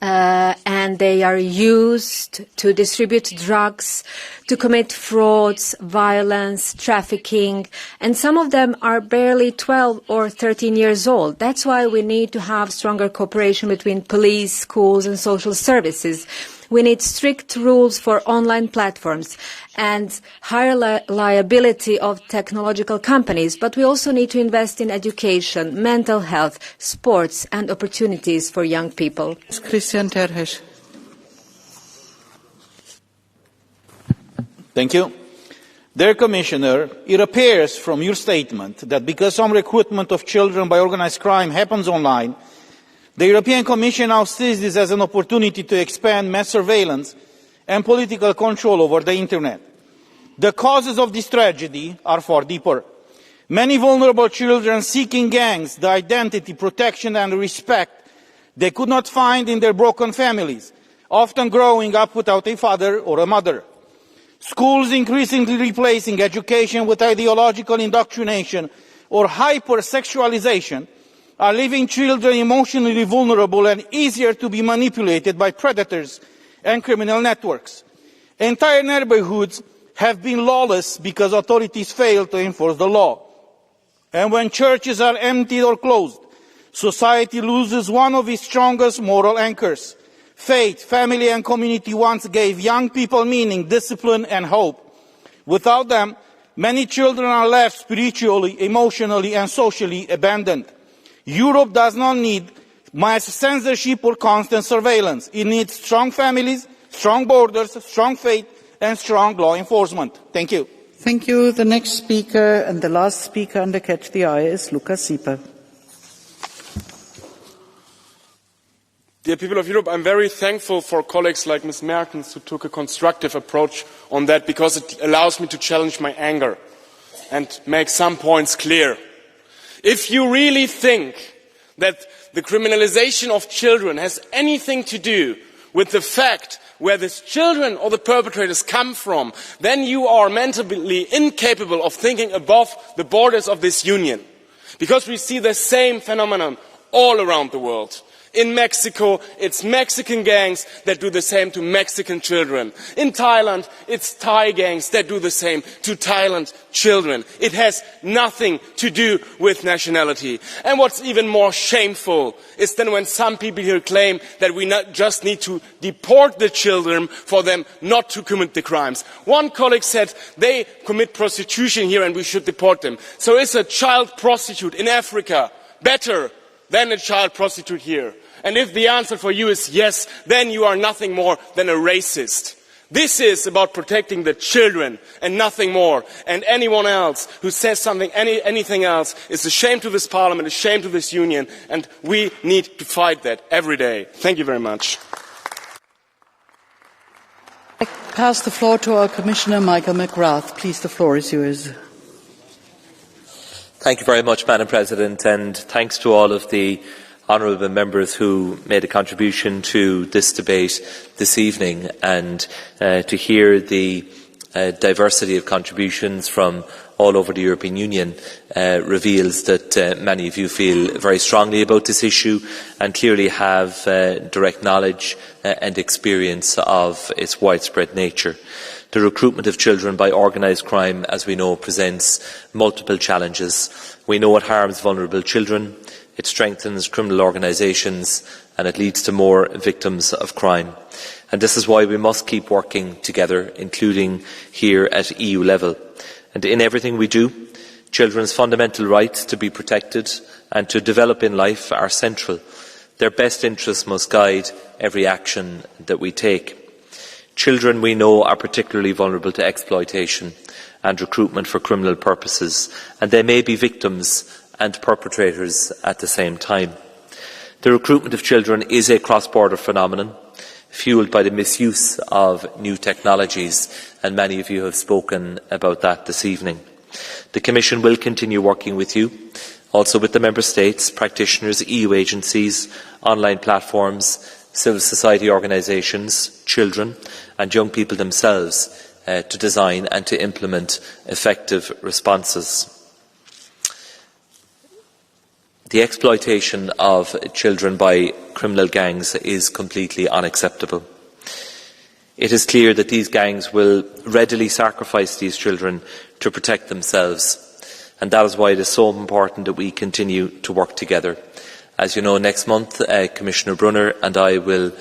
and they are used to distribute drugs, to commit frauds, violence, trafficking, and some of them are barely 12 or 13 years old. That's why we need to have stronger cooperation between police, schools, and social services. We need strict rules for online platforms and higher liability of technological companies, but we also need to invest in education, mental health, sports, and opportunities for young people. Christian Terhes. Thank you. Dear Commissioner, it appears from your statement that because some recruitment of children by organized crime happens online, the European Commission now sees this as an opportunity to expand mass surveillance and political control over the Internet. The causes of this tragedy are far deeper. Many vulnerable children seek in gangs the identity, protection and respect they could not find in their broken families, often growing up without a father or a mother. Schools increasingly replacing education with ideological indoctrination or hypersexualization are leaving children emotionally vulnerable and easier to be manipulated by predators and criminal networks. Entire neighborhoods have been lawless because authorities fail to enforce the law. And when churches are emptied or closed, society loses one of its strongest moral anchors. Faith, family and community once gave young people meaning, discipline and hope. Without them, many children are left spiritually, emotionally and socially abandoned. Europe does not need mass censorship or constant surveillance. It needs strong families, strong borders, strong faith, and strong law enforcement. Thank you. Thank you. The next speaker and the last speaker under Catch the Eye is Lukas Sieper. Dear people of Europe, I'm very thankful for colleagues like Ms. Mertens who took a constructive approach on that because it allows me to challenge my anger and make some points clear. If you really think that the criminalization of children has anything to do with the fact where these children or the perpetrators come from, then you are mentally incapable of thinking above the borders of this union. Because we see the same phenomenon all around the world. In Mexico, it's Mexican gangs that do the same to Mexican children. In Thailand, it's Thai gangs that do the same to Thailand children. It has nothing to do with nationality. And what's even more shameful is then when some people here claim that we not just need to deport the children for them not to commit the crimes. One colleague said they commit prostitution here and we should deport them. So is a child prostitute in Africa better than a child prostitute here? And if the answer for you is yes, then you are nothing more than a racist. This is about protecting the children and nothing more. And anyone else who says anything else is a shame to this Parliament, a shame to this Union, and we need to fight that every day. Thank you very much. I pass the floor to our Commissioner, Michael McGrath. Please, the floor is yours. Thank you very much, Madam President, and thanks to all of the honourable members who made a contribution to this debate this evening, and to hear the diversity of contributions from all over the European Union reveals that many of you feel very strongly about this issue and clearly have direct knowledge and experience of its widespread nature. The recruitment of children by organised crime, as we know, presents multiple challenges. We know it harms vulnerable children, it strengthens criminal organisations, and it leads to more victims of crime. And this is why we must keep working together, including here at EU level. And in everything we do, children's fundamental rights to be protected and to develop in life are central. Their best interests must guide every action that we take. Children, we know, are particularly vulnerable to exploitation and recruitment for criminal purposes, and they may be victims and perpetrators at the same time. The recruitment of children is a cross-border phenomenon, fuelled by the misuse of new technologies, and many of you have spoken about that this evening. The Commission will continue working with you, also with the Member States, practitioners, EU agencies, online platforms, civil society organisations, children and young people themselves to design and to implement effective responses. The exploitation of children by criminal gangs is completely unacceptable. It is clear that these gangs will readily sacrifice these children to protect themselves, and that is why it is so important that we continue to work together. As you know, next month Commissioner Brunner and I will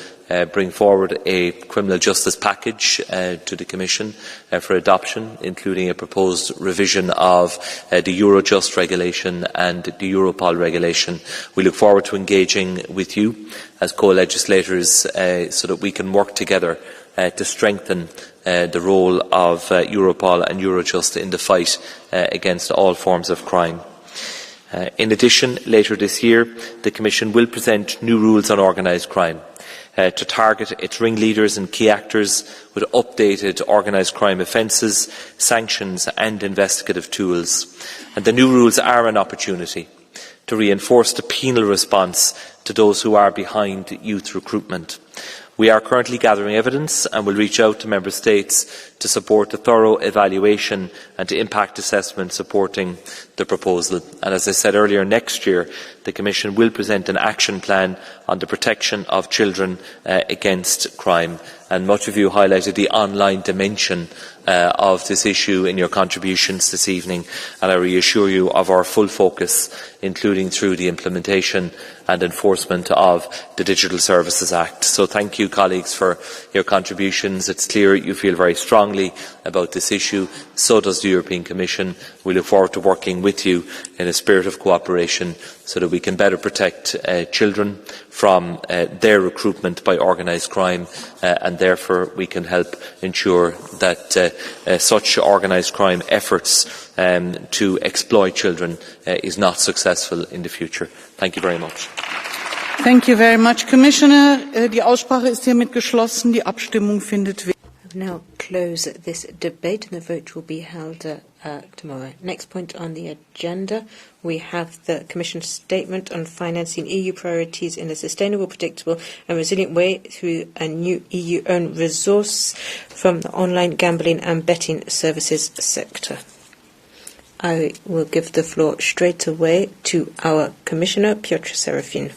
bring forward a criminal justice package to the Commission for adoption, including a proposed revision of the Eurojust regulation and the Europol regulation. We look forward to engaging with you as co-legislators so that we can work together to strengthen the role of Europol and Eurojust in the fight against all forms of crime. In addition, later this year, the Commission will present new rules on organised crime to target its ringleaders and key actors with updated organised crime offences, sanctions and investigative tools. And the new rules are an opportunity to reinforce the penal response to those who are behind youth recruitment. We are currently gathering evidence and will reach out to Member States to support a thorough evaluation and impact assessment supporting the proposal. And as I said earlier, next year the Commission will present an action plan on the protection of children against crime. And much of you highlighted the online dimension of this issue in your contributions this evening, and I reassure you of our full focus, including through the implementation and enforcement of the Digital Services Act. So thank you, colleagues, for your contributions. It's clear you feel very strongly about this issue. So does the European Commission. We look forward to working with you in a spirit of cooperation so that we can better protect children from their recruitment by organised crime, and therefore we can help ensure that such organised crime efforts to exploit children is not successful in the future. Thank you very much. Thank you very much, Commissioner. Die Aussprache ist hiermit geschlossen. Die Abstimmung findet now close this debate, and the vote will be held tomorrow. Next point on the agenda, we have the Commission's statement on financing EU priorities in a sustainable, predictable and resilient way through a new EU-owned resource from the online gambling and betting services sector. I will give the floor straight away to our Commissioner, Piotr Serafin.